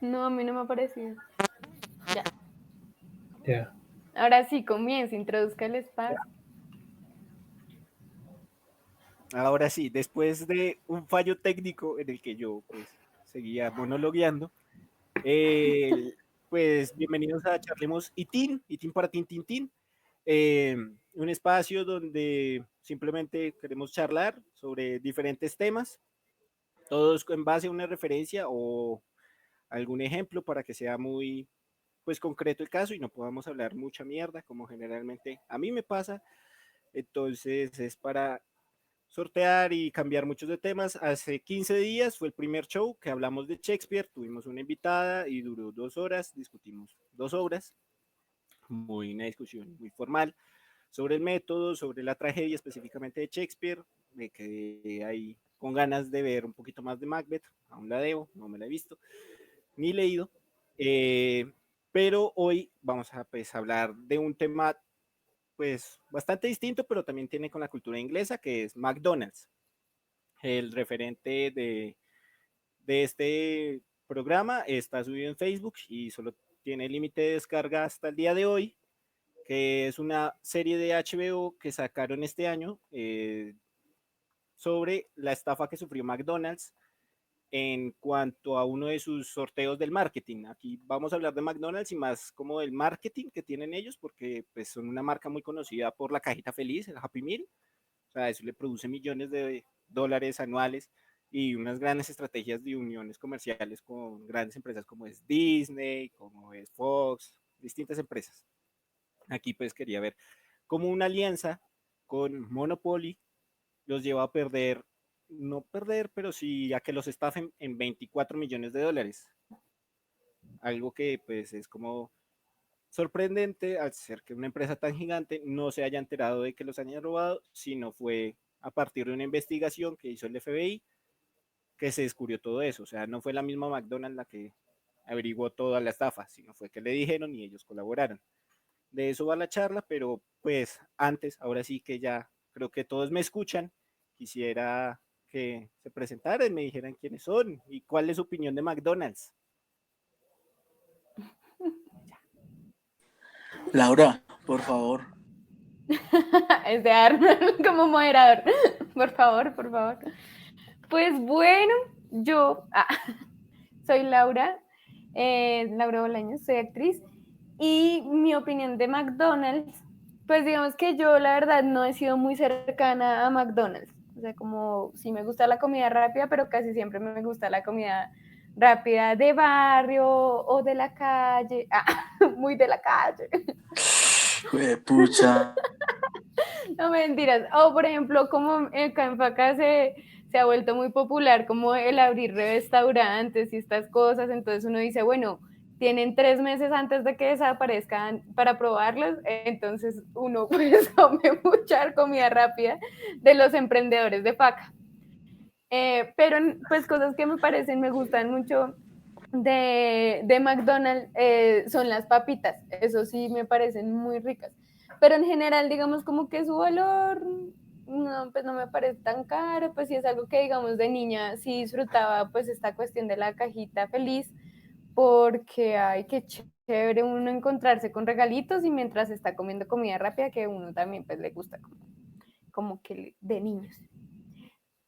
No, a mí no me ha parecido. Ya. Ya. Ahora sí, comienza, introduzca el espacio. Ahora sí, después de un fallo técnico en el que yo pues seguía monologueando, eh, pues bienvenidos a Charlemos ITIN, ITIN para Tin Tin Tin, eh, un espacio donde simplemente queremos charlar sobre diferentes temas, todos en base a una referencia o algún ejemplo para que sea muy pues concreto el caso y no podamos hablar mucha mierda como generalmente a mí me pasa. Entonces es para sortear y cambiar muchos de temas. Hace 15 días fue el primer show que hablamos de Shakespeare, tuvimos una invitada y duró 2 horas, discutimos 2 obras, muy una discusión muy formal sobre el método, sobre la tragedia específicamente de Shakespeare. Me quedé ahí con ganas de ver un poquito más de Macbeth, aún la debo, no me la he visto ni leído. Eh, pero hoy vamos a pues, hablar de un tema pues bastante distinto, pero también tiene con la cultura inglesa, que es McDonald's. El referente de este programa está subido en Facebook y solo tiene límite de descarga hasta el día de hoy, que es una serie de HBO que sacaron este año sobre la estafa que sufrió McDonald's en cuanto a uno de sus sorteos del marketing. Aquí vamos a hablar de McDonald's y más como del marketing que tienen ellos, porque pues, son una marca muy conocida por la cajita feliz, el Happy Meal. O sea, eso le produce millones de dólares anuales y unas grandes estrategias de uniones comerciales con grandes empresas como es Disney, como es Fox, distintas empresas. Aquí pues quería ver cómo una alianza con Monopoly los lleva a perder, no perder, pero sí a que los estafen en 24 millones de dólares. Algo que pues es como sorprendente al ser que una empresa tan gigante no se haya enterado de que los hayan robado, sino fue a partir de una investigación que hizo el FBI que se descubrió todo eso. O sea, no fue la misma McDonald's la que averiguó toda la estafa, sino fue que le dijeron y ellos colaboraron. De eso va la charla, pero pues antes, ahora sí que ya creo que todos me escuchan, quisiera que se presentaran, me dijeran quiénes son y cuál es su opinión de McDonald's. Laura, por favor. Es de Arnold como moderador. Por favor, por favor. Pues bueno, yo soy Laura, Laura Bolaños, soy actriz. Y mi opinión de McDonald's, pues digamos que yo la verdad no he sido muy cercana a McDonald's. O sea, como sí me gusta la comida rápida, pero casi siempre me gusta la comida rápida de barrio o de la calle. Muy de la calle. Pucha. No mentiras. O por ejemplo, como acá en Faca se ha vuelto muy popular como el abrir restaurantes y estas cosas, entonces uno dice, bueno, tienen 3 meses antes de que desaparezcan para probarlos, entonces uno pues come mucha comida rápida de los emprendedores de Faca. Pero pues cosas que me parecen, me gustan mucho de McDonald's son las papitas, eso sí me parecen muy ricas, pero en general digamos como que su valor no, pues no me parece tan caro, pues sí es algo que digamos de niña sí disfrutaba pues esta cuestión de la cajita feliz, porque ay, qué chévere uno encontrarse con regalitos y mientras está comiendo comida rápida que uno también pues le gusta como que de niños.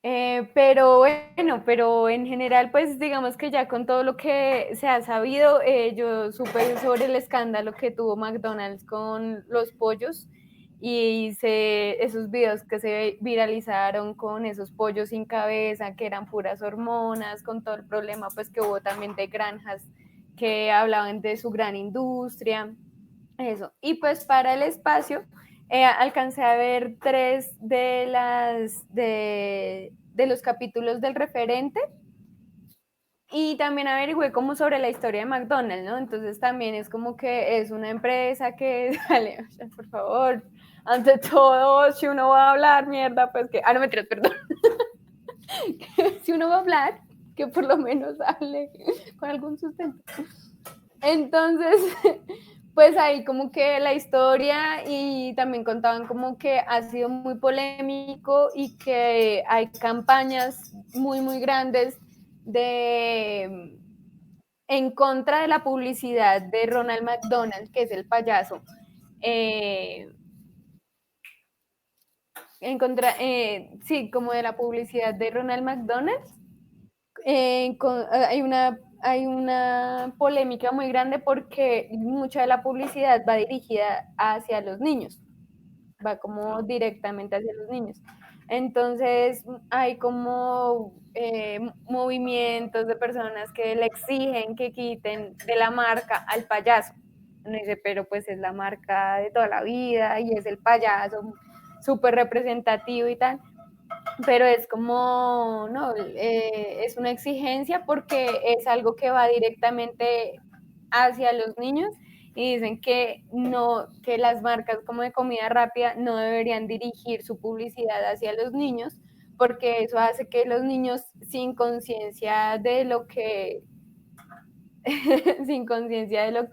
Pero bueno, pero en general, pues digamos que ya con todo lo que se ha sabido, yo supe sobre el escándalo que tuvo McDonald's con los pollos y esos videos que se viralizaron con esos pollos sin cabeza, que eran puras hormonas, con todo el problema pues que hubo también de granjas que hablaban de su gran industria, eso. Y pues para el espacio, alcancé a ver 3 de los capítulos del referente y también averigüé como sobre la historia de McDonald's, ¿no? Entonces también es como que es una empresa que, dale, por favor, ante todo, si uno va a hablar mierda, pues que, no me tiras, perdón, si uno va a hablar, que por lo menos hable con algún sustento. Entonces, pues ahí como que la historia y también contaban como que ha sido muy polémico y que hay campañas muy, muy grandes de, en contra de la publicidad de Ronald McDonald, que es el payaso. Sí, como de la publicidad de Ronald McDonald. Hay una polémica muy grande porque mucha de la publicidad va dirigida hacia los niños, va como directamente hacia los niños. Entonces hay como movimientos de personas que le exigen que quiten de la marca al payaso. Uno dice, pero pues es la marca de toda la vida y es el payaso súper representativo y tal, pero es como, no, es una exigencia porque es algo que va directamente hacia los niños y dicen que no, que las marcas como de comida rápida no deberían dirigir su publicidad hacia los niños porque eso hace que los niños sin conciencia de lo que sin conciencia de lo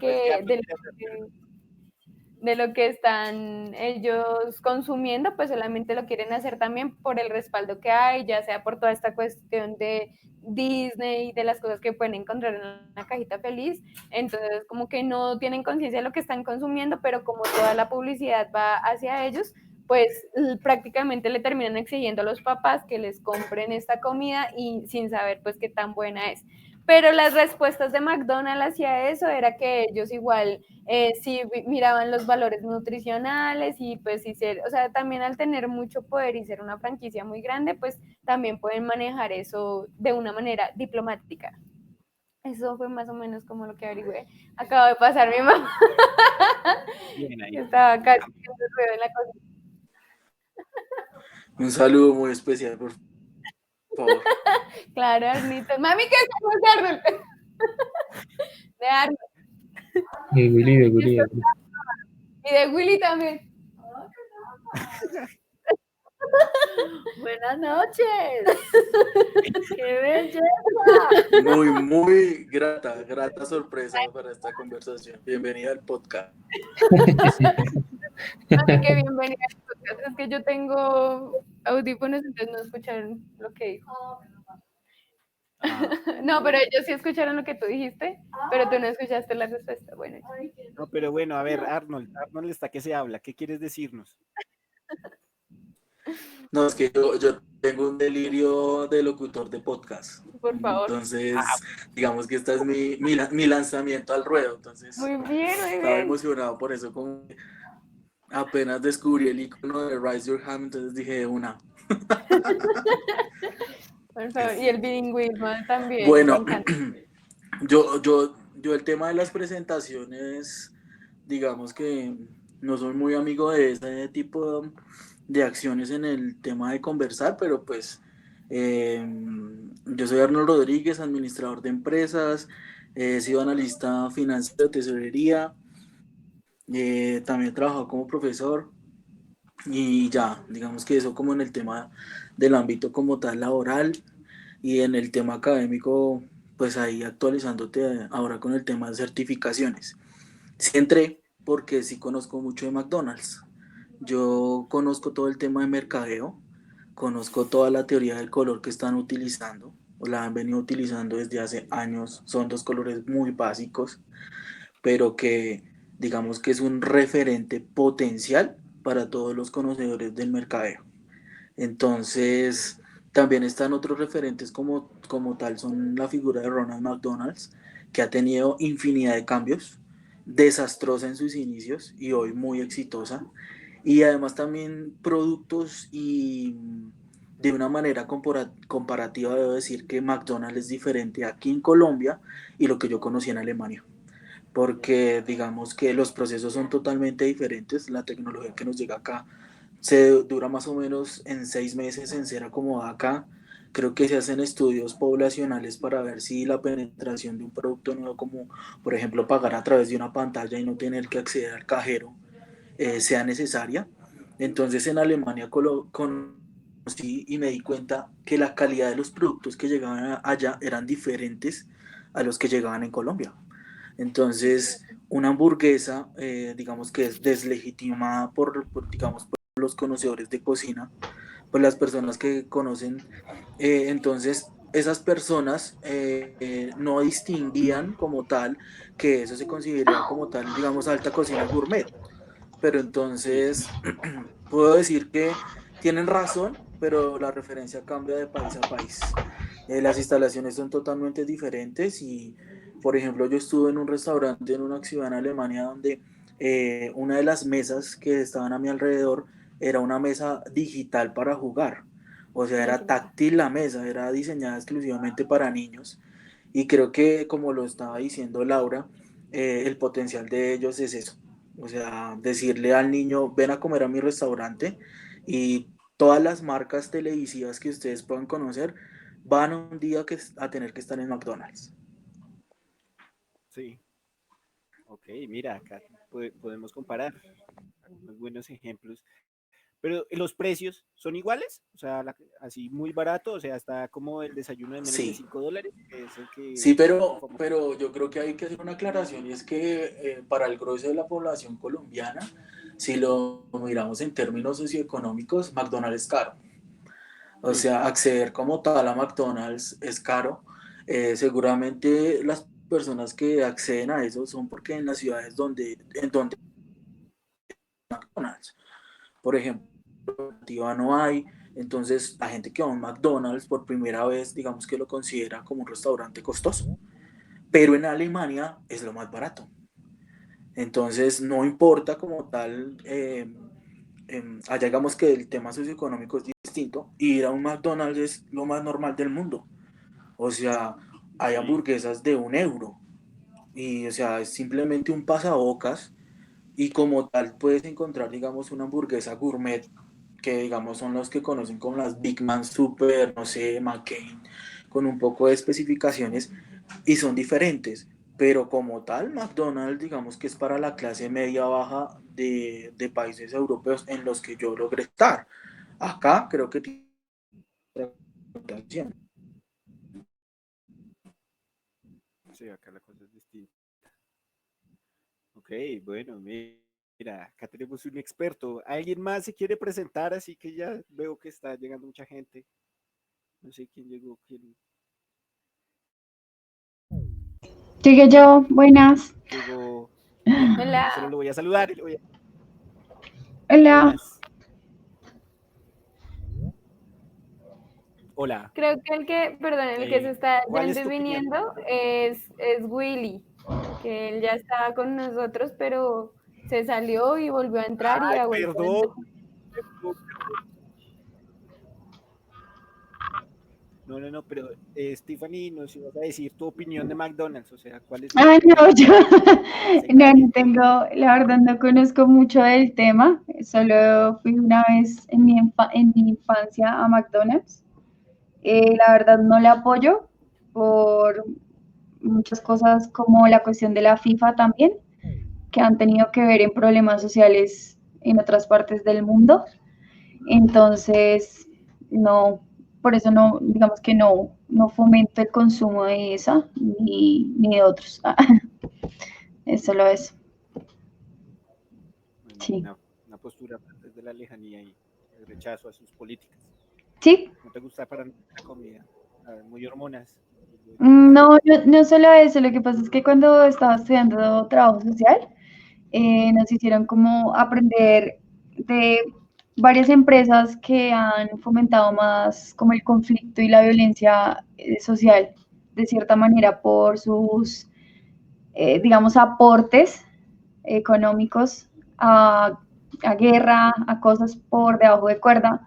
que están ellos consumiendo, pues solamente lo quieren hacer también por el respaldo que hay, ya sea por toda esta cuestión de Disney y de las cosas que pueden encontrar en una cajita feliz. Entonces, como que no tienen conciencia de lo que están consumiendo, pero como toda la publicidad va hacia ellos, pues prácticamente le terminan exigiendo a los papás que les compren esta comida y sin saber pues qué tan buena es. Pero las respuestas de McDonald's hacia eso era que ellos igual sí miraban los valores nutricionales y pues sí ser, o sea, también al tener mucho poder y ser una franquicia muy grande, pues también pueden manejar eso de una manera diplomática. Eso fue más o menos como lo que averigüé. Acabo de pasar mi mamá. Bien ahí. Estaba casi haciendo ruido en la cocina. Un saludo muy especial, por favor. Claro, Arnito. Mami, ¿qué hacemos de Arnold? De Arnold. De Willy. Y de Willy también. Buenas noches. ¡Qué belleza! Muy grata sorpresa para esta conversación. Bienvenida al podcast. Así que bienvenida al podcast. Es que yo tengo audífonos, entonces no escucharon lo que dijo. No, pero ellos sí escucharon lo que tú dijiste, pero tú no escuchaste la respuesta. Bueno. No, pero bueno, a ver, Arnold está que se habla. ¿Qué quieres decirnos? No, es que yo tengo un delirio de locutor de podcast. Por favor. Entonces, digamos que este es mi lanzamiento al ruedo. Entonces, Muy bien, muy estaba bien. emocionado por eso. Como apenas descubrí el icono de Raise Your Hand, entonces dije una. Por favor. Y el bilingüismo también. Bueno, me encanta. yo el tema de las presentaciones, digamos que no soy muy amigo de ese tipo de acciones en el tema de conversar, pero pues yo soy Arnold Rodríguez, administrador de empresas, he sido analista financiero de tesorería, también he trabajado como profesor y ya, digamos que eso como en el tema del ámbito como tal laboral. Y en el tema académico, pues ahí actualizándote ahora con el tema de certificaciones. Sí entré porque sí conozco mucho de McDonald's. Yo conozco todo el tema de mercadeo, conozco toda la teoría del color que están utilizando, o la han venido utilizando desde hace años. Son dos colores muy básicos, pero que digamos que es un referente potencial para todos los conocedores del mercadeo. Entonces, también están otros referentes como tal, son la figura de Ronald McDonald's, que ha tenido infinidad de cambios, desastrosa en sus inicios y hoy muy exitosa. Y además también productos y de una manera comparativa debo decir que McDonald's es diferente aquí en Colombia y lo que yo conocí en Alemania. Porque digamos que los procesos son totalmente diferentes, la tecnología que nos llega acá se dura más o menos en 6 meses en ser acomodada acá. Creo que se hacen estudios poblacionales para ver si la penetración de un producto nuevo, como por ejemplo pagar a través de una pantalla y no tener que acceder al cajero, sea necesaria. Entonces en Alemania conocí y me di cuenta que la calidad de los productos que llegaban allá eran diferentes a los que llegaban en Colombia. Entonces una hamburguesa, digamos que es deslegitimada digamos, los conocedores de cocina, pues las personas que conocen, entonces esas personas no distinguían como tal que eso se consideraba como tal, digamos, alta cocina gourmet. Pero entonces puedo decir que tienen razón, pero la referencia cambia de país a país. Las instalaciones son totalmente diferentes y, por ejemplo, yo estuve en un restaurante en una ciudad en Alemania donde una de las mesas que estaban a mi alrededor era una mesa digital para jugar. O sea, Ay, era qué lindo. táctil la mesa, era diseñada exclusivamente para niños. Y creo que, como lo estaba diciendo Laura, el potencial de ellos es eso. O sea, decirle al niño, ven a comer a mi restaurante y todas las marcas televisivas que ustedes puedan conocer van un día a tener que estar en McDonald's. Sí, ok, mira, acá podemos comparar algunos buenos ejemplos. Pero los precios son iguales, o sea, así muy barato, o sea, está como el desayuno de menos de Sí, $5, que es el que sí, es muy famoso. pero yo creo que hay que hacer una aclaración y es que para el grueso de la población colombiana, si lo miramos en términos socioeconómicos, McDonald's es caro. O Sí, sea, acceder como tal a McDonald's es caro. Seguramente las personas que acceden a eso son porque en las ciudades en donde McDonald's, por ejemplo, alternativa no hay. Entonces, la gente que va a un McDonald's por primera vez, digamos que lo considera como un restaurante costoso. Pero en Alemania es lo más barato. Entonces, no importa como tal, allá digamos que el tema socioeconómico es distinto. Ir a un McDonald's es lo más normal del mundo. O sea, hay sí, hamburguesas de 1 euro. Y, o sea, es simplemente un pasabocas. Y como tal, puedes encontrar, digamos, una hamburguesa gourmet, que, digamos, son los que conocen como las Big Man Super, no sé, McCain, con un poco de especificaciones, y son diferentes. Pero como tal, McDonald's, digamos que es para la clase media baja de países europeos en los que yo logré estar. Acá creo que tiene otra connotación. sí, acá la cosa es distinta. Ok, bueno, mira, acá tenemos un experto. ¿Alguien más se quiere presentar? Así que ya veo que está llegando mucha gente. No sé quién llegó, quién Llegué yo, buenas. llegó. Bien, Hola, solo lo voy a saludar y Hola. buenas. Hola. creo que perdón, el que se está ¿Cuál yendo es y tu opinión? viniendo es Willy, que él ya estaba con nosotros, pero se salió y volvió a entrar y Ay, ha vuelto a perdón, entrar. perdón, perdón. No, no, no, pero Stephanie, nos ibas a decir tu opinión de McDonald's, o sea, ¿cuál es tu Ah, no, opinión yo de ese no, gallo? no tengo, la verdad no conozco mucho del tema. Solo fui una vez en mi infancia a McDonald's. La verdad no la apoyo por muchas cosas como la cuestión de la FIFA también, que han tenido que ver en problemas sociales en otras partes del mundo. Entonces, no, por eso no, digamos que no, no fomento el consumo de esa ni de otros. Es solo eso. Bueno, Sí. una postura desde la lejanía y el rechazo a sus políticas. Sí, ¿No te gusta para nada la comida? Muy hormonas. no, no, no solo eso, lo que pasa es que cuando estaba estudiando trabajo social, nos hicieron como aprender de varias empresas que han fomentado más como el conflicto y la violencia social, de cierta manera, por sus, digamos, aportes económicos a guerra, a cosas por debajo de cuerda,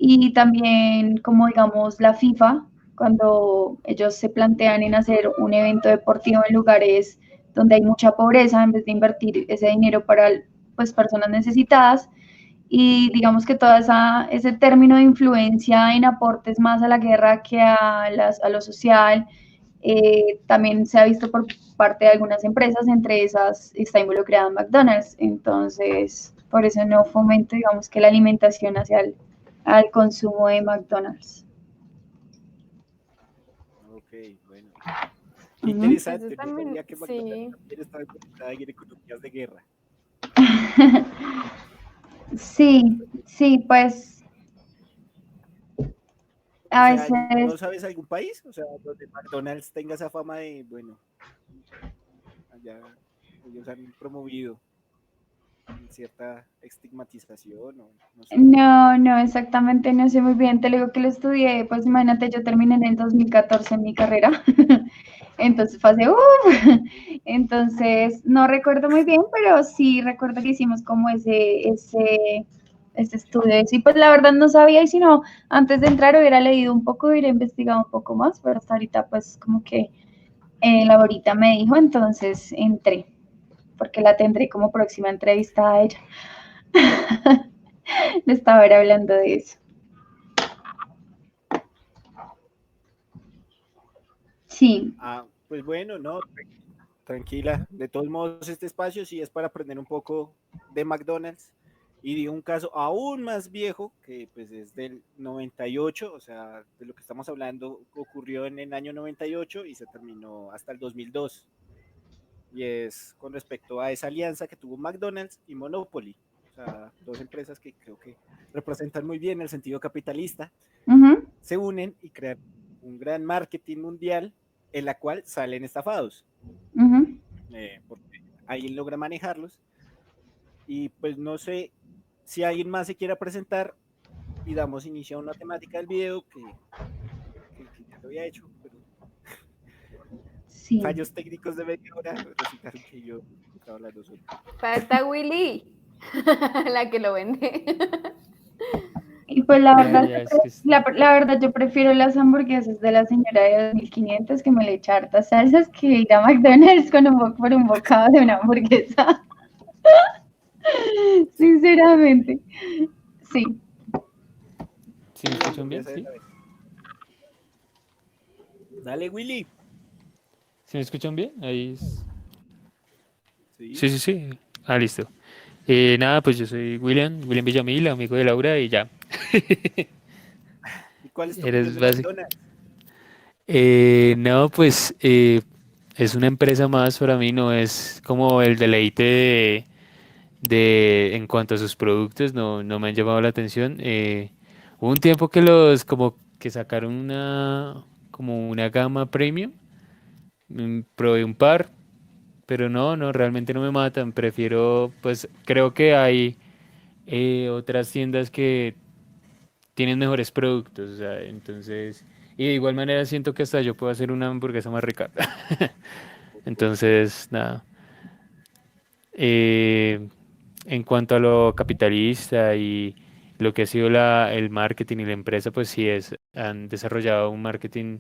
y también como digamos la FIFA, cuando ellos se plantean en hacer un evento deportivo en lugares donde hay mucha pobreza, en vez de invertir ese dinero para pues, personas necesitadas, y digamos que todo ese término de influencia en aportes más a la guerra que a lo social, también se ha visto por parte de algunas empresas, entre esas está involucrada McDonald's. Entonces, por eso no fomento, digamos, que la alimentación hacia al consumo de McDonald's. Ok, bueno. Qué Ujú. Eso interesante, no también, sabía que McDonald's sí. también estaba involucrada en economías de guerra. Sí, sí, pues A O sea, ¿no veces, sabes algún país? O sea, donde McDonald's tenga esa fama de, bueno, allá ellos han promovido cierta estigmatización o no sé. no, no, exactamente, no sé muy bien. Te lo digo que lo estudié, pues imagínate, yo terminé en el 2014 en mi carrera. Entonces fue hace, entonces no recuerdo muy bien, pero sí recuerdo que hicimos como ese estudio. Y pues la verdad no sabía, y si no, antes de entrar hubiera leído un poco, hubiera investigado un poco más, pero hasta ahorita pues como que la ahorita me dijo, entonces entré, porque la tendré como próxima entrevista a ella. Le estaba hablando de eso. Sí. Ah, pues bueno, no, tranquila. De todos modos, este espacio sí es para aprender un poco de McDonald's y de un caso aún más viejo que pues es del 98, o sea, de lo que estamos hablando ocurrió en el año 98 y se terminó hasta el 2002. Y es con respecto a esa alianza que tuvo McDonald's y Monopoly, o sea, dos empresas que creo que representan muy bien el sentido capitalista, Uh-huh. se unen y crean un gran marketing mundial en la cual salen estafados, Uh-huh. porque alguien logra manejarlos y pues no sé si alguien más se quiera presentar y damos inicio a una temática del video que ya lo había hecho, pero Sí. fallos técnicos de media hora resultaron que yo estaba hablando solo. Falta Willy, la que lo vende. Y pues la verdad, Ya, es que la verdad yo prefiero las hamburguesas de la señora de 2500 que me le echa hartas salsas que ir a McDonald's con por un bocado de una hamburguesa. Sinceramente. Sí. ¿Sí me escuchan bien? ¿Sí? Dale, Willy. ¿Sí me escuchan bien? Ahí Sí. sí, sí, sí. Ah, listo. Nada, pues yo soy William Villamil, amigo de Laura y ya. ¿Y cuál es tu opinión Eres de básico. McDonald's? No, pues es una empresa más para mí, no es como el deleite en cuanto a sus productos, no, no me han llamado la atención. Hubo un tiempo que los como que sacaron como una gama premium, probé un par, pero no, no, realmente no me matan. Prefiero, pues creo que hay otras tiendas que tienen mejores productos, o sea, entonces, y de igual manera siento que hasta yo puedo hacer una hamburguesa más rica. Entonces, nada. Eh, en cuanto a lo capitalista y lo que ha sido el marketing y la empresa, pues sí han desarrollado un marketing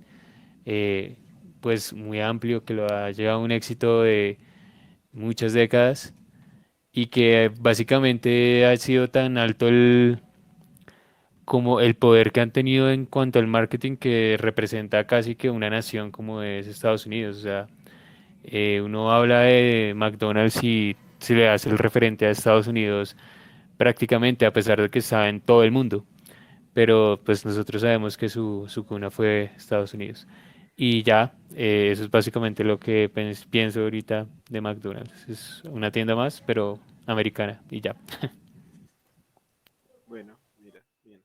eh, pues muy amplio que lo ha llevado a un éxito de muchas décadas y que básicamente ha sido tan alto como el poder que han tenido en cuanto al marketing que representa casi que una nación como es Estados Unidos. O sea, uno habla de McDonald's y se le hace el referente a Estados Unidos prácticamente, a pesar de que está en todo el mundo. Pero pues nosotros sabemos que su cuna fue Estados Unidos. Y ya, eso es básicamente lo que pienso ahorita de McDonald's. Es una tienda más, pero americana y ya. Bueno, mira, bien.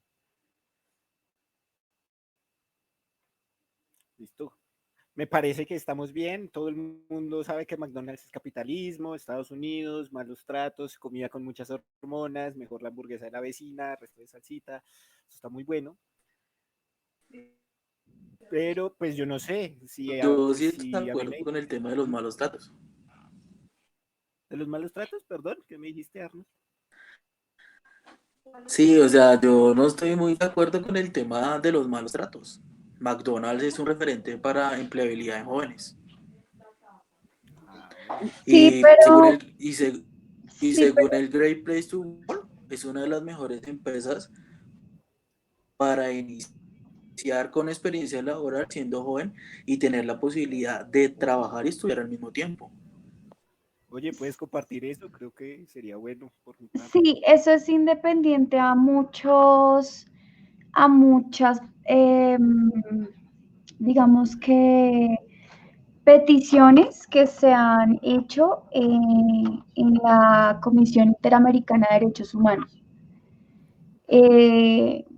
Listo. Me parece que estamos bien. Todo el mundo sabe que McDonald's es capitalismo, Estados Unidos, malos tratos, comida con muchas hormonas, mejor la hamburguesa de la vecina, resto de salsita. Eso está muy bueno. Pero pues yo no sé Yo sí estoy de si a mí acuerdo me... con el tema de los malos tratos. ¿De los malos tratos? Perdón, ¿qué me dijiste, Arnold? Sí, o sea, yo no estoy muy de acuerdo con el tema de los malos tratos. McDonald's es un referente para empleabilidad en jóvenes. Ah, bueno. Sí, Y según pero, y sí, según el Great Place to Work, es una de las mejores empresas para iniciar con experiencia laboral siendo joven y tener la posibilidad de trabajar y estudiar al mismo tiempo. Oye, ¿puedes compartir eso? Creo que sería bueno por mi parte. sí, eso es independiente a muchas, digamos que peticiones que se han hecho en la Comisión Interamericana de Derechos Humanos.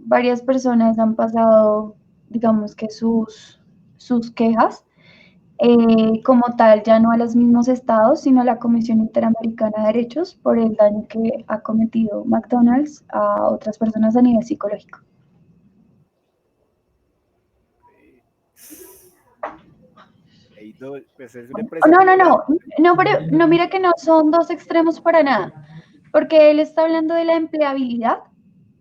Varias personas han pasado digamos que sus quejas, como tal, ya no a los mismos estados, sino a la Comisión Interamericana de Derechos por el daño que ha cometido McDonald's a otras personas a nivel psicológico. Pues es una empresa No, muy grande. pero no, mira que no son dos extremos para nada, porque él está hablando de la empleabilidad,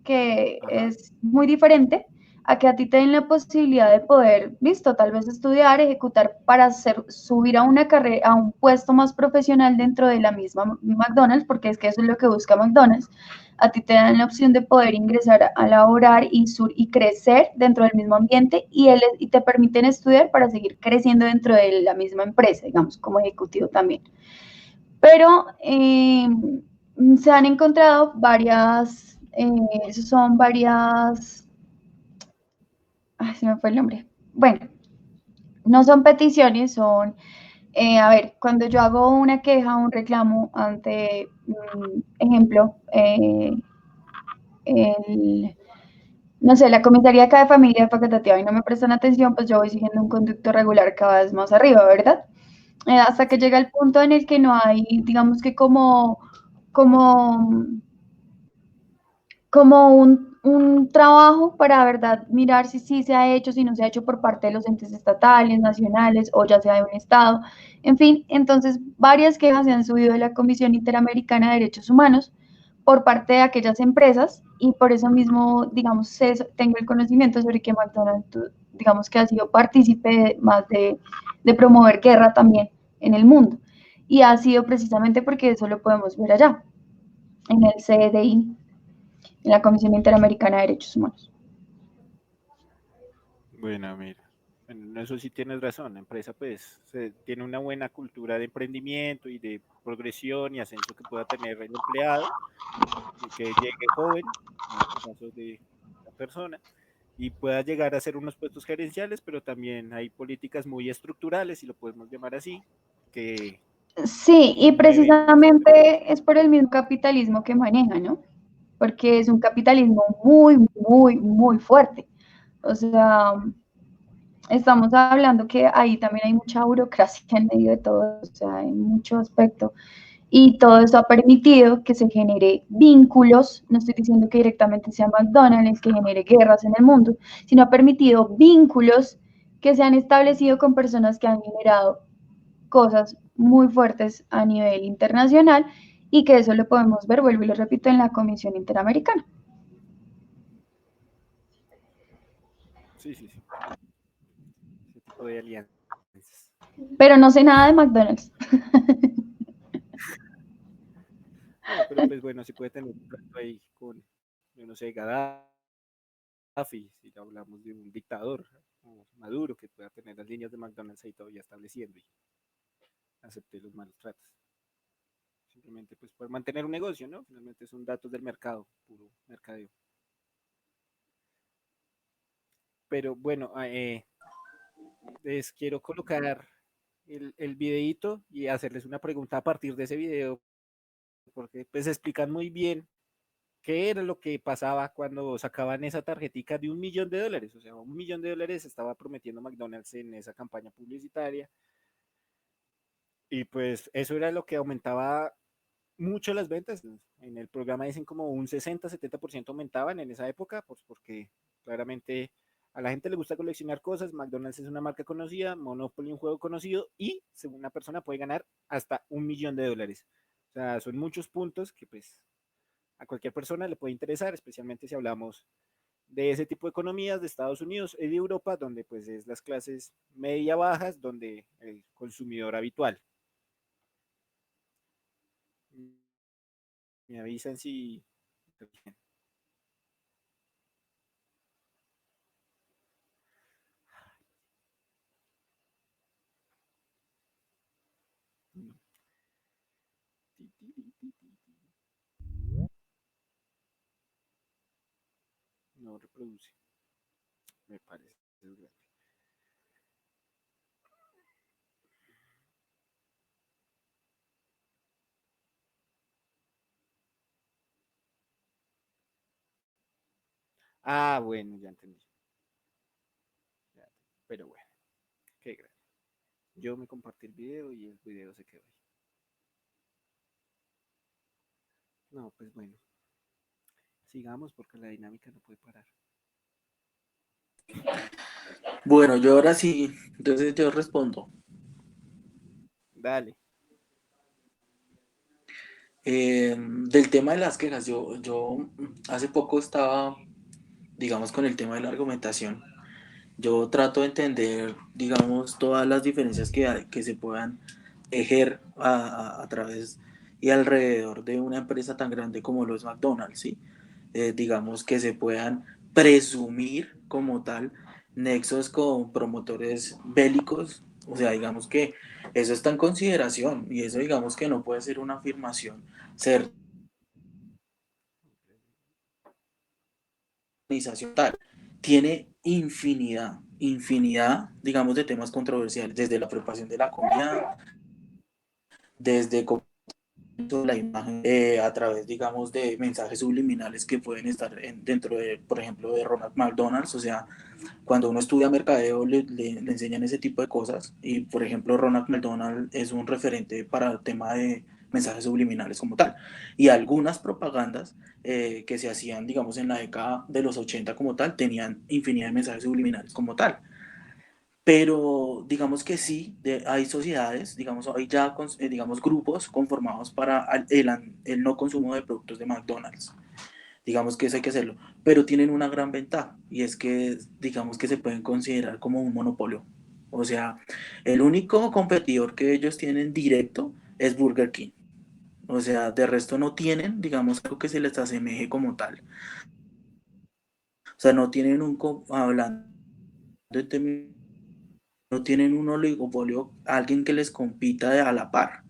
que Ajá. es muy diferente a que a ti te den la posibilidad de poder, listo, tal vez estudiar, ejecutar para subir a una carrera, a un puesto más profesional dentro de la misma McDonald's, porque es que eso es lo que busca McDonald's. A ti te dan la opción de poder ingresar a laborar y crecer dentro del mismo ambiente y te permiten estudiar para seguir creciendo dentro de la misma empresa, digamos, como ejecutivo también. Pero se han encontrado son varias, se me fue el nombre. Bueno, no son peticiones, a ver, cuando yo hago una queja, un reclamo ante, ejemplo, no sé, la comisaría acá de familia de Facatativá y no me prestan atención, pues yo voy siguiendo un conducto regular cada vez más arriba, ¿verdad? Hasta que llega el punto en el que no hay, digamos que como, como un trabajo para, verdad, mirar si sí se ha hecho, si no se ha hecho por parte de los entes estatales, nacionales o ya sea de un estado. En fin, entonces varias quejas se han subido de la Comisión Interamericana de Derechos Humanos por parte de aquellas empresas y por eso mismo, digamos, tengo el conocimiento sobre que McDonald's, digamos que ha sido partícipe más de promover guerra también en el mundo. Y ha sido precisamente porque eso lo podemos ver allá, en el CDI, en la Comisión Interamericana de Derechos Humanos. Bueno, mira, en eso sí tienes razón. La empresa pues tiene una buena cultura de emprendimiento y de progresión y ascenso que pueda tener el empleado, que llegue joven, en este caso de la persona, y pueda llegar a ser unos puestos gerenciales, pero también hay políticas muy estructurales, si lo podemos llamar así, que Sí, y promueven esa empresa. precisamente es por el mismo capitalismo que maneja, ¿no? Porque es un capitalismo muy, muy, muy fuerte. O sea, estamos hablando que ahí también hay mucha burocracia en medio de todo, o sea, hay mucho aspecto. Y todo eso ha permitido que se genere vínculos, no estoy diciendo que directamente sea McDonald's que genere guerras en el mundo, sino ha permitido vínculos que se han establecido con personas que han generado cosas muy fuertes a nivel internacional y que eso lo podemos ver, vuelvo y lo repito, en la Comisión Interamericana. Sí, sí, sí, ese tipo de alianzas. Pero no sé nada de McDonald's. No, pero pues bueno, sí puede tener un trato ahí con, yo no sé, Gaddafi, si hablamos de un dictador, como Maduro, que pueda tener las líneas de McDonald's ahí todavía estableciendo y acepte los malos tratos. Simplemente pues por mantener un negocio, ¿no? Finalmente son datos del mercado, puro mercadeo. Pero bueno, les quiero colocar el videíto y hacerles una pregunta a partir de ese video, porque pues explican muy bien qué era lo que pasaba cuando sacaban esa tarjetica de $1.000.000. O sea, $1.000.000 estaba prometiendo McDonald's en esa campaña publicitaria. Y pues eso era lo que aumentaba mucho las ventas. En el programa dicen como un 60-70% aumentaban en esa época, pues porque claramente a la gente le gusta coleccionar cosas, McDonald's es una marca conocida, Monopoly un juego conocido y según una persona puede ganar hasta $1.000.000. O sea, son muchos puntos que pues a cualquier persona le puede interesar, especialmente si hablamos de ese tipo de economías de Estados Unidos y de Europa, donde pues es las clases media bajas, donde el consumidor habitual. Me avisan si... No reproduce, me parece. Ah, bueno, ya entendí. Pero bueno, qué grande. Yo me compartí el video y el video se quedó ahí. No, pues bueno, sigamos porque la dinámica no puede parar. Bueno, yo ahora sí, entonces yo respondo. Dale. Del tema de las quejas, yo hace poco estaba, digamos, con el tema de la argumentación. Yo trato de entender, digamos, todas las diferencias que se puedan tejer a través y alrededor de una empresa tan grande como lo es McDonald's, ¿sí? Digamos que se puedan presumir como tal nexos con promotores bélicos, o sea, digamos que eso está en consideración y eso digamos que no puede ser una afirmación ser organización tal. Tiene infinidad, digamos, de temas controversiales, desde la preparación de la comida, desde la imagen a través, digamos, de mensajes subliminales que pueden estar dentro de, por ejemplo, de Ronald McDonald's. O sea, cuando uno estudia mercadeo le enseñan ese tipo de cosas y, por ejemplo, Ronald McDonald es un referente para el tema de mensajes subliminales como tal. Y algunas propagandas que se hacían, digamos, en la década de los 80 como tal, tenían infinidad de mensajes subliminales como tal. Pero digamos que sí, hay sociedades, digamos, hay ya, digamos, grupos conformados para el no consumo de productos de McDonald's. Digamos que eso hay que hacerlo, pero tienen una gran ventaja y es que, digamos que se pueden considerar como un monopolio. O sea, el único competidor que ellos tienen directo es Burger King. O sea, de resto no tienen, digamos, algo que se les asemeje como tal. O sea, no tienen hablando de términos, no tienen un oligopolio, alguien que les compita a la par.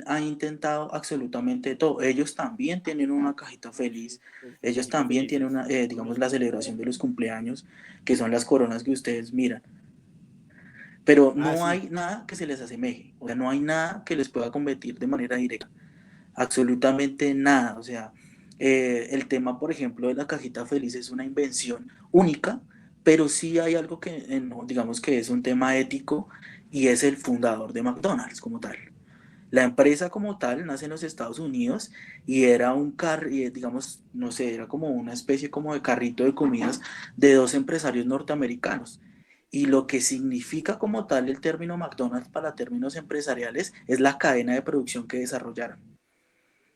Ha intentado absolutamente todo. Ellos también tienen una cajita feliz, Pues los ellos cajitos también tienen felices una, son los digamos, la celebración de McDonald's. los cumpleaños, que son las coronas que ustedes miran. Pero Ah, no sí. hay nada que se les asemeje, o sea, no hay nada que les pueda competir de manera directa, absolutamente nada. O sea, el tema, por ejemplo, de la cajita feliz es una invención única, pero sí hay algo que, digamos, que es un tema ético y es el fundador de McDonald's como tal. La empresa como tal nace en los Estados Unidos y era un digamos, no sé, era como una especie como de carrito de comidas de dos empresarios norteamericanos. Y lo que significa como tal el término McDonald's para términos empresariales es la cadena de producción que desarrollaron.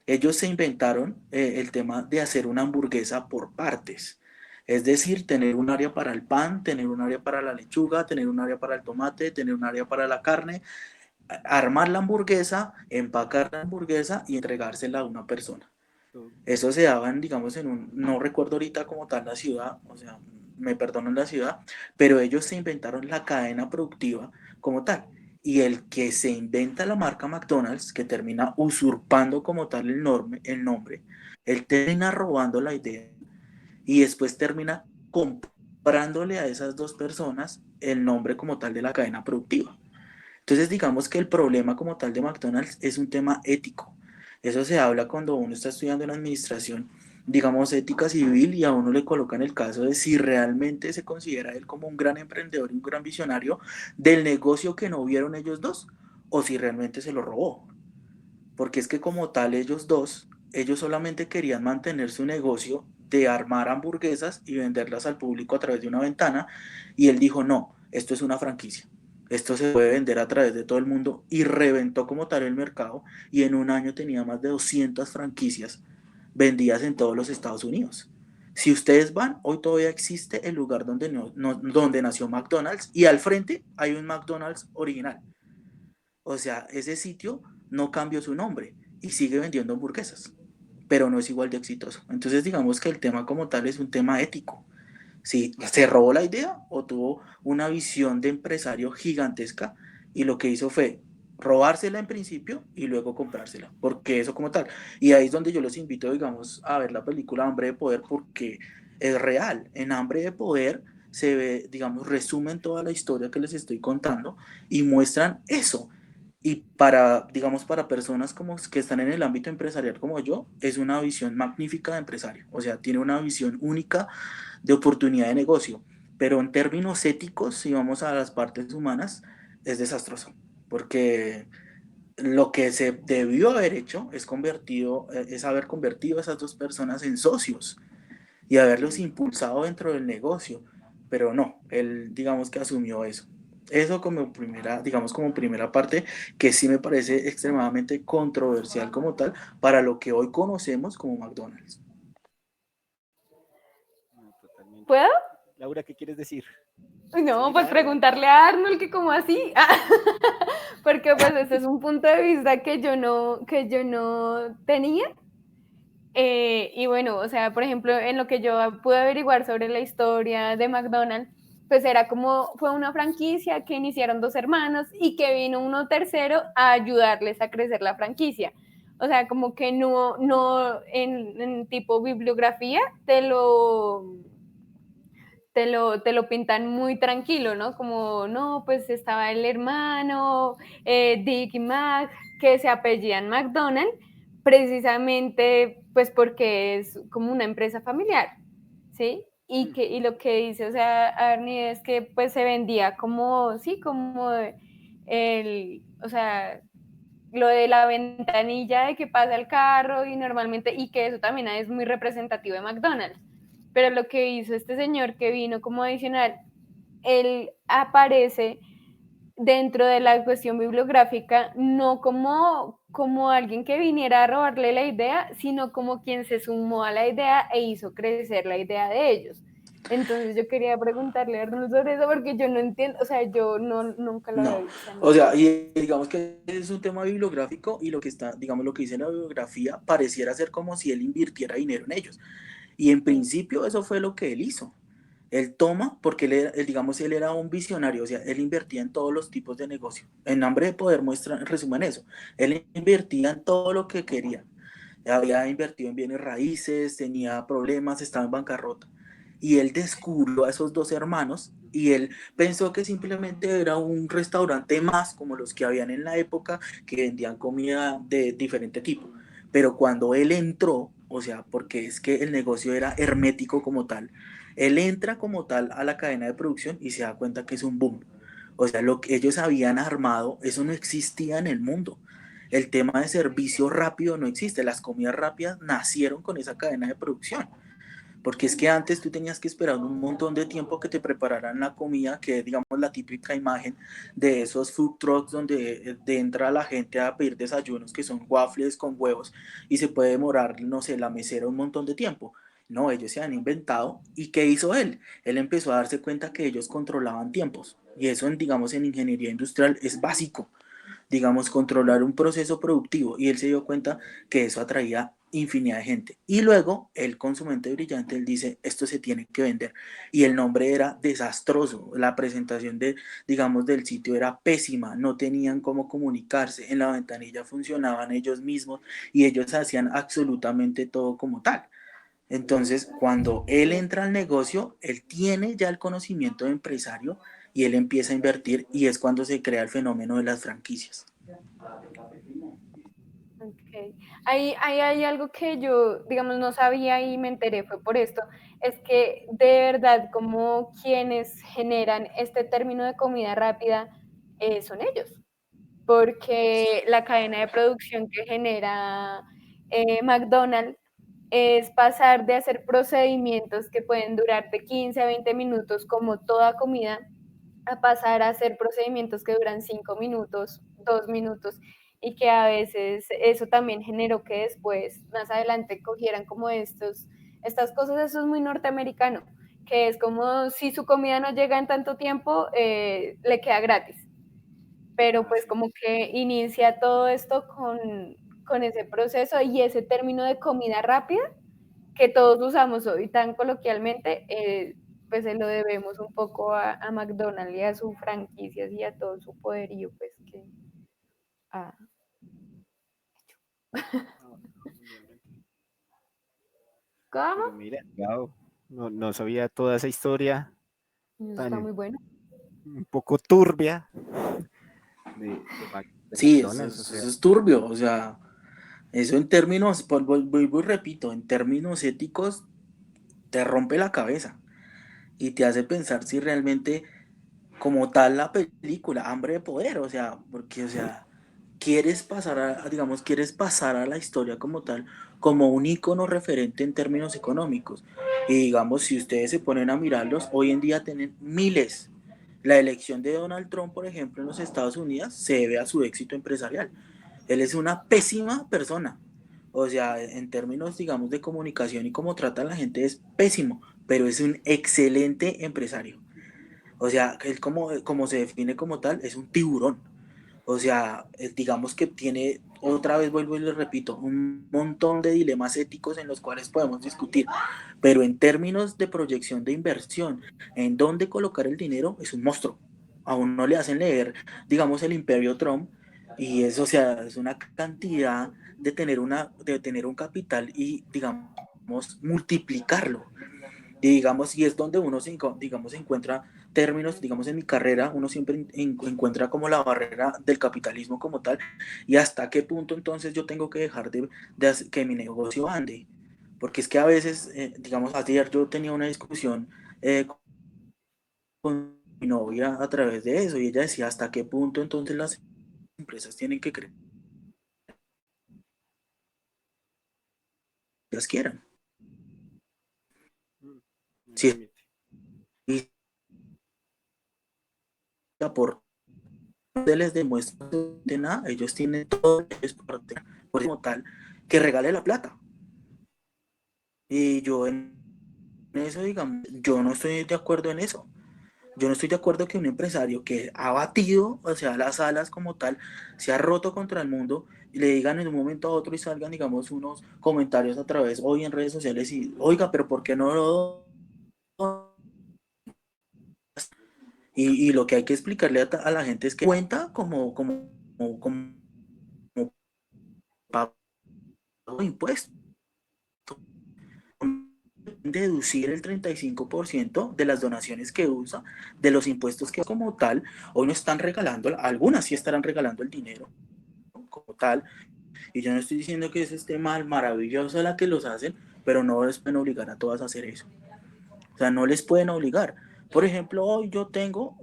Ellos se inventaron el tema de hacer una hamburguesa por partes. Es decir, tener un área para el pan, tener un área para la lechuga, tener un área para el tomate, tener un área para la carne, armar la hamburguesa, empacar la hamburguesa y entregársela a una persona. Eso se daban, digamos, no recuerdo ahorita como tal la ciudad, o sea, me perdonan la ciudad, pero ellos se inventaron la cadena productiva como tal. Y el que se inventa la marca McDonald's, que termina usurpando como tal el nombre, él termina robando la idea y después termina comprándole a esas dos personas el nombre como tal de la cadena productiva. Entonces, digamos que el problema como tal de McDonald's es un tema ético. Eso se habla cuando uno está estudiando en administración, digamos, ética civil y a uno le colocan el caso de si realmente se considera él como un gran emprendedor y un gran visionario del negocio que no vieron ellos dos o si realmente se lo robó. Porque es que como tal ellos dos, ellos solamente querían mantener su negocio de armar hamburguesas y venderlas al público a través de una ventana y él dijo, no, esto es una franquicia. Esto se puede vender a través de todo el mundo y reventó como tal el mercado y en un año tenía más de 200 franquicias vendidas en todos los Estados Unidos. Si ustedes van, hoy todavía existe el lugar donde nació McDonald's y al frente hay un McDonald's original. O sea, ese sitio no cambió su nombre y sigue vendiendo hamburguesas, pero no es igual de exitoso. Entonces digamos que el tema como tal es un tema ético. Si se robó la idea o tuvo una visión de empresario gigantesca y lo que hizo fue robársela en principio y luego comprársela, porque eso como tal. Y ahí es donde yo los invito, digamos, a ver la película Hambre de Poder porque es real. En Hambre de Poder se ve, digamos, resumen toda la historia que les estoy contando y muestran eso. Y para, digamos, para personas como que están en el ámbito empresarial como yo, es una visión magnífica de empresario. O sea, tiene una visión única de oportunidad de negocio. pero en términos éticos, si vamos a las partes humanas, es desastroso, porque lo que se debió haber hecho es haber convertido a esas dos personas en socios y haberlos impulsado dentro del negocio, pero no, él digamos que asumió eso. Eso como primera, digamos como primera parte, que sí me parece extremadamente controversial como tal para lo que hoy conocemos como McDonald's. No, totalmente. ¿Puedo? Laura, ¿qué quieres decir? No, Sí, pues dale. preguntarle a Arnold que cómo así, porque pues ese es un punto de vista que yo no tenía. Y bueno, o sea, por ejemplo, en lo que yo pude averiguar sobre la historia de McDonald's, pues era como, fue una franquicia que iniciaron dos hermanos y que vino uno tercero a ayudarles a crecer la franquicia. O sea, como que no en tipo bibliografía te lo pintan muy tranquilo, ¿no? Como, no, pues estaba el hermano, Dick y Mac, que se apellidan McDonald, precisamente pues porque es como una empresa familiar, ¿sí? Y lo que dice, o sea, Arnie, es que pues se vendía como, sí, como o sea, lo de la ventanilla de que pasa el carro y normalmente, y que eso también es muy representativo de McDonald's. Pero lo que hizo este señor que vino como adicional, él aparece dentro de la cuestión bibliográfica no como alguien que viniera a robarle la idea, sino como quien se sumó a la idea e hizo crecer la idea de ellos. Entonces yo quería preguntarle a Arnold sobre eso porque yo no entiendo, o sea, yo nunca lo había No, visto. O sea, no o sea, entiendo. y digamos que es un tema bibliográfico y lo que está, digamos, lo que dice la bibliografía pareciera ser como si él invirtiera dinero en ellos. Y en Sí. principio eso fue lo que él hizo. Él toma, porque digamos, él era un visionario, o sea, él invertía en todos los tipos de negocio. En Hambre de Poder muestra, resumen eso. Él invertía en todo lo que quería. Había invertido en bienes raíces, tenía problemas, estaba en bancarrota. Y él descubrió a esos dos hermanos y él pensó que simplemente era un restaurante más como los que habían en la época que vendían comida de diferente tipo. Pero cuando él entró, o sea, porque es que el negocio era hermético como tal, él entra como tal a la cadena de producción y se da cuenta que es un boom. O sea, lo que ellos habían armado, eso no existía en el mundo. El tema de servicio rápido no existe. Las comidas rápidas nacieron con esa cadena de producción. Porque es que antes tú tenías que esperar un montón de tiempo que te prepararan la comida, que es, digamos, la típica imagen de esos food trucks donde entra la gente a pedir desayunos, que son waffles con huevos, y se puede demorar, no sé, la mesera un montón de tiempo. No, ellos se han inventado. ¿Y qué hizo él? Él empezó a darse cuenta que ellos controlaban tiempos. Y eso, digamos, en ingeniería industrial es básico, digamos, controlar un proceso productivo, y él se dio cuenta que eso atraía infinidad de gente. Y luego, él con su mente brillante, él dice, esto se tiene que vender. Y el nombre era desastroso, la presentación digamos, del sitio era pésima, no tenían cómo comunicarse, en la ventanilla funcionaban ellos mismos y ellos hacían absolutamente todo como tal. Entonces, cuando él entra al negocio, él tiene ya el conocimiento de empresario y él empieza a invertir y es cuando se crea el fenómeno de las franquicias. Okay. Ahí hay algo que yo, digamos, no sabía y me enteré, fue por esto, es que de verdad como quienes generan este término de comida rápida son ellos, porque la cadena de producción que genera McDonald's es pasar de hacer procedimientos que pueden durar de 15 a 20 minutos como toda comida, a pasar a hacer procedimientos que duran 5 minutos, 2 minutos, y que a veces eso también generó que después, más adelante, cogieran como estas cosas, eso es muy norteamericano, que es como si su comida no llega en tanto tiempo, le queda gratis. Pero pues como que inicia todo esto con ese proceso y ese término de comida rápida que todos usamos hoy tan coloquialmente, pues se lo debemos un poco a McDonald's y a sus franquicias y a todo su poderío, pues que... Ah, Pero ¿cómo? mira, wow, no sabía toda esa historia Eso está tan muy bueno. un poco turbia de Sí, eso, McDonald's, o sea, eso es turbio, o sea, eso en términos, vuelvo y repito, en términos éticos, te rompe la cabeza. y te hace pensar si realmente como tal la película, Hambre de Poder, o sea, porque, o sea, digamos, quieres pasar a la historia como tal, como un ícono referente en términos económicos. Y digamos, si ustedes se ponen a mirarlos, hoy en día tienen miles. La elección de Donald Trump, por ejemplo, en los Estados Unidos, se debe a su éxito empresarial. Él es una pésima persona. O sea, en términos, digamos, de comunicación y cómo trata a la gente es pésimo, pero es un excelente empresario. O sea, él como se define como tal, es un tiburón. O sea, digamos que tiene, otra vez vuelvo y le repito, un montón de dilemas éticos en los cuales podemos discutir, pero en términos de proyección de inversión, en dónde colocar el dinero, es un monstruo. A uno le hacen leer, digamos, el Imperio Trump, y eso, o sea, es una cantidad de tener un capital y, digamos, multiplicarlo. Y digamos, y es donde uno digamos, encuentra términos, digamos, en mi carrera, uno siempre encuentra como la barrera del capitalismo como tal, y hasta qué punto entonces yo tengo que dejar de que mi negocio ande. Porque es que a veces, digamos, ayer yo tenía una discusión con mi novia a través de eso, y ella decía hasta qué punto entonces las empresas tienen que creer que las quieran. Si por les demuestra de nada, ellos tienen todo por como tal que regale la plata. Y yo en eso, digamos, yo no estoy de acuerdo en eso. Yo no estoy de acuerdo que un empresario que ha batido, o sea, las alas como tal, se ha roto contra el mundo y le digan en un momento a otro y salgan, digamos, unos comentarios a través hoy en redes sociales y, oiga, pero ¿por qué no lo? Y lo que hay que explicarle a la gente es que cuenta como pago de impuestos. Deducir el 35% de las donaciones que usa, de los impuestos que como tal, hoy no están regalando, algunas sí estarán regalando el dinero como tal, y yo no estoy diciendo que ese esté mal, maravilloso la que los hacen, pero no les pueden obligar a todas a hacer eso. O sea, no les pueden obligar. Por ejemplo, hoy yo tengo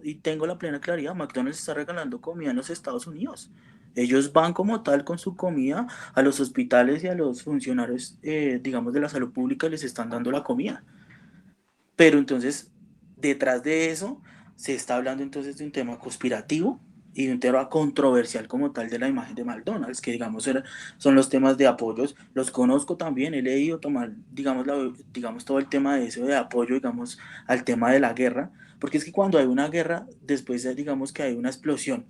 la plena claridad, McDonald's está regalando comida en los Estados Unidos. Ellos van como tal con su comida a los hospitales y a los funcionarios, digamos, de la salud pública les están dando la comida. Pero entonces, detrás de eso, se está hablando entonces de un tema conspirativo y de un tema controversial como tal de la imagen de McDonald's, que digamos son los temas de apoyos. Los conozco también, he leído tomar, digamos todo el tema de eso, de apoyo, digamos, al tema de la guerra, porque es que cuando hay una guerra, después digamos que hay una explosión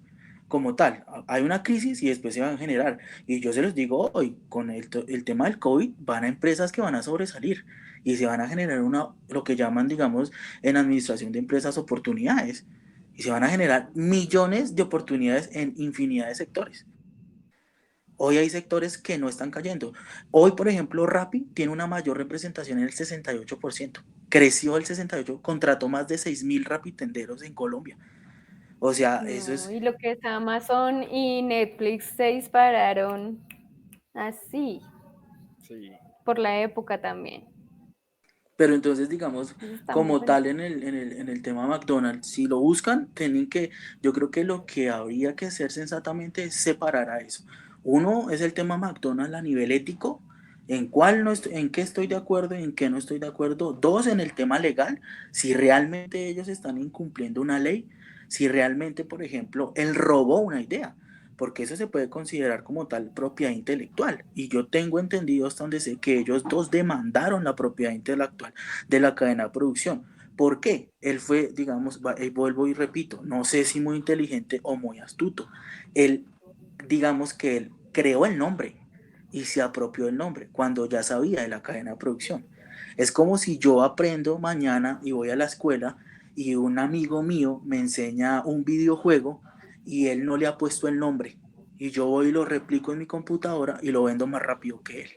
como tal, hay una crisis y después se van a generar. Y yo se los digo hoy, con el tema del COVID, van a empresas que van a sobresalir y se van a generar lo que llaman, digamos, en administración de empresas oportunidades. Y se van a generar millones de oportunidades en infinidad de sectores. Hoy hay sectores que no están cayendo. Hoy, por ejemplo, Rappi tiene una mayor representación en el 68%. Creció el 68%, contrató más de 6.000 rapitenderos en Colombia. O sea, eso No, es. y lo que es Amazon y Netflix se dispararon así, Sí. por la época también. Pero entonces, digamos, Eso está muy como bueno. tal en el tema McDonald's, si lo buscan, yo creo que lo que habría que hacer sensatamente es separar a eso. Uno es el tema McDonald's a nivel ético, en qué estoy de acuerdo y en qué no estoy de acuerdo. Dos, en el tema legal, si realmente ellos están incumpliendo una ley, si realmente, por ejemplo, él robó una idea, porque eso se puede considerar como tal propiedad intelectual. Y yo tengo entendido hasta donde sé que ellos dos demandaron la propiedad intelectual de la cadena de producción. ¿Por qué? Él fue, digamos, vuelvo y repito, no sé si muy inteligente o muy astuto. Él, digamos que él creó el nombre y se apropió el nombre cuando ya sabía de la cadena de producción. Es como si yo aprendo mañana y voy a la escuela y un amigo mío me enseña un videojuego y él no le ha puesto el nombre y yo voy y lo replico en mi computadora y lo vendo más rápido que él.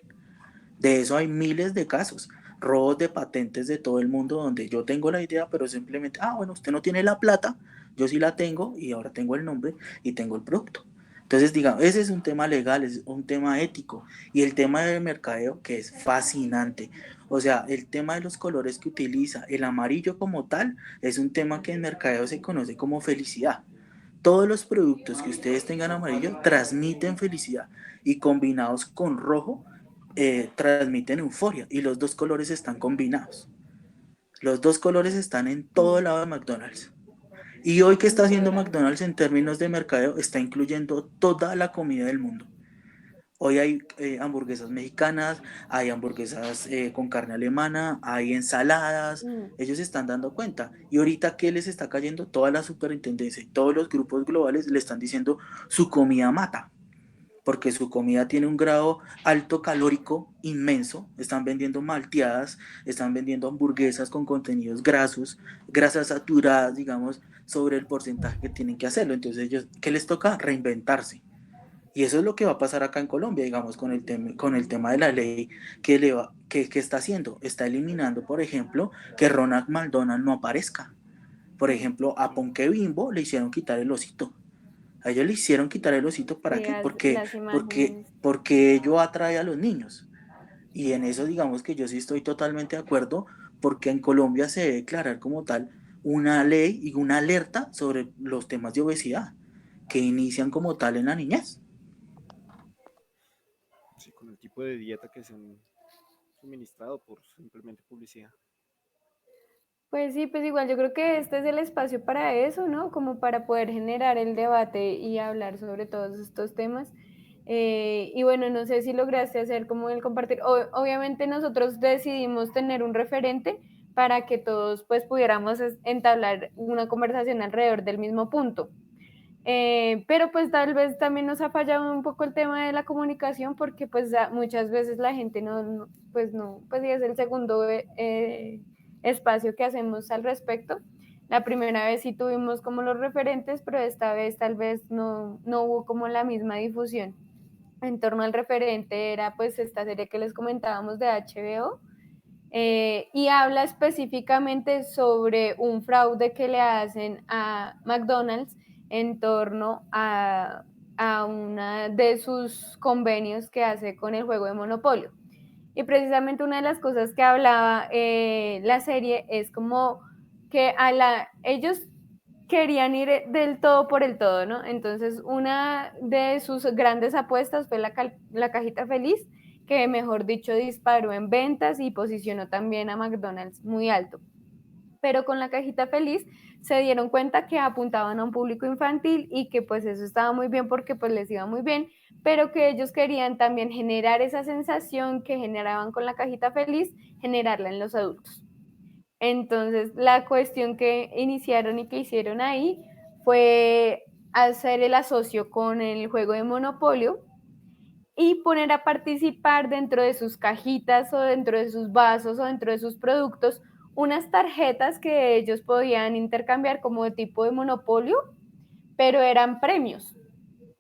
De eso hay miles de casos, robos de patentes de todo el mundo donde yo tengo la idea, pero simplemente, bueno, usted no tiene la plata, yo sí la tengo y ahora tengo el nombre y tengo el producto. Entonces, digamos, ese es un tema legal, es un tema ético y el tema del mercadeo que es fascinante. O sea, el tema de los colores que utiliza, el amarillo como tal, es un tema que en mercadeo se conoce como felicidad. Todos los productos que ustedes tengan amarillo transmiten felicidad y combinados con rojo transmiten euforia y los dos colores están combinados. Los dos colores están en todo lado de McDonald's. Y hoy que está haciendo McDonald's en términos de mercadeo, está incluyendo toda la comida del mundo. Hoy hay hamburguesas mexicanas, hay hamburguesas con carne alemana, hay ensaladas, ellos se están dando cuenta. Y ahorita que les está cayendo, toda la superintendencia y todos los grupos globales le están diciendo su comida mata, porque su comida tiene un grado alto calórico inmenso. Están vendiendo malteadas, están vendiendo hamburguesas con contenidos grasos, grasas saturadas, digamos, sobre el porcentaje que tienen que hacerlo. Entonces ellos, ¿qué les toca? Reinventarse. Y eso es lo que va a pasar acá en Colombia, digamos, con el tema de la ley que está haciendo. Está eliminando, por ejemplo, que Ronald McDonald no aparezca. Por ejemplo, a Ponque Bimbo le hicieron quitar el osito. A ellos le hicieron quitar el osito, ¿para qué? Las imágenes. Porque ello atrae a los niños. Y en eso digamos que yo sí estoy totalmente de acuerdo, porque en Colombia se debe declarar como tal una ley y una alerta sobre los temas de obesidad, que inician como tal en la niñez. Sí, con el tipo de dieta que se han suministrado por simplemente publicidad. Pues sí, pues igual yo creo que este es el espacio para eso, ¿no? Como para poder generar el debate y hablar sobre todos estos temas. Y bueno, no sé si lograste hacer como el compartir. Obviamente nosotros decidimos tener un referente para que todos pues pudiéramos entablar una conversación alrededor del mismo punto. Pero pues tal vez también nos ha fallado un poco el tema de la comunicación porque pues muchas veces la gente pues sí es el segundo espacio que hacemos al respecto. La primera vez sí tuvimos como los referentes, pero esta vez tal vez no hubo como la misma difusión. En torno al referente era pues esta serie que les comentábamos de HBO, y habla específicamente sobre un fraude que le hacen a McDonald's en torno a una de sus convenios que hace con el juego de Monopolio. Y precisamente una de las cosas que hablaba la serie es como que ellos querían ir del todo por el todo, ¿no? Entonces una de sus grandes apuestas fue la cajita feliz, que mejor dicho disparó en ventas y posicionó también a McDonald's muy alto. Pero con la cajita feliz se dieron cuenta que apuntaban a un público infantil y que pues eso estaba muy bien porque pues les iba muy bien, pero que ellos querían también generar esa sensación que generaban con la cajita feliz, generarla en los adultos. Entonces la cuestión que iniciaron y que hicieron ahí fue hacer el asocio con el juego de Monopolio y poner a participar dentro de sus cajitas o dentro de sus vasos o dentro de sus productos unas tarjetas que ellos podían intercambiar como de tipo de monopolio, pero eran premios,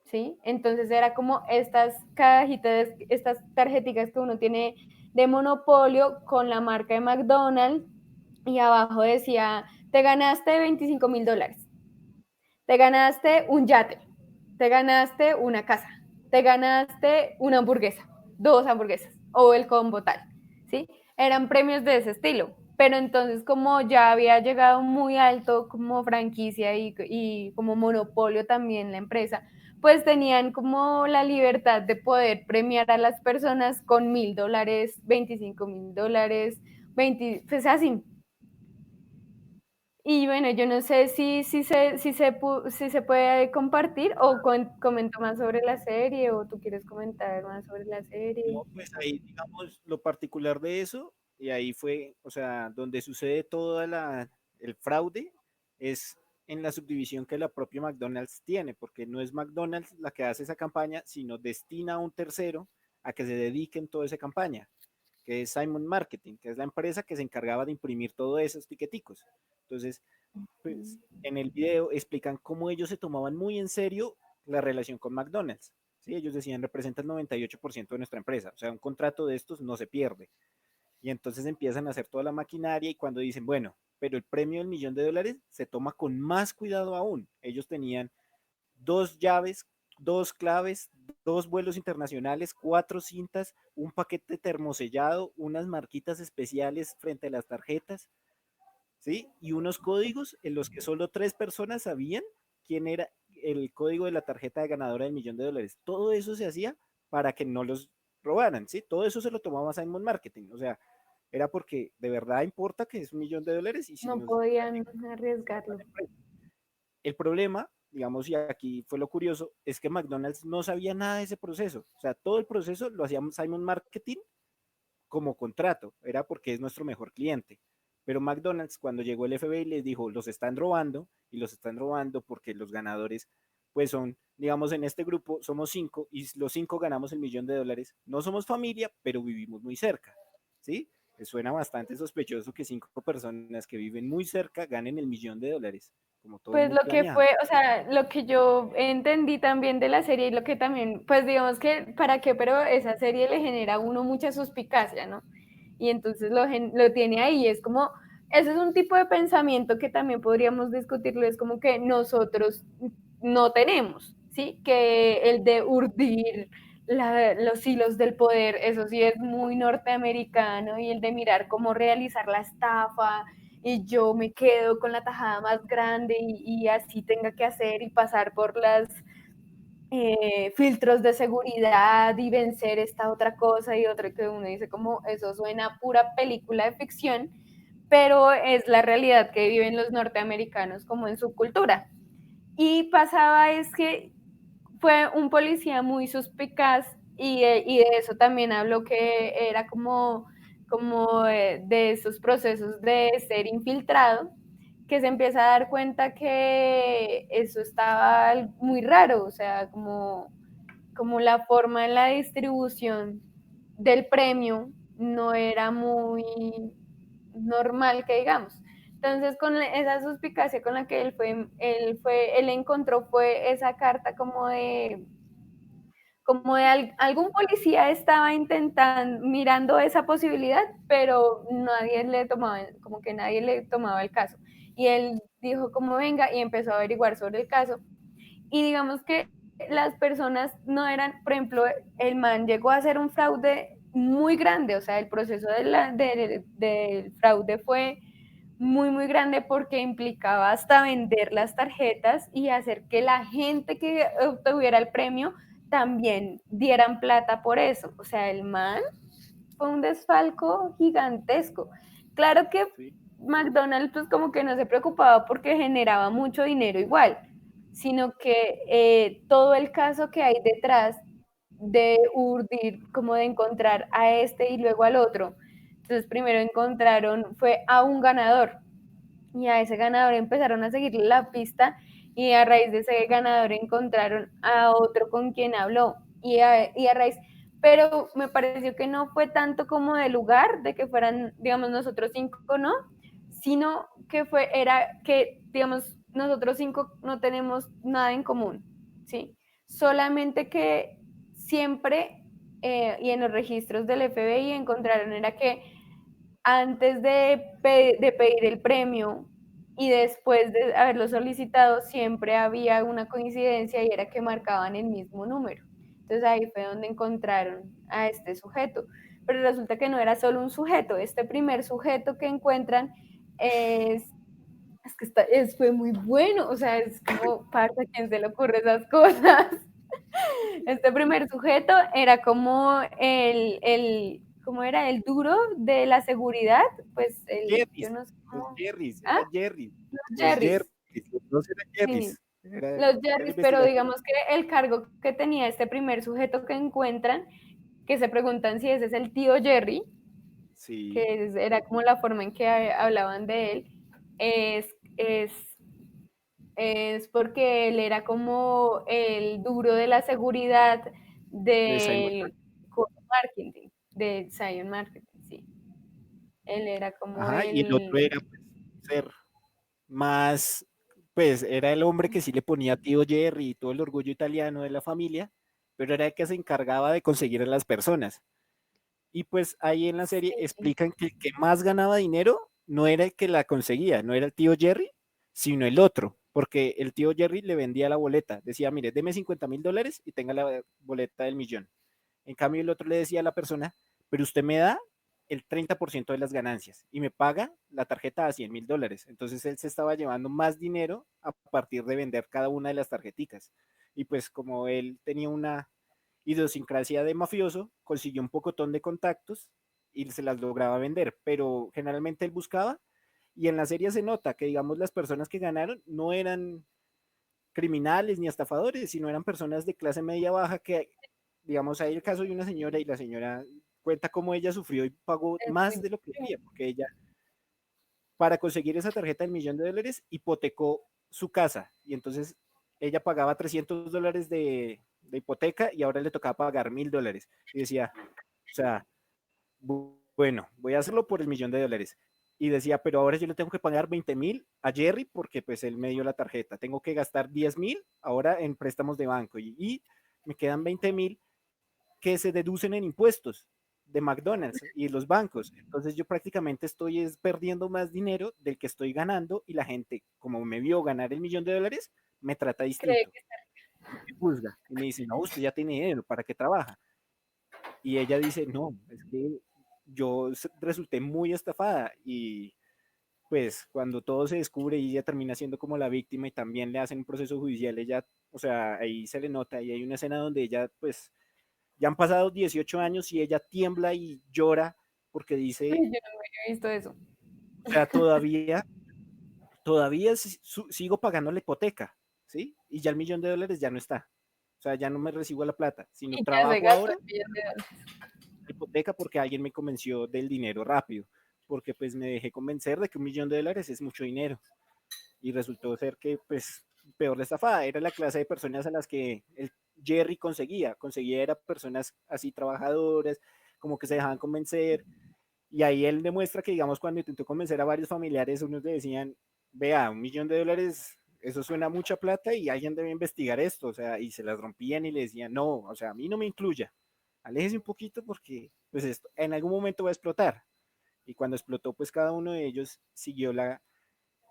¿sí? Entonces era como estas cajitas, estas tarjeticas que uno tiene de monopolio con la marca de McDonald's y abajo decía, te ganaste $25,000, te ganaste un yate, te ganaste una casa, te ganaste una hamburguesa, 2 hamburguesas o el combo tal, ¿sí? Eran premios de ese estilo, pero entonces como ya había llegado muy alto como franquicia y como monopolio también la empresa, pues tenían como la libertad de poder premiar a las personas con $1,000, $25,000, 20, pues así. Y bueno, yo no sé si se puede compartir o comento más sobre la serie o tú quieres comentar más sobre la serie. No, pues ahí, digamos, lo particular de eso, y ahí fue, o sea, donde sucede el fraude, es en la subdivisión que la propia McDonald's tiene, porque no es McDonald's la que hace esa campaña, sino destina a un tercero a que se dedique en toda esa campaña, que es Simon Marketing, que es la empresa que se encargaba de imprimir todos esos tiqueticos. Entonces, pues en el video explican cómo ellos se tomaban muy en serio la relación con McDonald's. ¿Sí? Ellos decían, representa el 98% de nuestra empresa, o sea, un contrato de estos no se pierde. Y entonces empiezan a hacer toda la maquinaria y cuando dicen, bueno, pero el premio del $1,000,000 se toma con más cuidado aún. Ellos tenían 2 llaves 2 claves, 2 vuelos internacionales, 4 cintas, un paquete termosellado, unas marquitas especiales frente a las tarjetas, ¿sí? Y unos códigos en los que solo 3 personas sabían quién era el código de la tarjeta de ganadora del $1.000.000. Todo eso se hacía para que no los robaran, ¿sí? Todo eso se lo tomaba Simon Marketing, o sea, era porque de verdad importa que es $1.000.000 y si No nos... podían arriesgarlo. El problema, digamos, y aquí fue lo curioso, es que McDonald's no sabía nada de ese proceso. O sea, todo el proceso lo hacía Simon Marketing como contrato, era porque es nuestro mejor cliente. Pero McDonald's, cuando llegó el FBI, les dijo, los están robando, y los están robando porque los ganadores, pues son, digamos, en este grupo somos 5, y los 5 ganamos el $1.000.000. No somos familia, pero vivimos muy cerca, ¿sí? Les suena bastante sospechoso que 5 personas que viven muy cerca ganen el $1.000.000, como todo Pues muy lo que planeado. fue, o sea, lo que yo entendí también de la serie y lo que también, pues digamos que, ¿para qué? Pero esa serie le genera a uno mucha suspicacia, ¿no? Y entonces lo tiene ahí, y es como, ese es un tipo de pensamiento que también podríamos discutirlo, es como que nosotros no tenemos, ¿sí? Que el de urdir los hilos del poder, eso sí es muy norteamericano, y el de mirar cómo realizar la estafa, y yo me quedo con la tajada más grande y así tenga que hacer y pasar por las filtros de seguridad y vencer esta otra cosa y otra, que uno dice como eso suena pura película de ficción, pero es la realidad que viven los norteamericanos como en su cultura. Y pasaba es que fue un policía muy suspicaz, y de eso también habló, que era como de esos procesos de ser infiltrado, que se empieza a dar cuenta que eso estaba muy raro, o sea, como la forma en la distribución del premio no era muy normal, que digamos. Entonces, con esa suspicacia con la que él encontró fue esa carta como de algún policía estaba intentando, mirando esa posibilidad, pero como que nadie le tomaba el caso. Y él dijo como venga, y empezó a averiguar sobre el caso. Y digamos que las personas no eran, por ejemplo, el man llegó a hacer un fraude muy grande, o sea, el proceso del fraude fue muy, muy grande, porque implicaba hasta vender las tarjetas y hacer que la gente que obtuviera el premio también dieran plata por eso. O sea, el man fue un desfalco gigantesco. Claro que ¿Sí? McDonald's pues como que no se preocupaba porque generaba mucho dinero igual, sino que todo el caso que hay detrás de urdir, como de encontrar a este y luego al otro. Entonces primero encontraron, fue a un ganador, y a ese ganador empezaron a seguirle la pista, y a raíz de ese ganador encontraron a otro con quien habló, y a raíz, pero me pareció que no fue tanto como de lugar, de que fueran, digamos, nosotros 5, ¿no? Sino que era que, digamos, nosotros 5 no tenemos nada en común, ¿sí? Solamente que siempre, y en los registros del FBI encontraron era que antes de pedir el premio y después de haberlo solicitado, siempre había una coincidencia, y era que marcaban el mismo número. Entonces ahí fue donde encontraron a este sujeto. Pero resulta que no era solo un sujeto. Este primer sujeto que encuentran es que fue muy bueno. O sea, es como, ¿para quién se le ocurre esas cosas? Este primer sujeto era como ¿cómo era? El duro de la seguridad, pues yo Jerry's, no sé los cómo. Jerry's, ¿Ah? era Jerry, Los los Jerry's. Jerry's, los dos eran Sí, Jerry's, era los la Jerry's, pero investigación. digamos que el cargo que tenía este primer sujeto que encuentran, que se preguntan si ese es el tío Jerry, Sí, que era como la forma en que hablaban de él, es, es, es porque él era como el duro de la seguridad de Simon. del marketing, de Zion Marketing, sí. Él era como Ajá, y el otro era pues, ser más, pues era el hombre que sí le ponía tío Jerry y todo el orgullo italiano de la familia, pero era el que se encargaba de conseguir a las personas. Y pues ahí en la serie Sí, explican que el que más ganaba dinero no era el que la conseguía, no era el tío Jerry, sino el otro, porque el tío Jerry le vendía la boleta, decía, mire, deme $50,000 y tenga la boleta del millón. En cambio, el otro le decía a la persona, pero usted me da el 30% de las ganancias y me paga la tarjeta a $100,000. Entonces él se estaba llevando más dinero a partir de vender cada una de las tarjeticas. Y pues como él tenía una idiosincrasia de mafioso, consiguió un pocotón de contactos y se las lograba vender, pero generalmente él buscaba, y en la serie se nota que, digamos, las personas que ganaron no eran criminales ni estafadores, sino eran personas de clase media baja que, digamos, hay el caso de una señora y la señora cuenta cómo ella sufrió y pagó más de lo que debía, porque ella, para conseguir esa tarjeta del $1,000,000, hipotecó su casa y entonces ella pagaba $300 de hipoteca y ahora le tocaba pagar $1,000 y decía, o sea, bueno, voy a hacerlo por el $1,000,000. Y decía, pero ahora yo le tengo que pagar 20,000 a Jerry porque pues él me dio la tarjeta. Tengo que gastar 10,000 ahora en préstamos de banco y me quedan 20,000 que se deducen en impuestos de McDonald's y los bancos. Entonces yo prácticamente estoy perdiendo más dinero del que estoy ganando y la gente, como me vio ganar el $1,000,000, me trata distinto. Me juzga y me dice, no, usted ya tiene dinero, ¿para qué trabaja? Y ella dice, no, es que yo resulté muy estafada y pues cuando todo se descubre y ella termina siendo como la víctima y también le hacen un proceso judicial, ella, o sea, ahí se le nota y hay una escena donde ella, pues, ya han pasado 18 años y ella tiembla y llora porque dice, Yo no he visto eso. o sea, todavía sigo pagando la hipoteca, ¿sí? Y ya el $1,000,000 ya no está. O sea, ya no me recibo la plata, sino Y ya se trabajo gasta ahora el $1,000,000. hipoteca porque alguien me convenció del dinero rápido, porque pues me dejé convencer de que $1,000,000 es mucho dinero y resultó ser que pues peor la estafada, era la clase de personas a las que el Jerry conseguía era personas así trabajadoras, como que se dejaban convencer y ahí él demuestra que digamos cuando intentó convencer a varios familiares, unos le decían, vea, $1,000,000 eso suena mucha plata y alguien debe investigar esto, o sea, y se las rompían y le decían, no, o sea, a mí no me incluya, aléjese un poquito porque pues esto en algún momento va a explotar. Y cuando explotó, pues cada uno de ellos siguió la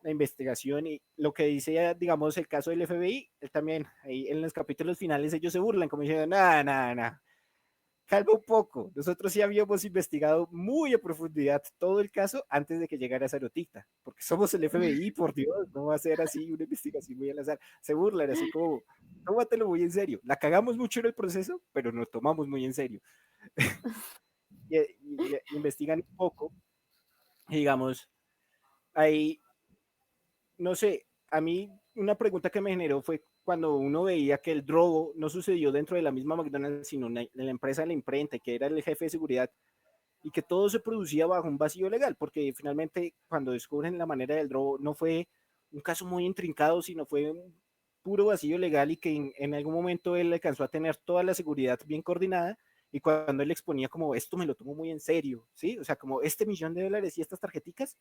investigación y lo que dice, digamos, el caso del FBI, él también, ahí en los capítulos finales ellos se burlan, como diciendo, nada, nada, nada, calma un poco, nosotros sí habíamos investigado muy a profundidad todo el caso antes de que llegara Sarotita, porque somos el FBI, por Dios, no va a ser así una investigación muy al azar, se burlan así como, tómatelo muy en serio, la cagamos mucho en el proceso, pero nos tomamos muy en serio. y investigan un poco, y digamos, ahí, no sé, a mí una pregunta que me generó fue cuando uno veía que el drogo no sucedió dentro de la misma McDonald's, sino en la empresa de la imprenta, que era el jefe de seguridad, y que todo se producía bajo un vacío legal, porque finalmente cuando descubren la manera del drogo no fue un caso muy intrincado, sino fue un puro vacío legal y que en algún momento él alcanzó a tener toda la seguridad bien coordinada y cuando él exponía como esto me lo tomo muy en serio, ¿sí? O sea, como este $1,000,000 y estas tarjeticas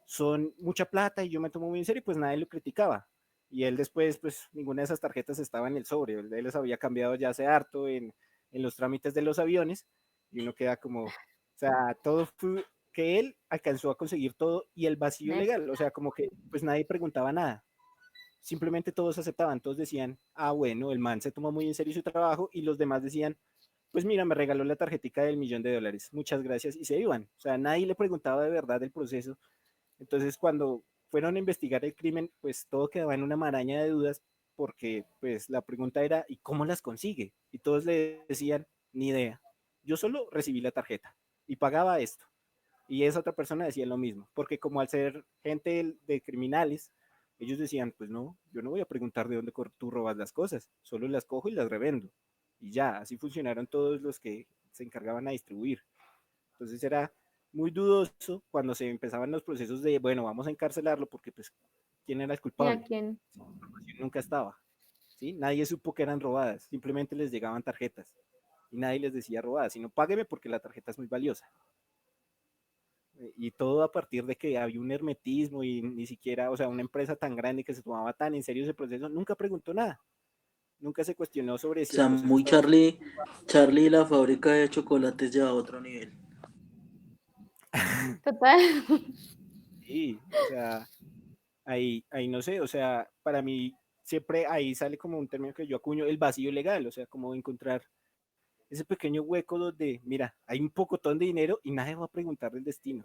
son mucha plata y yo me tomo muy en serio, pues nadie lo criticaba. Y él después, pues ninguna de esas tarjetas estaba en el sobre, él les había cambiado ya hace harto en los trámites de los aviones y uno queda como, o sea, todo fue que él alcanzó a conseguir todo y el vacío legal, o sea, como que pues nadie preguntaba nada, simplemente todos aceptaban, todos decían, ah, bueno, el man se tomó muy en serio su trabajo y los demás decían, pues mira, me regaló la tarjetica del $1,000,000, muchas gracias y se iban, o sea, nadie le preguntaba de verdad el proceso. Entonces, cuando fueron a investigar el crimen, pues todo quedaba en una maraña de dudas porque pues la pregunta era, ¿y cómo las consigue? Y todos le decían, ni idea. Yo solo recibí la tarjeta y pagaba esto. Y esa otra persona decía lo mismo, porque como al ser gente de criminales, ellos decían, pues no, yo no voy a preguntar de dónde tú robas las cosas, solo las cojo y las revendo. Y ya, así funcionaron todos los que se encargaban a distribuir. Entonces era muy dudoso cuando se empezaban los procesos de, bueno, vamos a encarcelarlo porque pues, ¿quién era el ¿Y a culpable? quién? La información nunca estaba, ¿sí? Nadie supo que eran robadas, simplemente les llegaban tarjetas y nadie les decía robadas, sino págueme porque la tarjeta es muy valiosa. Y todo a partir de que había un hermetismo y ni siquiera, o sea, una empresa tan grande que se tomaba tan en serio ese proceso, nunca preguntó nada, nunca se cuestionó sobre O si el sea, proceso muy estaba... Charlie y la fábrica de chocolates ya a otro nivel. Total. Sí, o sea, ahí no sé, o sea, para mí siempre ahí sale como un término que yo acuño, el vacío legal, o sea, como encontrar ese pequeño hueco donde, mira, hay un pocotón de dinero y nadie va a preguntar el destino.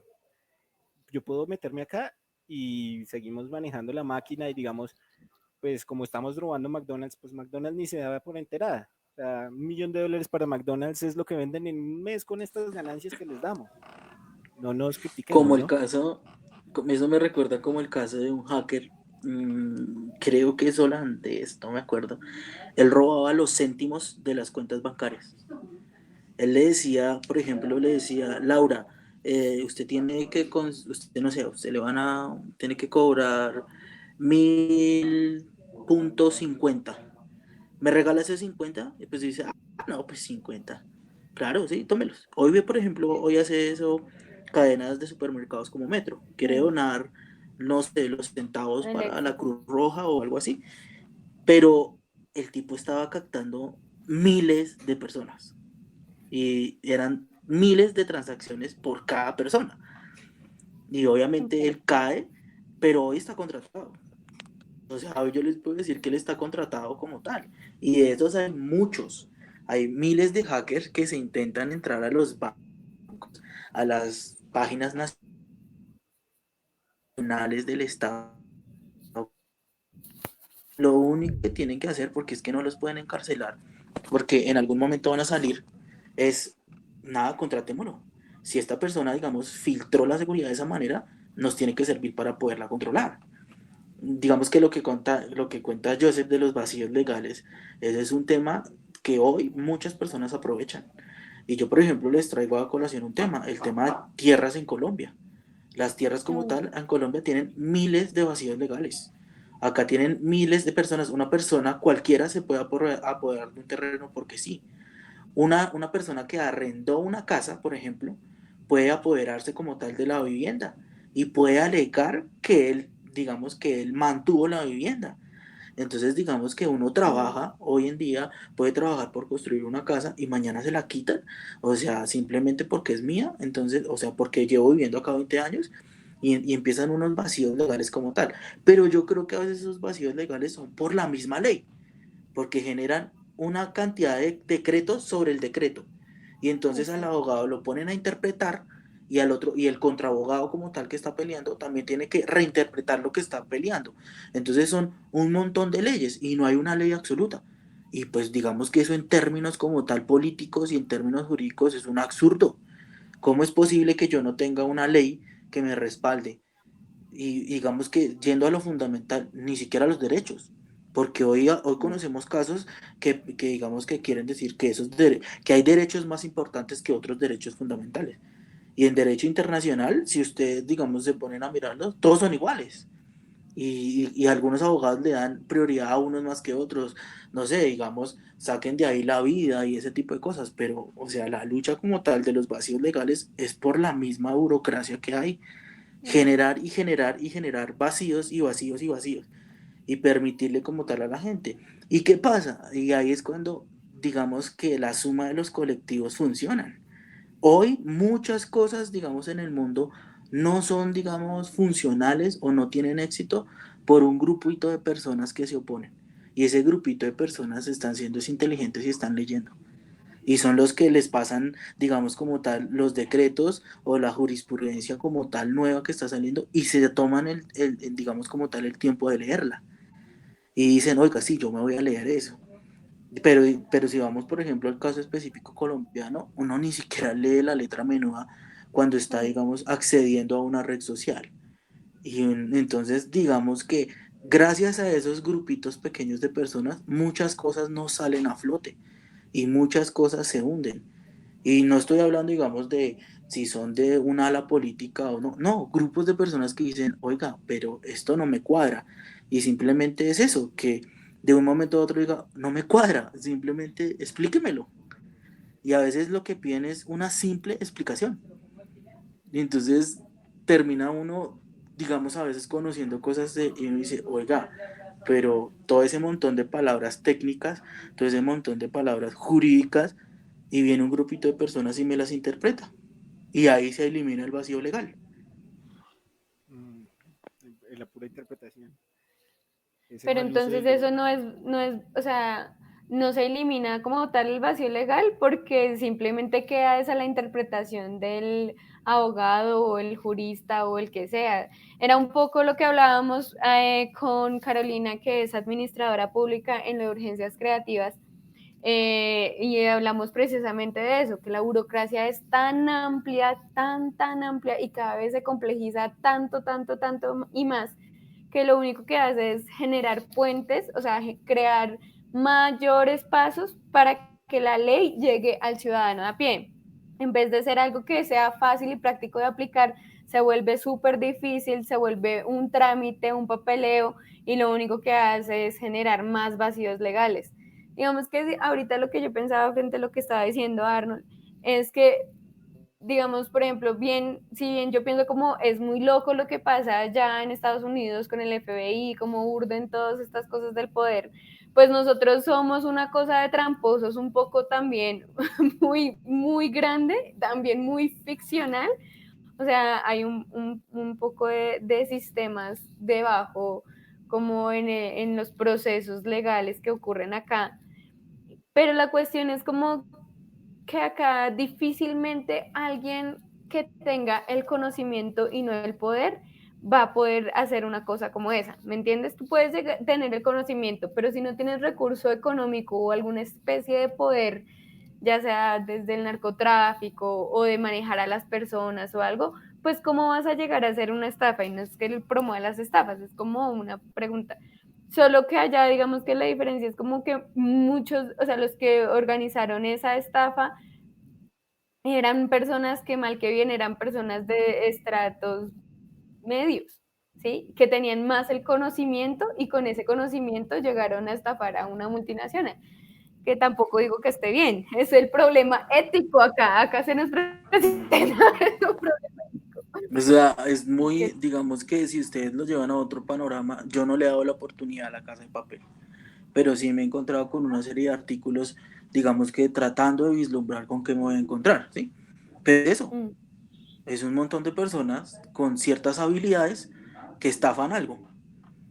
Yo puedo meterme acá y seguimos manejando la máquina y digamos, pues como estamos robando McDonald's, pues McDonald's ni se da por enterada. O sea, $1.000.000 para McDonald's es lo que venden en un mes con estas ganancias que les damos. No nos Como critiquemos, el ¿no? caso, eso me recuerda como el caso de un hacker, creo que es holandés, no me acuerdo. Él robaba los céntimos de las cuentas bancarias. Él le decía, por ejemplo, le decía, Laura, usted tiene que, usted no sé, usted le van a, tiene que cobrar 1.000.50. ¿Me regala ese 50? Y pues dice, no, pues 50. Claro, sí, tómelos. Hoy ve, por ejemplo, hoy hace eso cadenas de supermercados como Metro. Quiere donar, no sé, los centavos El para la éxito. Cruz Roja o algo así. Pero el tipo estaba captando miles de personas. Y eran miles de transacciones por cada persona. Y obviamente él cae, pero hoy está contratado. O sea, yo les puedo decir que él está contratado como tal. Y de esos hay muchos. Hay miles de hackers que se intentan entrar a los bancos, a las páginas nacionales del Estado. Lo único que tienen que hacer, porque es que no los pueden encarcelar, porque en algún momento van a salir, es, nada, contratémoslo. Si esta persona, digamos, filtró la seguridad de esa manera, nos tiene que servir para poderla controlar. Digamos que lo que cuenta Joseph de los vacíos legales, ese es un tema que hoy muchas personas aprovechan. Y yo, por ejemplo, les traigo a colación un tema, el tema de tierras en Colombia. Las tierras como Uy, tal en Colombia tienen miles de vacíos legales. Acá tienen miles de personas. Una persona cualquiera se puede apoderar de un terreno porque sí. Una persona que arrendó una casa, por ejemplo, puede apoderarse como tal de la vivienda y puede alegar que él, digamos que él mantuvo la vivienda. Entonces, digamos que uno uy, trabaja hoy en día, puede trabajar por construir una casa y mañana se la quitan, o sea, simplemente porque es mía, entonces, o sea, porque llevo viviendo acá 20 años y empiezan unos vacíos legales como tal. Pero yo creo que a veces esos vacíos legales son por la misma ley, porque generan una cantidad de decretos sobre el decreto. Y uy, entonces al sí. abogado lo ponen a interpretar y al otro, y el contraabogado como tal que está peleando también tiene que reinterpretar lo que está peleando. Entonces son un montón de leyes y no hay una ley absoluta. Y pues digamos que eso en términos como tal políticos y en términos jurídicos es un absurdo. ¿Cómo es posible que yo no tenga una ley que me respalde? Y digamos que yendo a lo fundamental, ni siquiera los derechos, porque hoy conocemos casos que digamos que quieren decir que, que hay derechos más importantes que otros derechos fundamentales. Y en derecho internacional, si ustedes, digamos, se ponen a mirarlos, todos son iguales. Y algunos abogados le dan prioridad a unos más que otros. No sé, digamos, saquen de ahí la vida y ese tipo de cosas. Pero, o sea, la lucha como tal de los vacíos legales es por la misma burocracia que hay Mm. generar y generar y generar vacíos y vacíos y vacíos y permitirle como tal a la gente. ¿Y qué pasa? Y ahí es cuando digamos que la suma de los colectivos funcionan. Hoy muchas cosas, digamos, en el mundo no son, digamos, funcionales o no tienen éxito por un grupito de personas que se oponen. Y ese grupito de personas están siendo inteligentes y están leyendo y son los que les pasan, digamos, como tal, los decretos o la jurisprudencia como tal nueva que está saliendo y se toman digamos, como tal, el tiempo de leerla. Y dicen, oiga, sí, yo me voy a leer eso. Pero, pero si vamos, por ejemplo, al caso específico colombiano, uno ni siquiera lee la letra menuda cuando está, Mm. digamos, accediendo a una red social. Y entonces, digamos que gracias a esos grupitos pequeños de personas, muchas cosas no salen a flote y muchas cosas se hunden. Y no estoy hablando, digamos, de si son de una ala política o no. No, grupos de personas que dicen, oiga, pero esto no me cuadra. Y simplemente es eso, que de un momento a otro diga, no me cuadra, simplemente explíquemelo. Y a veces lo que piden es una simple explicación. Y entonces termina uno, digamos, a veces conociendo cosas y uno dice, oiga, pero todo ese montón de palabras técnicas, todo ese montón de palabras jurídicas, y viene un grupito de personas y me las interpreta. Y ahí se elimina el vacío legal. en la pura interpretación. Ese Pero mal uso entonces del eso lenguaje. no es, o sea, no se elimina como tal el vacío legal porque simplemente queda esa la interpretación del abogado o el jurista o el que sea. Era un poco lo que hablábamos con Carolina, que es administradora pública en las urgencias creativas, y hablamos precisamente de eso, que la burocracia es tan amplia, tan amplia y cada vez se complejiza tanto y más, que lo único que hace es generar puentes, o sea, crear mayores pasos para que la ley llegue al ciudadano a pie. En vez de ser algo que sea fácil y práctico de aplicar, se vuelve súper difícil, se vuelve un trámite, un papeleo, y lo único que hace es generar más vacíos legales. Digamos que ahorita lo que yo pensaba frente a lo que estaba diciendo Arnold es que, digamos, por ejemplo, si bien yo pienso como es muy loco lo que pasa allá en Estados Unidos con el FBI, como urden todas estas cosas del poder, pues nosotros somos una cosa de tramposos un poco también muy grande, también muy ficcional. O sea, hay un poco de sistemas debajo, como en los procesos legales que ocurren acá. Pero la cuestión es como que acá difícilmente alguien que tenga el conocimiento y no el poder va a poder hacer una cosa como esa, ¿me entiendes? Tú puedes tener el conocimiento, pero si no tienes recurso económico o alguna especie de poder, ya sea desde el narcotráfico o de manejar a las personas o algo, pues ¿cómo vas a llegar a hacer una estafa? Y no es que él promueva las estafas, es como una pregunta. Solo que allá, digamos que la diferencia es como que muchos, o sea, los que organizaron esa estafa eran personas que mal que bien eran personas de estratos medios, ¿sí? Que tenían más el conocimiento y con ese conocimiento llegaron a estafar a una multinacional, que tampoco digo que esté bien, es el problema ético acá se nos presenta un problema ético. O sea, es muy, Que, digamos que si ustedes lo llevan a otro panorama, yo no le he dado la oportunidad a La Casa de Papel, pero sí me he encontrado con una serie de artículos, digamos que tratando de vislumbrar con qué me voy a encontrar, ¿sí? Pero eso, mm, es un montón de personas con ciertas habilidades que estafan algo.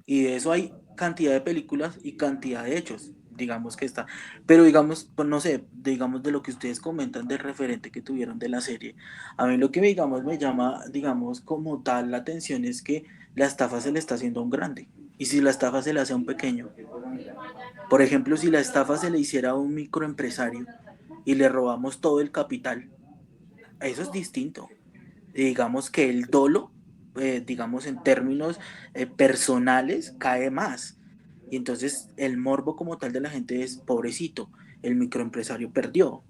Y de eso hay cantidad de películas y cantidad de hechos, digamos que está. Pero digamos, pues no sé, digamos de lo que ustedes comentan del referente que tuvieron de la serie, a mí lo que digamos me llama, digamos, como tal la atención es que la estafa se le está haciendo a un grande. Y si la estafa se le hace a un pequeño, por ejemplo, si la estafa se le hiciera a un microempresario y le robamos todo el capital, eso es distinto. Digamos que el dolo, digamos en términos personales, cae más. Y entonces el morbo como tal de la gente es pobrecito, el microempresario perdió.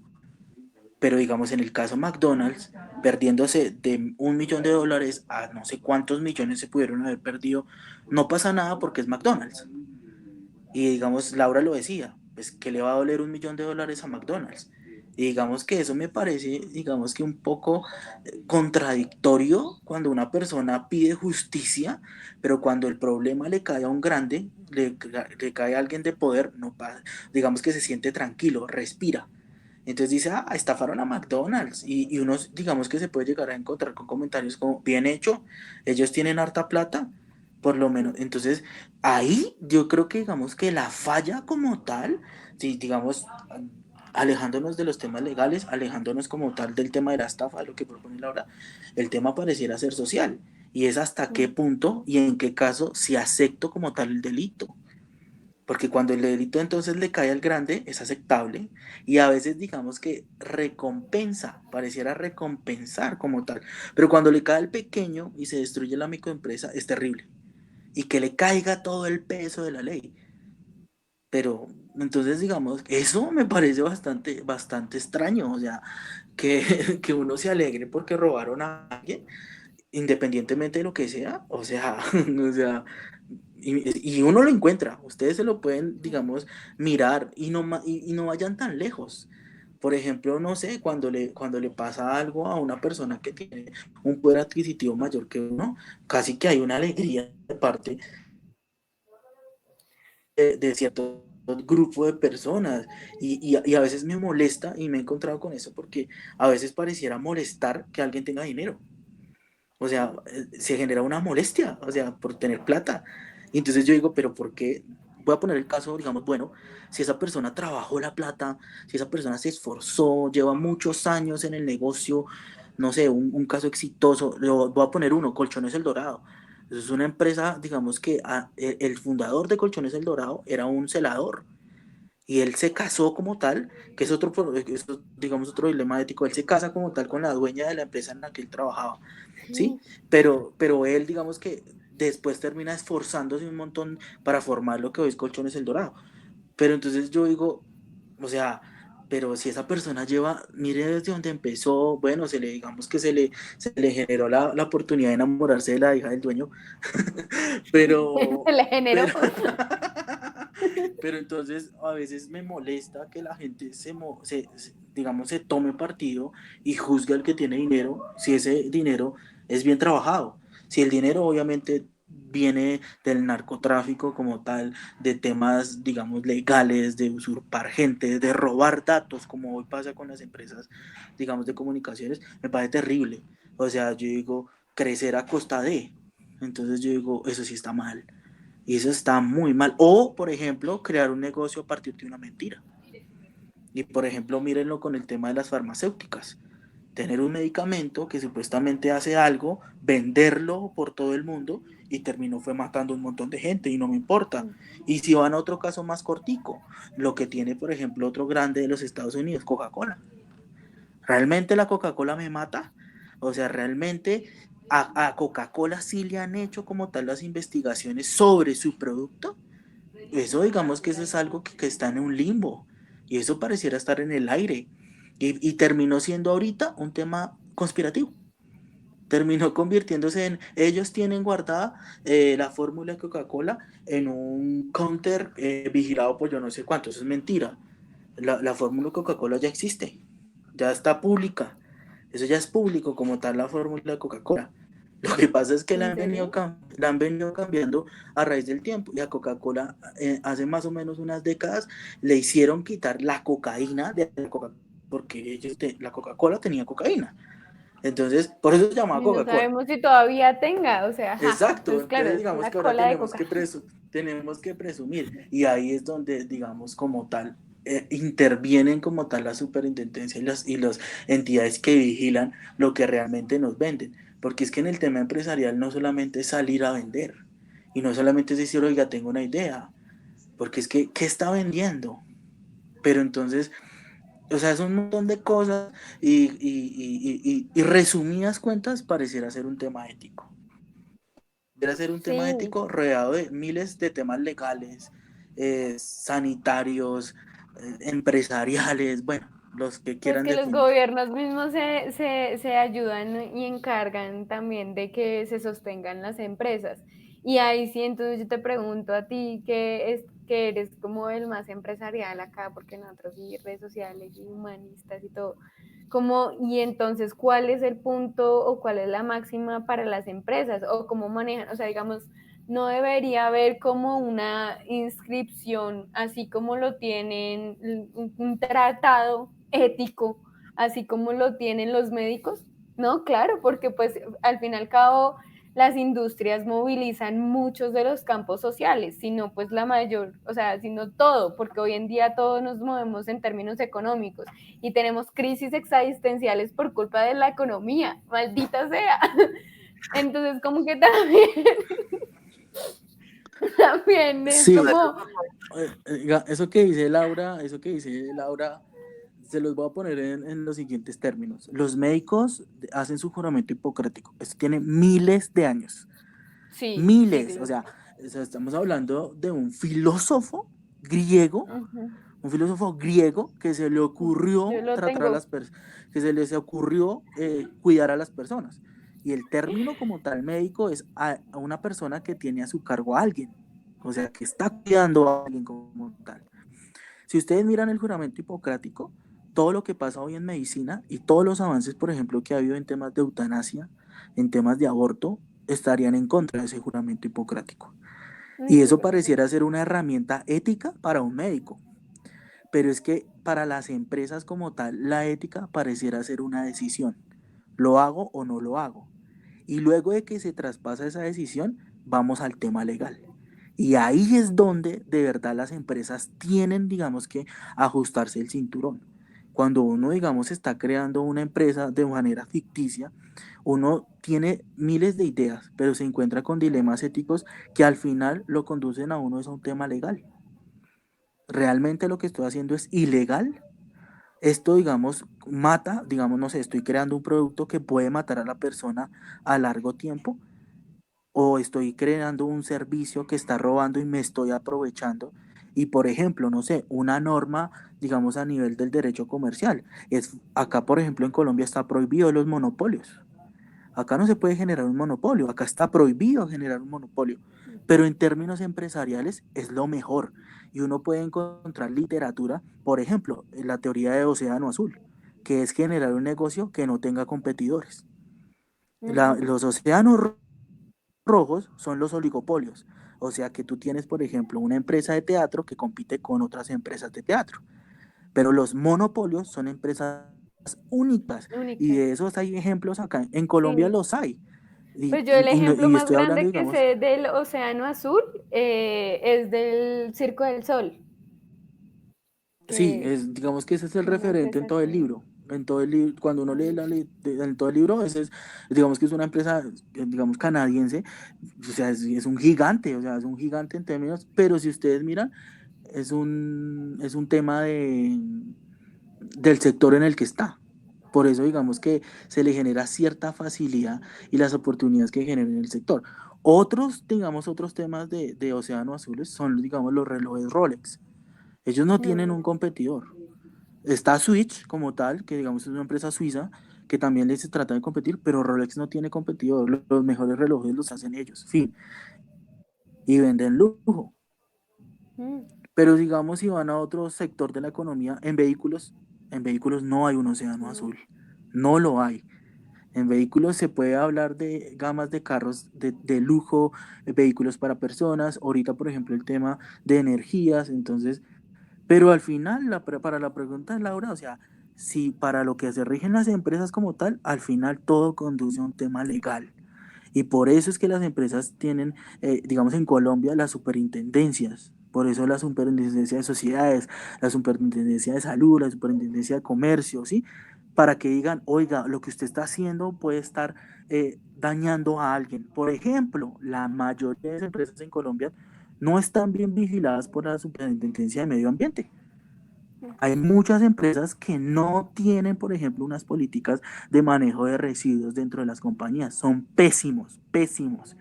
Pero digamos en el caso McDonald's, perdiéndose de $1 millón a no sé cuántos millones se pudieron haber perdido, no pasa nada porque es McDonald's. Y digamos, Laura lo decía, pues que le va a doler $1 millón a McDonald's. Y digamos que eso me parece, digamos que un poco contradictorio cuando una persona pide justicia, pero cuando el problema le cae a un grande, le cae a alguien de poder, no pasa, digamos que se siente tranquilo, respira. Entonces dice, ah, estafaron a McDonald's. Y uno, digamos que se puede llegar a encontrar con comentarios como, bien hecho, ellos tienen harta plata, por lo menos. Entonces, ahí yo creo que digamos que la falla como tal, si digamos, alejándonos de los temas legales, alejándonos como tal del tema de la estafa, de lo que propone Laura, el tema pareciera ser social. Y es hasta qué mm. punto y en qué caso se acepto como tal el delito. Porque cuando el delito entonces le cae al grande, es aceptable y a veces digamos que recompensa, pareciera recompensar como tal. Pero cuando le cae al pequeño y se destruye la microempresa, es terrible. Y que le caiga todo el peso de la ley. Pero entonces digamos, eso me parece bastante extraño. O sea, que uno se alegre porque robaron a alguien, independientemente de lo que sea. O sea, o sea, y uno lo encuentra, ustedes se lo pueden, digamos, mirar y no vayan tan lejos. Por ejemplo, no sé, cuando le pasa algo a una persona que tiene un poder adquisitivo mayor que uno, casi que hay una alegría de parte de cierto grupo de personas y a veces me molesta y me he encontrado con eso porque a veces pareciera molestar que alguien tenga dinero. O sea, se genera una molestia, o sea, por tener plata. Y entonces yo digo, pero ¿por qué? Voy a poner el caso, digamos, bueno, si esa persona trabajó la plata, si esa persona se esforzó, lleva muchos años en el negocio, no sé, un caso exitoso, voy a poner uno, Colchones El Dorado. Eso es una empresa, digamos que el fundador de Colchones El Dorado era un celador y él se casó como tal, que es otro, digamos, otro dilema ético, él se casa como tal con la dueña de la empresa en la que él trabajaba, ¿sí? Pero él, digamos que después termina esforzándose un montón para formar lo que hoy es Colchones El Dorado. Pero entonces yo digo, o sea, pero si esa persona lleva, mire desde donde empezó, bueno, digamos que se le generó la oportunidad de enamorarse de la hija del dueño, pero, Se le generó. pero, pero entonces a veces me molesta que la gente digamos, se tome partido y juzgue al que tiene dinero, si ese dinero es bien trabajado. Si el dinero obviamente viene del narcotráfico como tal, de temas, digamos, legales, de usurpar gente, de robar datos, como hoy pasa con las empresas, digamos, de comunicaciones, me parece terrible. O sea, yo digo, crecer a costa de. Entonces yo digo, eso sí está mal. Y eso está muy mal. O, por ejemplo, crear un negocio a partir de una mentira. Y, por ejemplo, mírenlo con el tema de las farmacéuticas. Tener un medicamento que supuestamente hace algo, venderlo por todo el mundo y terminó fue matando a un montón de gente y no me importa. Y si van a otro caso más cortico, lo que tiene, por ejemplo, otro grande de los Estados Unidos, Coca-Cola. ¿Realmente la Coca-Cola me mata? O sea, realmente a Coca-Cola sí le han hecho como tal las investigaciones sobre su producto. Eso digamos que eso es algo que está en un limbo y eso pareciera estar en el aire y terminó siendo ahorita un tema conspirativo. Terminó convirtiéndose en, ellos tienen guardada la fórmula de Coca-Cola en un counter vigilado por yo no sé cuánto, eso es mentira. La fórmula de Coca-Cola ya existe, ya está pública, eso ya es público como tal la fórmula de Coca-Cola. Lo que pasa es que ¿En serio? la han venido cambiando a raíz del tiempo y a Coca-Cola hace más o menos unas décadas le hicieron quitar la cocaína de la Coca-Cola porque la Coca-Cola tenía cocaína. Entonces, por eso se llamaba Y no Coca-Cola. sabemos si todavía tenga, o sea, ja. Exacto, Entonces, claro, entonces es digamos la que ahora cola de coca. tenemos que presumir y ahí es donde, digamos, como tal, intervienen como tal la superintendencia y las entidades que vigilan lo que realmente nos venden, porque es que en el tema empresarial no solamente es salir a vender y no solamente es decir, oiga, tengo una idea, porque es que, ¿qué está vendiendo? Pero entonces, o sea, es un montón de cosas y resumidas cuentas pareciera ser un tema ético. Debería ser un tema Sí, ético rodeado de miles de temas legales, sanitarios, empresariales, bueno, los que pues quieran que los definir. gobiernos mismos se ayudan y encargan también de que se sostengan las empresas. Y ahí sí, entonces yo te pregunto a ti, que eres como el más empresarial acá, porque nosotros sí, redes sociales y humanistas y todo, y entonces, ¿cuál es el punto o cuál es la máxima para las empresas? O cómo manejan, o sea, digamos, no debería haber como una inscripción, así como lo tienen un tratado ético, así como lo tienen los médicos, ¿no? Claro, porque pues al fin y al cabo las industrias movilizan muchos de los campos sociales, sino pues la mayor, o sea, sino todo, porque hoy en día todos nos movemos en términos económicos y tenemos crisis existenciales por culpa de la economía, maldita sea. Entonces, como que también, también es Sí, como, eso que dice Laura, se los voy a poner en los siguientes términos. Los médicos hacen su juramento hipocrático, eso tiene miles de años, sí, sí, miles, o sea, estamos hablando de ujú, un filósofo griego que se le yo ocurrió lo tratar a tengo. las personas, que se les ocurrió cuidar a las personas. Y el término como tal médico es a una persona que tiene a su cargo a alguien, o sea, que está cuidando a alguien como tal. Si ustedes miran el juramento hipocrático, todo lo que pasa hoy en medicina y todos los avances, por ejemplo, que ha habido en temas de eutanasia, en temas de aborto, estarían en contra de ese juramento hipocrático. Y eso pareciera ser una herramienta ética para un médico, pero es que para las empresas como tal, la ética pareciera ser una decisión. ¿Lo hago o no lo hago? Y luego de que se traspasa esa decisión, vamos al tema legal. Y ahí es donde de verdad las empresas tienen, digamos que, ajustarse el cinturón. Cuando uno, digamos, está creando una empresa de manera ficticia, uno tiene miles de ideas, pero se encuentra con dilemas éticos que al final lo conducen a uno es a un tema legal. ¿Realmente lo que estoy haciendo es ilegal? Esto, digamos, mata, digamos, no sé, estoy creando un producto que puede matar a la persona a largo tiempo, o estoy creando un servicio que está robando y me estoy aprovechando. Y por ejemplo, no sé, una norma, digamos, a nivel del derecho comercial. Acá, por ejemplo, en Colombia está prohibido los monopolios. Acá no se puede generar un monopolio, acá está prohibido generar un monopolio, pero en términos empresariales es lo mejor. Y uno puede encontrar literatura, por ejemplo, en la teoría de Océano Azul, que es generar un negocio que no tenga competidores. Los océanos rojos son los oligopolios, o sea que tú tienes, por ejemplo, una empresa de teatro que compite con otras empresas de teatro, pero los monopolios son empresas únicas y Únicas. de esos hay ejemplos acá. En Colombia Sí. los hay. Pues yo el ejemplo Y más estoy hablando, grande que digamos, sé del Océano Azul es del Circo del Sol, sí, que digamos que ese es el una referente en empresa todo el que... libro. En todo el libro, cuando uno lee en todo el libro, digamos que es una empresa, digamos, canadiense, o sea, es un gigante, o sea, es un gigante en términos, pero si ustedes miran, es un tema del sector en el que está. Por eso digamos que se le genera cierta facilidad y las oportunidades que genera en el sector. Otros, digamos, otros temas de Océano Azules son, digamos, los relojes Rolex. Ellos no tienen un competidor. Está Switch como tal, que digamos es una empresa suiza, que también les trata de competir, pero Rolex no tiene competidor. Los mejores relojes los hacen ellos, fin. Y venden lujo. Mm. Pero digamos, si van a otro sector de la economía, en vehículos no hay un océano No. azul. No lo hay. En vehículos se puede hablar de gamas de carros de lujo, vehículos para personas. Ahorita, por ejemplo, el tema de energías. Entonces, pero al final, para la pregunta de Laura, o sea, si para lo que se rigen las empresas como tal, al final todo conduce a un tema legal. Y por eso es que las empresas tienen, digamos en Colombia, las superintendencias. Por eso la superintendencia de sociedades, la superintendencia de salud, la superintendencia de comercio, ¿sí? Para que digan, oiga, lo que usted está haciendo puede estar dañando a alguien. Por ejemplo, la mayoría de las empresas en Colombia no están bien vigiladas por la superintendencia de medio ambiente. Hay muchas empresas que no tienen, por ejemplo, unas políticas de manejo de residuos dentro de las compañías. Son pésimos, pésimos.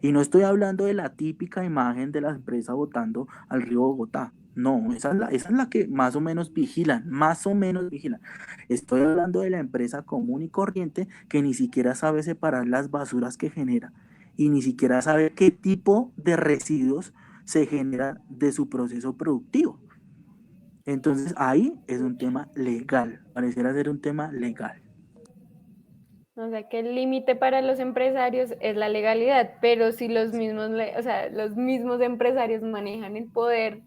Y no estoy hablando de la típica imagen de la empresa botando al río Bogotá. No, esa es la que más o menos vigilan, más o menos vigilan. Estoy hablando de la empresa común y corriente que ni siquiera sabe separar las basuras que genera y ni siquiera sabe qué tipo de residuos se generan de su proceso productivo. Entonces ahí es un tema legal, pareciera ser un tema legal. O sea, que el límite para los empresarios es la legalidad, pero si los mismos, o sea, los mismos empresarios manejan el poder,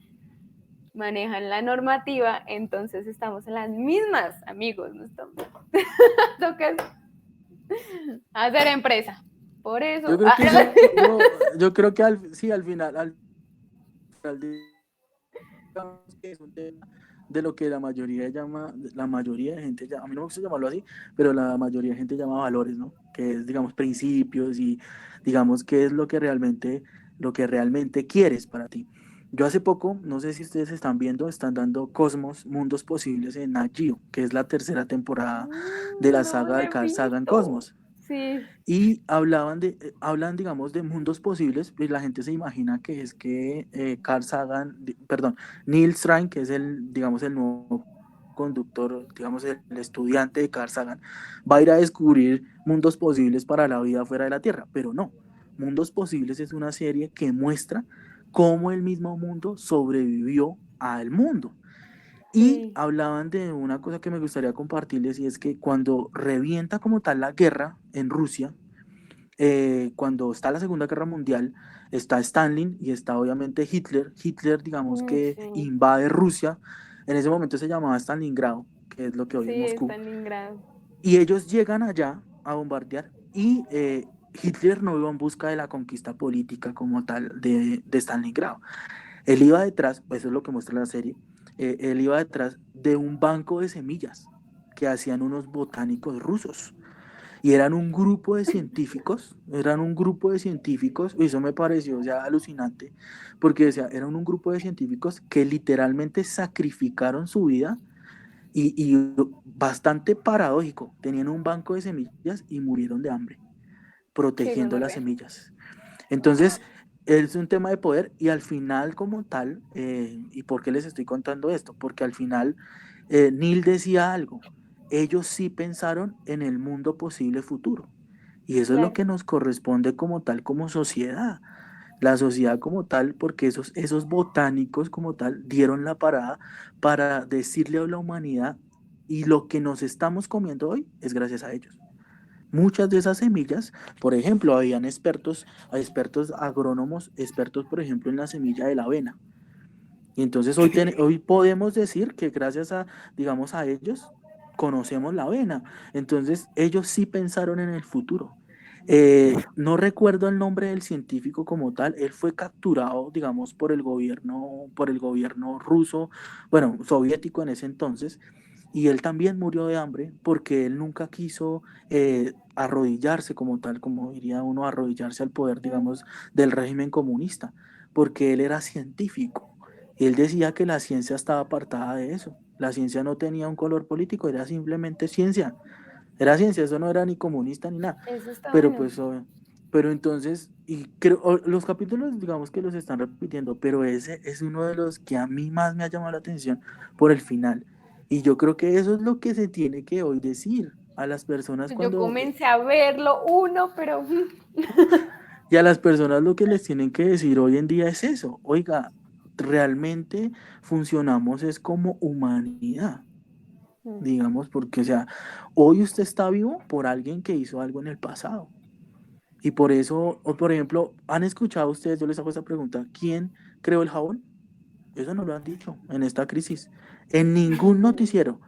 manejan la normativa, entonces estamos en las mismas, amigos, no estamos. Toca hacer empresa. Por eso. Yo creo que yo creo que sí, al final, digamos que es un tema de lo que la mayoría llama, la mayoría de gente llama, a mí no me gusta llamarlo así, pero la mayoría de gente llama valores, ¿no? Que es, digamos, principios y, digamos, qué es lo que realmente quieres para ti. Yo hace poco, no sé si ustedes están viendo, están dando Cosmos, Mundos Posibles en Nat Geo, que es la tercera temporada de la No saga lo de he Carl Sagan visto. Cosmos. Sí. Y hablan, digamos, de mundos posibles, y la gente se imagina que es que Carl Sagan, perdón, Neil Strang, que es el, digamos, el nuevo conductor, digamos, el estudiante de Carl Sagan, va a ir a descubrir mundos posibles para la vida fuera de la Tierra, pero no. Mundos Posibles es una serie que muestra cómo el mismo mundo sobrevivió al mundo. Y Sí. hablaban de una cosa que me gustaría compartirles y es que cuando revienta como tal la guerra en Rusia, cuando está la Segunda Guerra Mundial, está Stalin y está obviamente Hitler. Hitler, digamos que Sí. invade Rusia. En ese momento se llamaba Stalingrado, que es lo que hoy es Sí, Moscú. está en Stalingrado. Y ellos llegan allá a bombardear y Hitler no iba en busca de la conquista política como tal de Stalingrado. Él iba detrás, eso es lo que muestra la serie, él iba detrás de un banco de semillas que hacían unos botánicos rusos. Y eran un grupo de científicos, y eso me pareció ya alucinante, porque decía, eran un grupo de científicos que literalmente sacrificaron su vida y bastante paradójico, tenían un banco de semillas y murieron de hambre, Qué protegiendo las gonorrea. semillas. Entonces, es un tema de poder y al final como tal, ¿y por qué les estoy contando esto? Porque al final Neil decía algo, ellos sí pensaron en el mundo posible futuro y eso es lo Claro. que nos corresponde como tal, como sociedad. La sociedad como tal, porque esos botánicos como tal dieron la parada para decirle a la humanidad y lo que nos estamos comiendo hoy es gracias a ellos. Muchas de esas semillas, por ejemplo, hay expertos agrónomos, expertos, por ejemplo, en la semilla de la avena. Y entonces hoy podemos decir que gracias a, digamos, a ellos, conocemos la avena. Entonces, ellos sí pensaron en el futuro. No recuerdo el nombre del científico como tal, él fue capturado, digamos, por el gobierno ruso, bueno, soviético en ese entonces, y él también murió de hambre porque él nunca quiso arrodillarse como tal, como diría uno, arrodillarse al poder, digamos, del régimen comunista, porque él era científico. Él decía que la ciencia estaba apartada de eso. La ciencia no tenía un color político, era simplemente ciencia. Era ciencia, eso no era ni comunista ni nada. Eso está Pero bueno. pues, pero entonces, y creo, los capítulos, digamos que los están repitiendo, pero ese es uno de los que a mí más me ha llamado la atención por el final. Y yo creo que eso es lo que se tiene que hoy decir a las personas Yo cuando, comencé a verlo uno, pero y a las personas lo que les tienen que decir hoy en día es eso. Oiga, realmente funcionamos es como humanidad, digamos, porque, o sea, hoy usted está vivo por alguien que hizo algo en el pasado. Y por eso, o por ejemplo, ¿han escuchado ustedes, yo les hago esta pregunta, ¿quién creó el jabón? Eso no lo han dicho en esta crisis. En ningún noticiero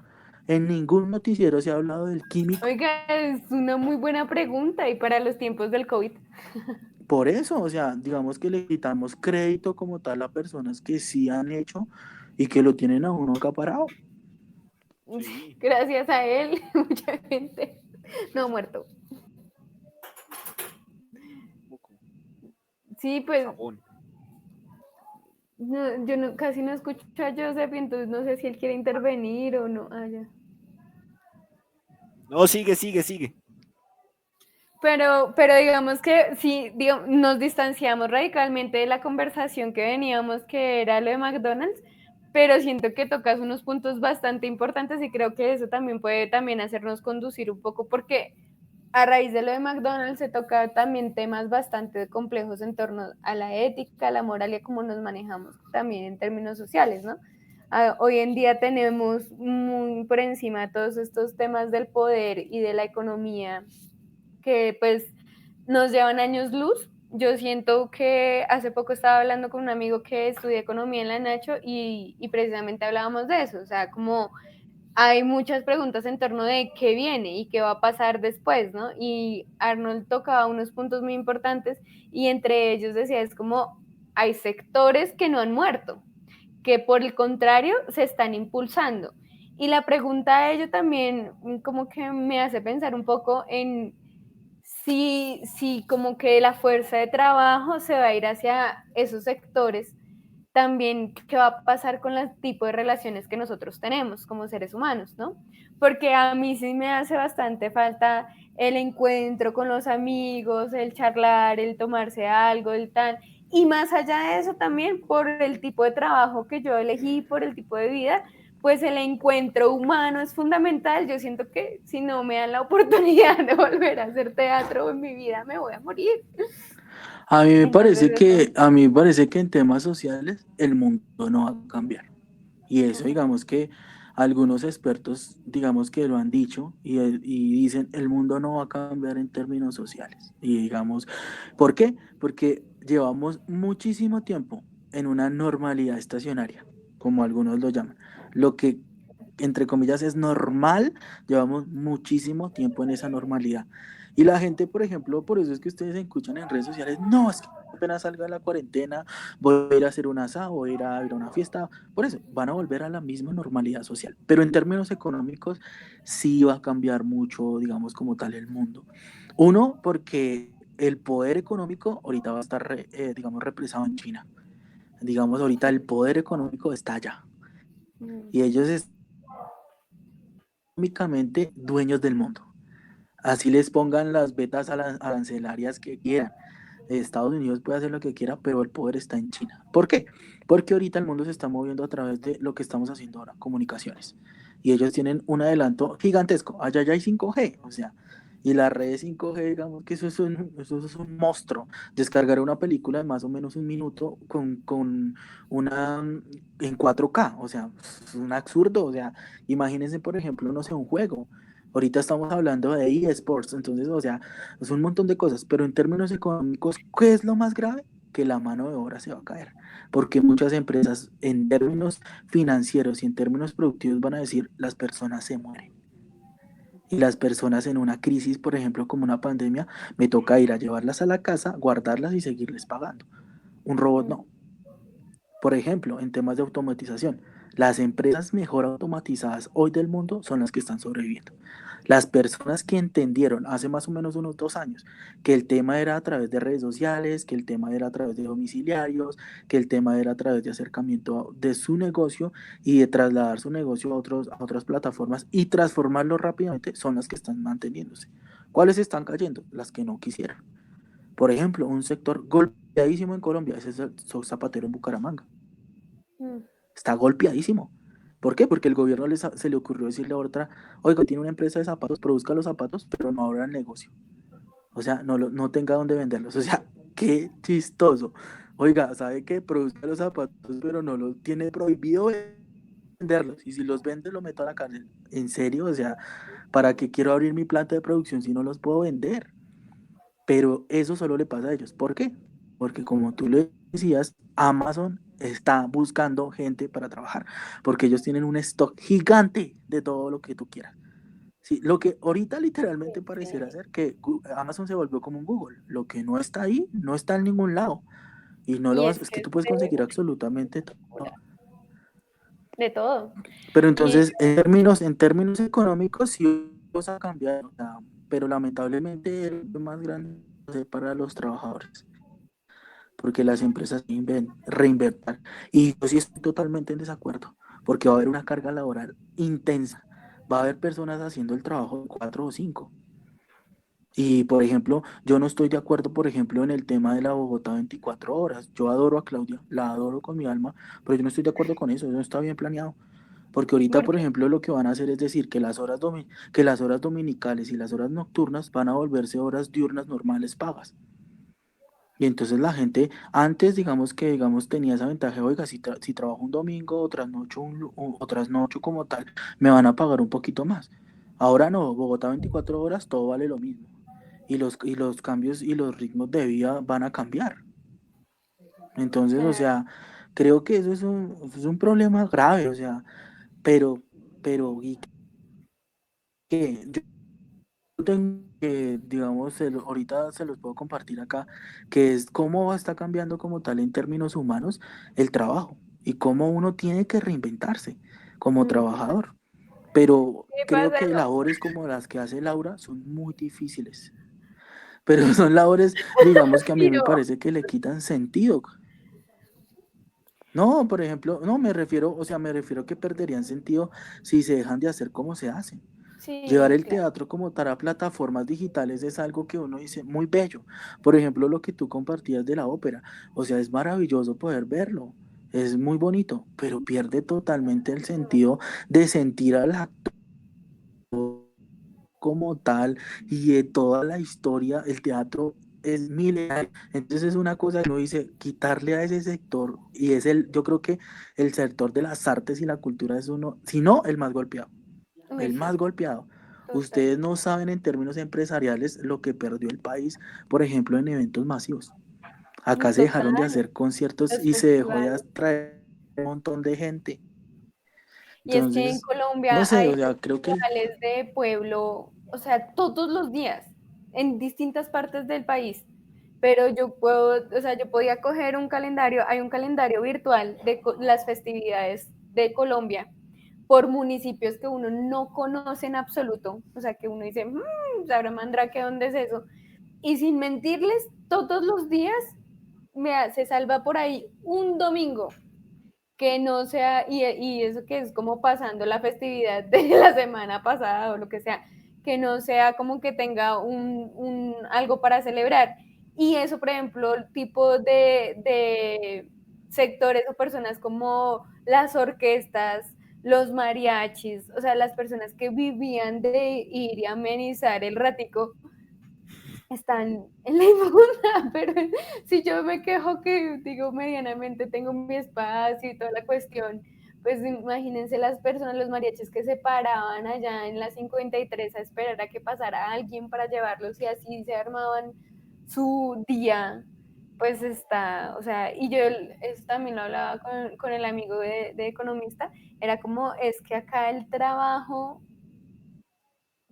se ha hablado del químico. oiga, es una muy buena pregunta y para los tiempos del COVID. Por eso, o sea, digamos que le quitamos crédito como tal a personas que sí han hecho y que lo tienen a uno acaparado. Sí, Gracias a él, mucha gente no ha muerto. poco. Sí, pues Jabón. yo casi no escucho a Joseph, entonces no sé si él quiere intervenir o no. Ah, ya. No, sigue. Pero digamos que sí, nos distanciamos radicalmente de la conversación que veníamos, que era lo de McDonald's, pero siento que tocas unos puntos bastante importantes y creo que eso también puede también hacernos conducir un poco, porque a raíz de lo de McDonald's se toca también temas bastante complejos en torno a la ética, a la moral y a cómo nos manejamos también en términos sociales, ¿no? Hoy en día tenemos muy por encima todos estos temas del poder y de la economía que pues nos llevan años luz. Yo siento que hace poco estaba hablando con un amigo que estudia economía en la Nacho y precisamente hablábamos de eso, o sea, como hay muchas preguntas en torno de qué viene y qué va a pasar después, ¿no? Y Arnold tocaba unos puntos muy importantes y entre ellos decía, es como hay sectores que no han muerto, que por el contrario se están impulsando. Y la pregunta de ello también como que me hace pensar un poco en si como que la fuerza de trabajo se va a ir hacia esos sectores, también qué va a pasar con el tipo de relaciones que nosotros tenemos como seres humanos, ¿no? Porque a mí sí me hace bastante falta el encuentro con los amigos, el charlar, el tomarse algo, el tal. Y más allá de eso también, por el tipo de trabajo que yo elegí, por el tipo de vida, pues el encuentro humano es fundamental. Yo siento que si no me dan la oportunidad de volver a hacer teatro en mi vida, me voy a morir. Entonces, eso. A mí me parece que en temas sociales el mundo no va a cambiar. Y eso, digamos que algunos expertos, digamos que lo han dicho y dicen, el mundo no va a cambiar en términos sociales. Y digamos, ¿por qué? Porque llevamos muchísimo tiempo en una normalidad estacionaria, como algunos lo llaman. Lo que entre comillas, es normal, llevamos muchísimo tiempo en esa normalidad. Y la gente, por ejemplo, por eso es que ustedes escuchan en redes sociales, no, es que apenas salga de la cuarentena, voy a ir a hacer un asado, voy a ir a una fiesta, por eso van a volver a la misma normalidad social. Pero en términos económicos sí va a cambiar mucho, digamos, como tal el mundo. Uno, porque el poder económico ahorita va a estar, digamos, represado en China. Digamos, ahorita el poder económico está allá. Y ellos están económicamente dueños del mundo. Así les pongan las vetas arancelarias que quieran. Estados Unidos puede hacer lo que quiera, pero el poder está en China. ¿Por qué? Porque ahorita el mundo se está moviendo a través de lo que estamos haciendo ahora, comunicaciones. Y ellos tienen un adelanto gigantesco. Allá ya hay 5G, o sea, y la red 5G, digamos que eso es un monstruo. Descargar una película de más o menos un minuto con una en 4K, o sea, es un absurdo. O sea, imagínense, por ejemplo, no sé, un juego. Ahorita estamos hablando de eSports, entonces, o sea, es un montón de cosas, pero en términos económicos, ¿qué es lo más grave? Que la mano de obra se va a caer, porque muchas empresas en términos financieros y en términos productivos van a decir, las personas se mueren. Y las personas en una crisis, por ejemplo, como una pandemia, me toca ir a llevarlas a la casa, guardarlas y seguirles pagando. Un robot no. Por ejemplo, en temas de automatización, las empresas mejor automatizadas hoy del mundo son las que están sobreviviendo. Las personas que entendieron hace más o menos unos 2 años que el tema era a través de redes sociales, que el tema era a través de domiciliarios, que el tema era a través de acercamiento de su negocio y de trasladar su negocio a otras plataformas y transformarlo rápidamente, son las que están manteniéndose. ¿Cuáles están cayendo? Las que no quisieron. Por ejemplo, un sector golpeadísimo en Colombia es el zapatero en Bucaramanga. Está golpeadísimo. ¿Por qué? Porque el gobierno se le ocurrió decirle a otra, oiga, tiene una empresa de zapatos, produzca los zapatos, pero no abra el negocio. O sea, no tenga dónde venderlos. O sea, qué chistoso. Oiga, ¿sabe qué? Produzca los zapatos, pero no los tiene prohibido venderlos. Y si los vende, lo meto a la cárcel. ¿En serio? O sea, ¿para qué quiero abrir mi planta de producción si no los puedo vender? Pero eso solo le pasa a ellos. ¿Por qué? Porque como tú lo decías, Amazon está buscando gente para trabajar, porque ellos tienen un stock gigante de todo lo que tú quieras. Sí, lo que ahorita literalmente pareciera ser que Amazon se volvió como un Google. Lo que no está ahí, no está en ningún lado. Y no Y lo vas, es es que que es tú puedes conseguir absolutamente todo. de todo. Pero Y entonces, en términos económicos, sí vamos a cambiar, o sea, pero lamentablemente el más grande va a ser para los trabajadores, porque las empresas reinventar. Y yo sí estoy totalmente en desacuerdo, porque va a haber una carga laboral intensa. Va a haber personas haciendo el trabajo de 4 o 5. Y, por ejemplo, yo no estoy de acuerdo, por ejemplo, en el tema de la Bogotá 24 horas. Yo adoro a Claudia, la adoro con mi alma, pero yo no estoy de acuerdo con eso no está bien planeado. Porque ahorita, por porque ejemplo, lo que van a hacer es decir que las horas dominicales y las horas nocturnas van a volverse horas diurnas normales pagas. Y entonces la gente, antes digamos que digamos tenía esa ventaja, oiga, si trabajo un domingo o trasnocho, o trasnocho como tal, me van a pagar un poquito más. Ahora no, Bogotá 24 horas, todo vale lo mismo. Y los cambios y los ritmos de vida van a cambiar. Entonces, o sea, creo que eso es un problema grave, o sea, pero, ¿y qué? Yo tengo que, digamos, ahorita se los puedo compartir acá, que es cómo está cambiando como tal en términos humanos el trabajo y cómo uno tiene que reinventarse como trabajador. Pero ¿qué creo pasa? que labores como las que hace Laura son muy difíciles. Pero son labores, digamos, que a mí me Pero parece que le quitan sentido. No, por ejemplo, no me refiero, o sea, me refiero que perderían sentido si se dejan de hacer como se hacen. Llevar sí, el claro. teatro como tal a plataformas digitales es algo que uno dice muy bello. Por ejemplo, lo que tú compartías de la ópera, o sea, es maravilloso poder verlo, es muy bonito, pero pierde totalmente el sentido de sentir al actor como tal y de toda la historia. El teatro es milenario, entonces es una cosa que uno dice, quitarle a ese sector, y yo creo que el sector de las artes y la cultura es uno, si no, el más golpeado. Uy, El sí, más golpeado. total. Ustedes no saben en términos empresariales lo que perdió el país, por ejemplo, en eventos masivos. Acá se dejaron de Total. hacer conciertos Los y se dejó de festivales. atraer un montón de gente. Y es que en Entonces, Colombia no sé, hay o sea, creo que festivales de pueblo, o sea, todos los días, en distintas partes del país. Pero yo puedo, o sea, yo podía coger un calendario, hay un calendario virtual de las festividades de Colombia por municipios que uno no conoce en absoluto, o sea, que uno dice, Sabra Mandrake, ¿dónde es eso? Y sin mentirles, todos los días se salva por ahí un domingo que no sea, y eso que es como pasando la festividad de la semana pasada o lo que sea, que no sea como que tenga algo para celebrar. Y eso, por ejemplo, tipo de sectores o personas como las orquestas, los mariachis, o sea, las personas que vivían de ir y amenizar el ratico, están en la inmunda, pero si yo me quejo que digo medianamente tengo mi espacio y toda la cuestión, pues imagínense las personas, los mariachis que se paraban allá en la 53 a esperar a que pasara alguien para llevarlos y así se armaban su día, pues está, o sea, y yo eso también lo hablaba con el amigo de economista, era como, es que acá el trabajo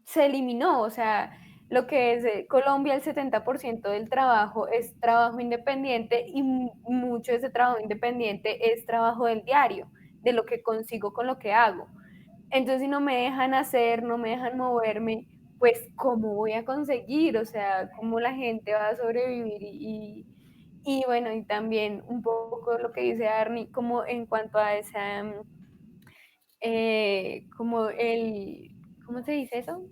se eliminó, o sea, lo que es Colombia, el 70% del trabajo es trabajo independiente y mucho de ese trabajo independiente es trabajo del diario, de lo que consigo con lo que hago. Entonces, si no me dejan hacer, no me dejan moverme, pues, ¿cómo voy a conseguir? O sea, ¿cómo la gente va a sobrevivir? Y bueno, y también un poco lo que dice Arnie, como en cuanto a esa como ¿cómo se dice eso?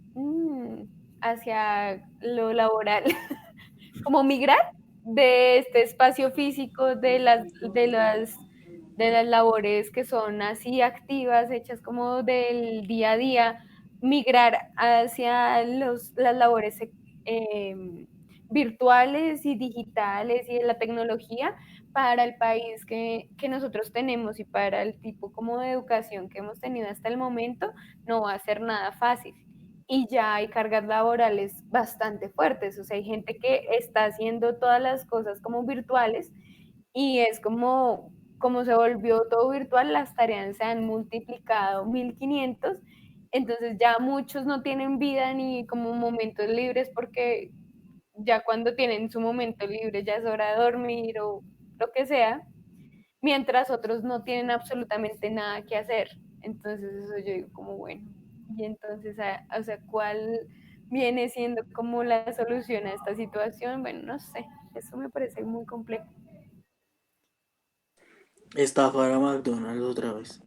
Hacia lo laboral, como migrar de este espacio físico, de las labores que son así activas, hechas como del día a día, migrar hacia las labores eh, virtuales y digitales y de la tecnología para el país que nosotros tenemos y para el tipo como de educación que hemos tenido hasta el momento, no va a ser nada fácil. Y ya hay cargas laborales bastante fuertes, o sea, hay gente que está haciendo todas las cosas como virtuales y es como se volvió todo virtual, las tareas se han multiplicado 1500, entonces ya muchos no tienen vida ni como momentos libres porque ya cuando tienen su momento libre ya es hora de dormir o lo que sea, mientras otros no tienen absolutamente nada que hacer. Entonces eso yo digo como bueno, y entonces, o sea, ¿cuál viene siendo como la solución a esta situación? Bueno, no sé, eso me parece muy complejo. estafar a McDonald's otra vez.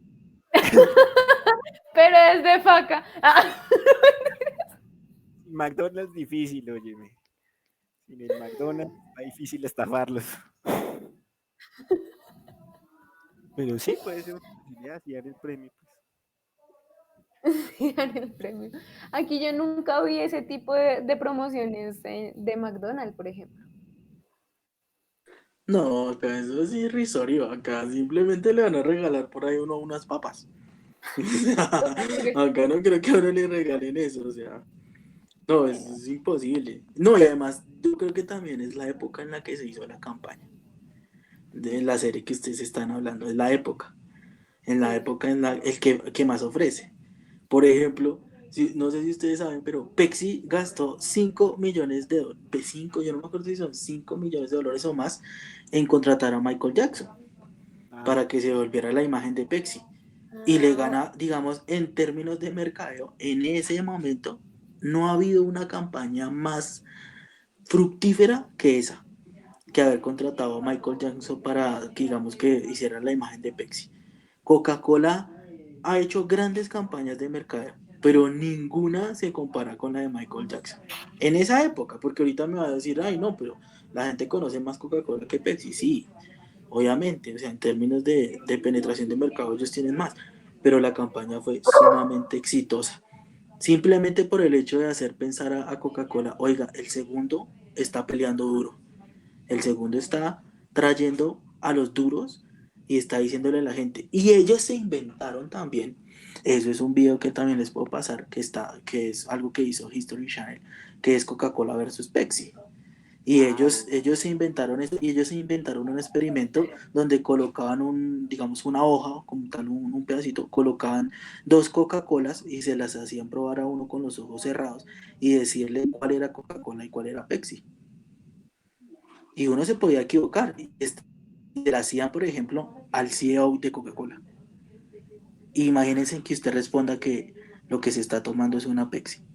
Pero es de faca. McDonald's difícil, óyeme. Sin el McDonald's está difícil estafarlos. Pero sí puede ser una posibilidad si dan el premio. El premio. Aquí yo nunca vi ese tipo de promociones de McDonald's, por ejemplo. No, acá eso es irrisorio. Acá simplemente le van a regalar por ahí uno unas papas. Acá no creo que a uno le regalen eso, o sea. No, es imposible. No, y además, yo creo que también es la época en la que se hizo la campaña de la serie que ustedes están hablando. Es la época. En la Sí. época en la el que más ofrece. Por ejemplo, no sé si ustedes saben, pero Pepsi gastó 5 millones de dólares, 5, yo no me acuerdo si son 5 millones de dólares o más, en contratar a Michael Jackson Ah, para que se volviera la imagen de Pepsi. Y le Ah, gana, digamos, en términos de mercadeo, en ese momento no ha habido una campaña más fructífera que esa, que haber contratado a Michael Jackson para que, digamos, que hiciera la imagen de Pepsi. Coca-Cola ha hecho grandes campañas de mercadeo, pero ninguna se compara con la de Michael Jackson. En esa época, porque ahorita me va a decir, ay, no, pero la gente conoce más Coca-Cola que Pepsi. Sí, obviamente, o sea, en términos de penetración de mercado ellos tienen más, pero la campaña fue sumamente exitosa. Simplemente por el hecho de hacer pensar a Coca-Cola, oiga, el segundo está peleando duro, el segundo está trayendo a los duros y está diciéndole a la gente. Y ellos se inventaron también. Eso es un video que también les puedo pasar, que es algo que hizo History Channel, que es Coca-Cola versus Pepsi. Y ellos se inventaron esto, y ellos se inventaron un experimento donde colocaban digamos, una hoja, como tal, un pedacito, colocaban dos Coca-Colas y se las hacían probar a uno con los ojos cerrados y decirle cuál era Coca-Cola y cuál era Pepsi. Y uno se podía equivocar. Y se la hacían, por ejemplo, al CEO de Coca-Cola. Imagínense que usted responda que lo que se está tomando es una Pepsi.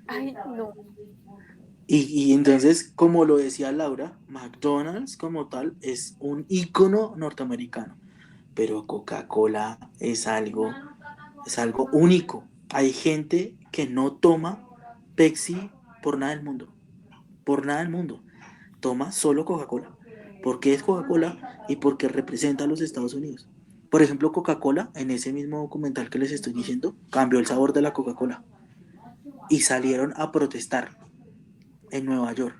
Ay, no. Y entonces, como lo decía Laura, McDonald's como tal es un ícono norteamericano, pero Coca-Cola es algo único. Hay gente que no toma Pepsi por nada del mundo, por nada del mundo. Toma solo Coca-Cola. ¿Por qué es Coca-Cola? Y porque representa a los Estados Unidos. Por ejemplo, Coca-Cola, en ese mismo documental que les estoy diciendo, cambió el sabor de la Coca-Cola y salieron a protestar en Nueva York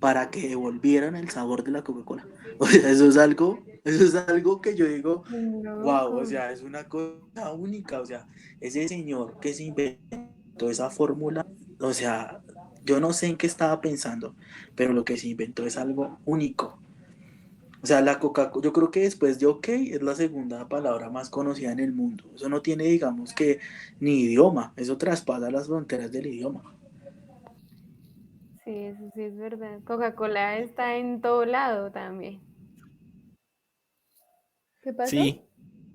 para que devolvieran el sabor de la Coca-Cola. O sea, eso es algo que yo digo, wow, o Loco. sea, es una cosa única, o sea, ese señor que se inventó esa fórmula, o sea, yo no sé en qué estaba pensando, pero lo que se inventó es algo único. O sea, la Coca-Cola, yo creo que después de OK es la segunda palabra más conocida en el mundo. Eso no tiene, digamos que, ni idioma, eso traspasa las fronteras del idioma. Sí, eso sí es verdad. Coca-Cola está en todo lado también. ¿Qué pasó? Sí.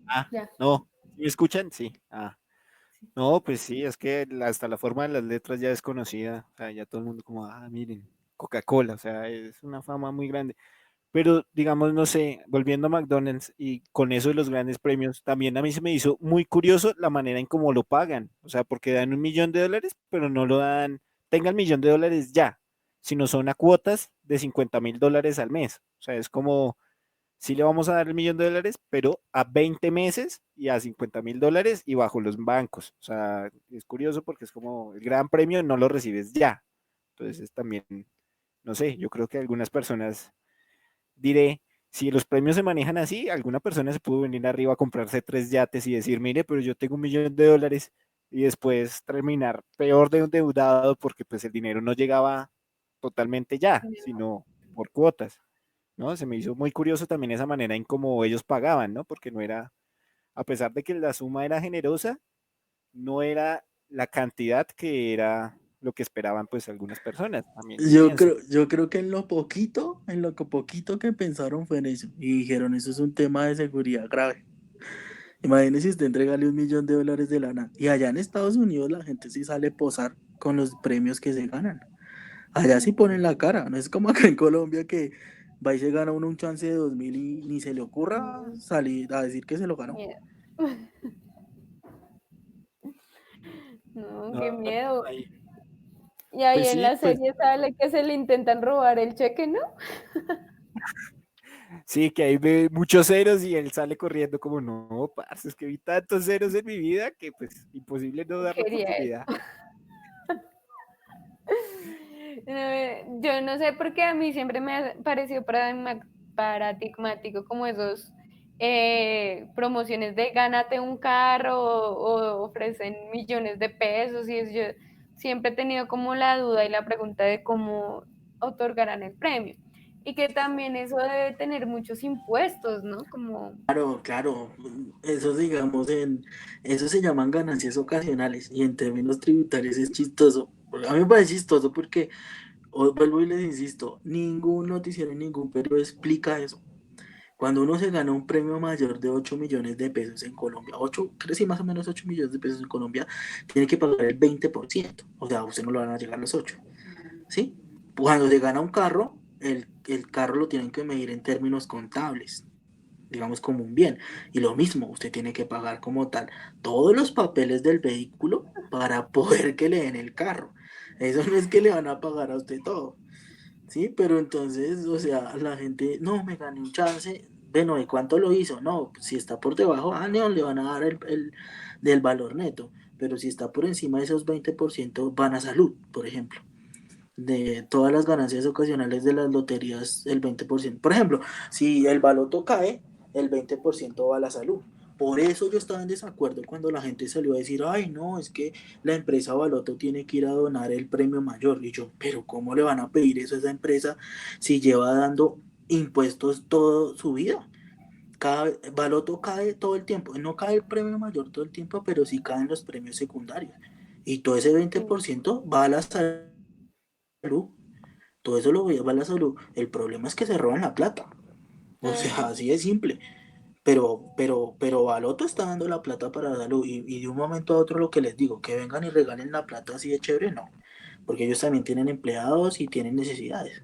Ah, Ya. no. ¿Me escuchan? Sí. Ah. No, pues sí, es que hasta la forma de las letras ya es conocida. O sea, ya todo el mundo como, miren, Coca-Cola, o sea, es una fama muy grande. Pero digamos, no sé, volviendo a McDonald's y con eso de los grandes premios, también a mí se me hizo muy curioso la manera en cómo lo pagan. O sea, porque dan $1.000.000, pero no lo dan, tenga $1.000.000 ya, sino son a cuotas de $50.000 al mes. O sea, es como, sí le vamos a dar $1.000.000, pero a 20 meses y a $50.000 y bajo los bancos. O sea, es curioso porque es como el gran premio no lo recibes ya. Entonces es también, no sé, yo creo que algunas personas diré, si los premios se manejan así, alguna persona se pudo venir arriba a comprarse 3 yates y decir, mire, pero yo tengo $1.000.000 y después terminar peor de endeudado porque pues el dinero no llegaba totalmente ya, sino por cuotas, ¿no? Se me hizo muy curioso también esa manera en cómo ellos pagaban, ¿no? Porque no era, a pesar de que la suma era generosa, no era la cantidad que era lo que esperaban pues algunas personas, también pienso. Yo creo que en lo que poquito que pensaron fue en eso. Y dijeron, eso es un tema de seguridad grave. Imagínese usted entregarle $1.000.000 de lana. Y allá en Estados Unidos la gente sí sale a posar con los premios que se ganan. Allá sí ponen la cara. No es como acá en Colombia que va y se gana uno un chance de 2.000 y ni se le ocurra No, salir a decir que se lo ganó. miedo. No, No, qué miedo. ahí, Y ahí pues en sí, la pues serie sale que se le intentan robar el cheque, ¿no? sí, que ahí ve muchos ceros y él sale corriendo como, no, parce, es que vi tantos ceros en mi vida que pues imposible no dar la Quería oportunidad. eso. Yo no sé por qué a mí siempre me ha parecido paradigmático como esos promociones de gánate un carro o ofrecen millones de pesos y eso. Yo siempre he tenido como la duda y la pregunta de cómo otorgarán el premio. Y que también eso debe tener muchos impuestos, ¿no? Como, Claro, claro, eso digamos eso se llaman ganancias ocasionales y en términos tributarios es chistoso. A mí me parece chistoso porque, vuelvo y les insisto, ningún noticiero, ningún periódico explica eso. Cuando uno se gana un premio mayor de 8 millones de pesos en Colombia, 8, creo que sí, más o menos 8 millones de pesos en Colombia, tiene que pagar el 20%, o sea, a usted no le van a llegar los 8, ¿sí? Cuando se gana un carro, el carro lo tienen que medir en términos contables, digamos como un bien. Y lo mismo, usted tiene que pagar como tal todos los papeles del vehículo para poder que le den el carro. Eso no es que le van a pagar a usted todo, ¿sí? Pero entonces, o sea, la gente, no, me gané un chance, bueno, ¿de cuánto lo hizo? No, pues, si está por debajo, no, le van a dar el del valor neto. Pero si está por encima de esos 20% van a salud, por ejemplo. De todas las ganancias ocasionales de las loterías, el 20%. Por ejemplo, si el baloto cae, el 20% va a la salud. por eso yo estaba en desacuerdo cuando la gente salió a decir, ay, no, es que la empresa Baloto tiene que ir a donar el premio mayor. Y yo, pero ¿cómo le van a pedir eso a esa empresa si lleva dando impuestos toda su vida? Baloto cae todo el tiempo, no cae el premio mayor todo el tiempo, pero sí caen los premios secundarios. Y todo ese 20% va a la salud, todo eso lo va a la salud. El problema es que se roban la plata. O sea, así de simple. Pero Baloto está dando la plata para la salud y de un momento a otro lo que les digo, que vengan y regalen la plata así de chévere, no. Porque ellos también tienen empleados y tienen necesidades.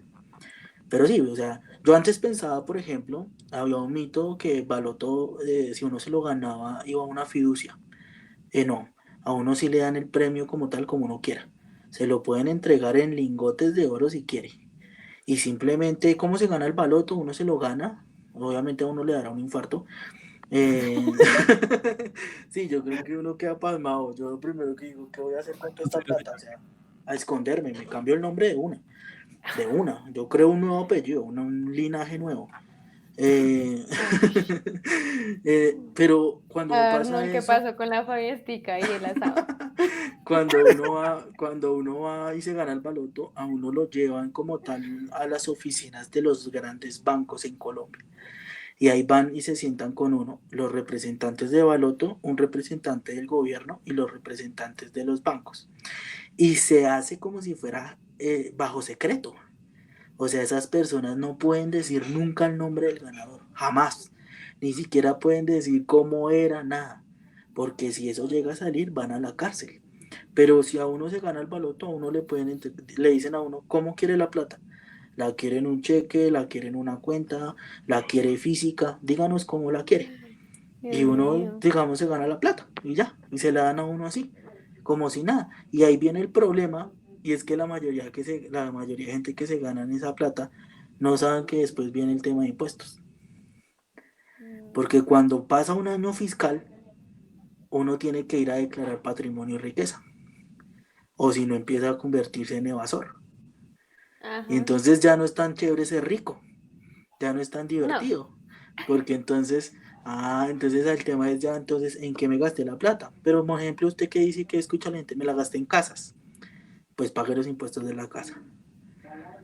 Pero sí, o sea, yo antes pensaba, por ejemplo, había un mito que Baloto, si uno se lo ganaba, iba a una fiducia. No, a uno sí le dan el premio como tal, como uno quiera. Se lo pueden entregar en lingotes de oro si quiere. Y simplemente, ¿cómo se gana el Baloto? Uno se lo gana, obviamente a uno le dará un infarto. Sí, yo creo que uno queda pasmado. Yo lo primero que digo, ¿qué voy a hacer con toda esta plata? O sea, a esconderme, me cambio el nombre de una. Yo creo un nuevo apellido, un linaje nuevo. Pero cuando pasa Arnold, ¿qué eso, pasó con la Fabiestica y el asado? cuando uno va y se gana el baloto, a uno lo llevan como tal a las oficinas de los grandes bancos en Colombia. Y ahí van y se sientan con uno, los representantes de baloto, un representante del gobierno y los representantes de los bancos. Y se hace como si fuera bajo secreto. O sea, esas personas no pueden decir nunca el nombre del ganador, jamás. Ni siquiera pueden decir cómo era, nada. Porque si eso llega a salir, van a la cárcel. Pero si a uno se gana el baloto, a uno le dicen a uno, ¿cómo quiere la plata? ¿La quiere en un cheque? ¿La quiere en una cuenta? ¿La quiere física? Díganos cómo la quiere. Y Dios uno, mío. digamos, se gana la plata y ya. Y se la dan a uno así, como si nada. Y ahí viene el problema, y es que la mayoría de gente que se ganan esa plata no saben que después viene el tema de impuestos. Porque cuando pasa un año fiscal, uno tiene que ir a declarar patrimonio y riqueza. O si no, empieza a convertirse en evasor. Ajá. Y entonces ya no es tan chévere ser rico. Ya no es tan No. divertido. Porque entonces, entonces el tema es ya, entonces, ¿en qué me gasté la plata? Pero, por ejemplo, usted que dice que escucha a la gente, me la gasté en casas. Pues pague los impuestos de la casa.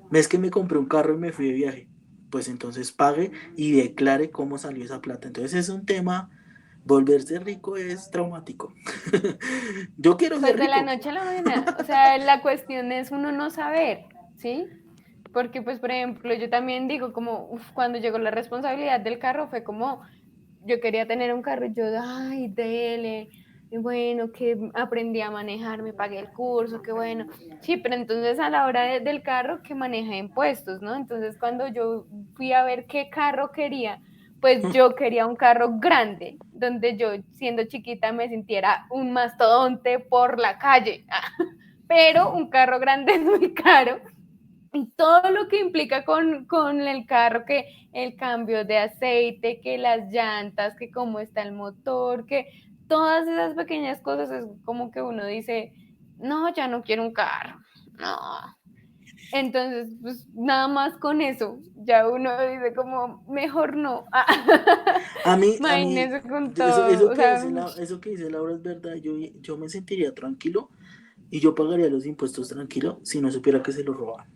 ¿Ves que me compré un carro y me fui de viaje? Pues entonces pague y declare cómo salió esa plata. Entonces es un tema, volverse rico es traumático. Yo quiero Pues ser de la rico. noche a la mañana. O sea, la cuestión es uno no saber, ¿sí? Porque, pues, por ejemplo, yo también digo, como, cuando llegó la responsabilidad del carro, fue como, yo quería tener un carro, y yo, ay, dele, y bueno, que aprendí a manejar, me pagué el curso, qué bueno. Sí, pero entonces a la hora del carro que maneja impuestos, ¿no? Entonces cuando yo fui a ver qué carro quería, pues yo quería un carro grande, donde yo siendo chiquita me sintiera un mastodonte por la calle, pero un carro grande es muy caro. Y todo lo que implica con el carro, que el cambio de aceite, que las llantas, que cómo está el motor, que todas esas pequeñas cosas es como que uno dice, no, ya no quiero un carro, no. Entonces, pues nada más con eso, ya uno dice como, mejor no. A mí, Imagínese con eso, todo, o sea, eso que dice Laura es verdad. Yo me sentiría tranquilo y yo pagaría los impuestos tranquilo si no supiera que se los roban.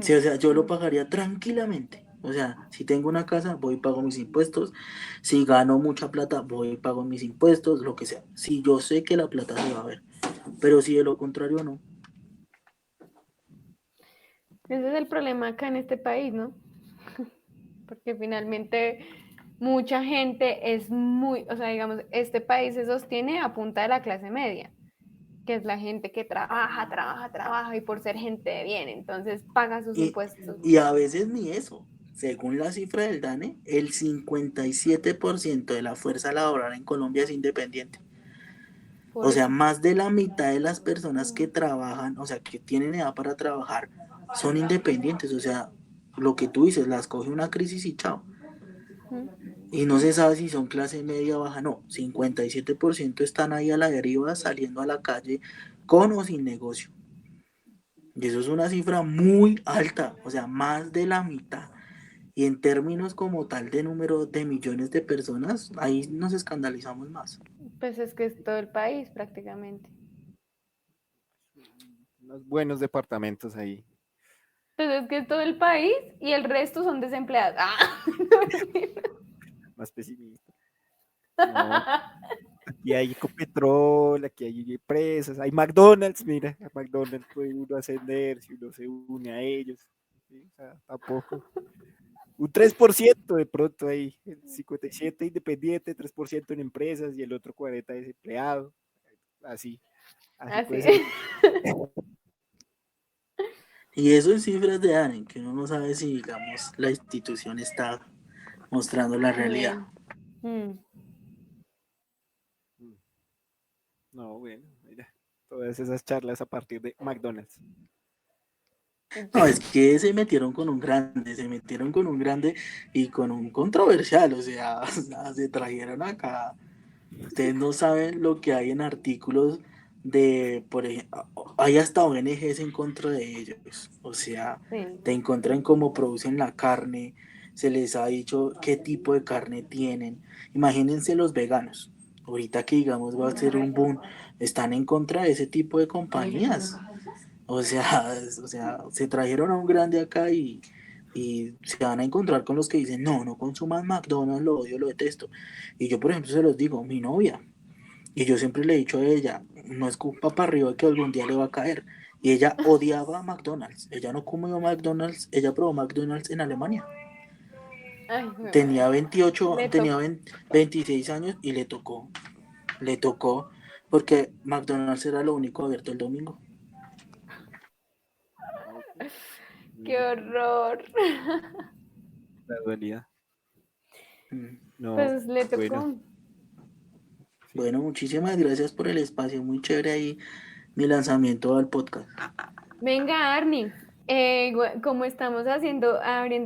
Sí, o sea, yo lo pagaría tranquilamente. O sea, si tengo una casa, voy y pago mis impuestos. Si gano mucha plata, voy y pago mis impuestos, lo que sea. Si yo sé que la plata se va a ver. Pero si de lo contrario no. ese es el problema acá en este país, ¿no? Porque finalmente mucha gente es muy, o sea, digamos, este país se sostiene a punta de la clase media, que es la gente que trabaja, trabaja, trabaja y por ser gente de bien, entonces paga sus Y, impuestos. y a veces ni eso. Según la cifra del DANE, el 57% de la fuerza laboral en Colombia es independiente. Por O sea, eso. más de la mitad de las personas que trabajan, o sea, que tienen edad para trabajar, son independientes. O sea, lo que tú dices, las coge una crisis y chao. Y no se sabe si son clase media o baja, no. 57% están ahí a la deriva, saliendo a la calle con o sin negocio. Y eso es una cifra muy alta, o sea, más de la mitad. Y en términos como tal de número de millones de personas, ahí nos escandalizamos más. Pues es que es todo el país prácticamente. Unos buenos departamentos ahí. Pues es que es todo el país y el resto son desempleados. Más pesimista. No, aquí hay Ecopetrol, aquí hay empresas, hay McDonald's, mira, a McDonald's puede uno ascender si uno se une a ellos. ¿Sí? O sea, tampoco. Un 3% de pronto ahí, el 57% independiente, 3% en empresas y el otro 40% desempleado. Así puede ser. Y eso en cifras de ANEN, que uno no sabe si, digamos, la institución está mostrando la realidad. No, bueno, mira, todas esas charlas a partir de McDonald's. No, es que se metieron con un grande y con un controversial, o sea, se trajeron acá. Ustedes no saben lo que hay en artículos de, por ejemplo, hay hasta ONGs en contra de ellos, o sea, te encuentran cómo producen la carne, se les ha dicho qué tipo de carne tienen. Imagínense los veganos, ahorita que digamos va a ser un boom, están en contra de ese tipo de compañías. O sea, se trajeron a un grande acá y se van a encontrar con los que dicen, no consuman McDonald's, lo odio, lo detesto. Y yo, por ejemplo, se los digo, mi novia, y yo siempre le he dicho a ella, no es culpa para arriba que algún día le va a caer. Y ella odiaba McDonald's, ella no comió McDonald's, ella probó McDonald's en Alemania. Ay, Tenía 26 años y le tocó, porque McDonald's era lo único abierto el domingo. ¡Qué horror! La dualidad. No, Pues le tocó. Bueno, muchísimas gracias por el espacio, muy chévere ahí mi lanzamiento al podcast. Venga, Arnie, como estamos abriendo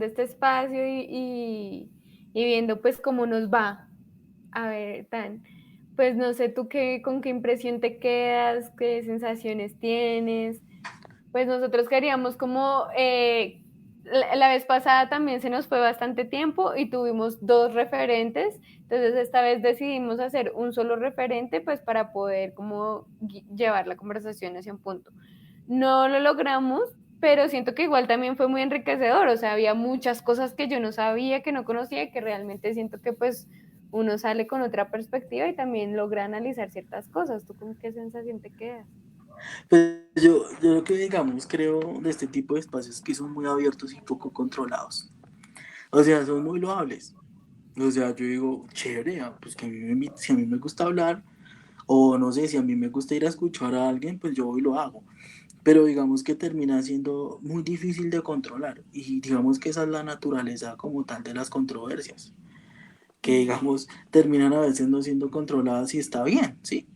este espacio y viendo pues cómo nos va, a ver, pues no sé tú con qué impresión te quedas, qué sensaciones tienes. Pues nosotros queríamos como, la vez pasada también se nos fue bastante tiempo y tuvimos 2 referentes, entonces esta vez decidimos hacer un solo referente pues para poder como llevar la conversación hacia un punto. No lo logramos, pero siento que igual también fue muy enriquecedor, o sea, había muchas cosas que yo no sabía, que no conocía, que realmente siento que pues uno sale con otra perspectiva y también logra analizar ciertas cosas. ¿Tú con qué sensación te quedas? Pues yo lo que digamos creo de este tipo de espacios que son muy abiertos y poco controlados. O sea, son muy loables. O sea, yo digo, chévere, pues que si a mí me gusta hablar, o no sé, si a mí me gusta ir a escuchar a alguien, pues yo voy y lo hago. Pero digamos que termina siendo muy difícil de controlar. Y digamos que esa es la naturaleza como tal de las controversias. Que digamos terminan a veces no siendo controladas y está bien, ¿sí?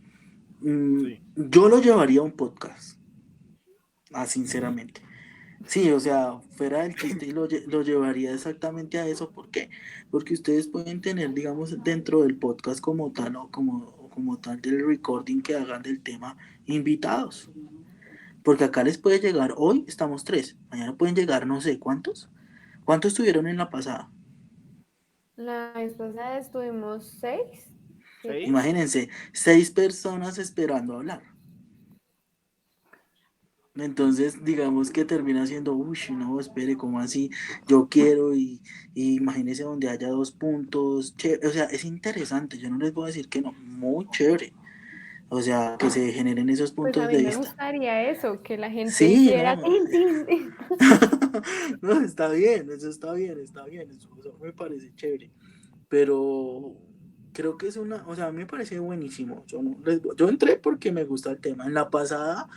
Yo lo llevaría a un podcast, sinceramente. Sí, o sea, fuera del chiste y lo llevaría exactamente a eso. ¿Por qué? Porque ustedes pueden tener, digamos, dentro del podcast como tal o como tal del recording que hagan del tema, invitados. Porque acá les puede llegar, hoy estamos 3, mañana pueden llegar no sé cuántos. ¿Cuántos estuvieron en la pasada? La vez pasada estuvimos 6. Imagínense, 6 personas esperando hablar. Entonces, digamos que termina siendo, uy, no, espere, ¿cómo así? Yo quiero y imagínense donde haya 2 puntos, o sea, es interesante, yo no les voy a decir que no, muy chévere. O sea, que se generen esos Pues puntos a mí de me vista. gustaría eso, que la gente Sí, hiciera no. tin. No, está bien, eso me parece chévere. Pero creo que es o sea, a mí me parece buenísimo. Yo entré porque me gusta el tema. En la pasada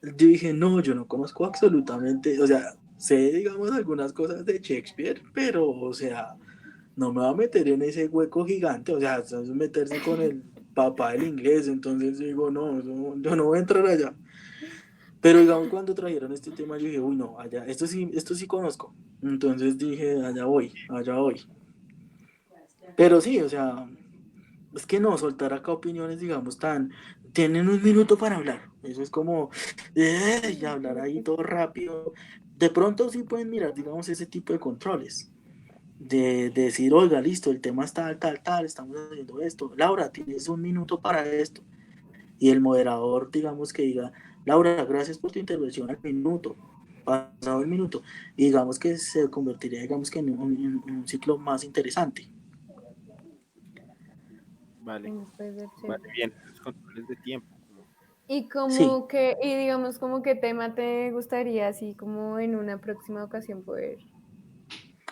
yo dije, no, yo no conozco absolutamente, o sea, sé, digamos, algunas cosas de Shakespeare, pero, o sea, no me va a meter en ese hueco gigante, o sea, eso es meterse con el papá del inglés, entonces digo, no, yo no voy a entrar allá. Pero digamos, cuando trajeron este tema, yo dije, uy, no, allá, esto sí conozco. Entonces dije, allá voy. Pero sí, o sea, es que no, soltar acá opiniones, digamos, tienen un minuto para hablar. Eso es como, y hablar ahí todo rápido. De pronto sí pueden mirar, digamos, ese tipo de controles. de decir, oiga, listo, el tema es tal, tal, tal, estamos haciendo esto. Laura, tienes un minuto para esto. Y el moderador, digamos que diga, Laura, gracias por tu intervención al minuto, pasado el minuto. Y digamos que se convertiría, digamos que en un ciclo más interesante. Vale, Puede ser vale, chévere. bien, los controles de tiempo. Y Sí, como que, y digamos como qué tema te gustaría así como en una próxima ocasión poder.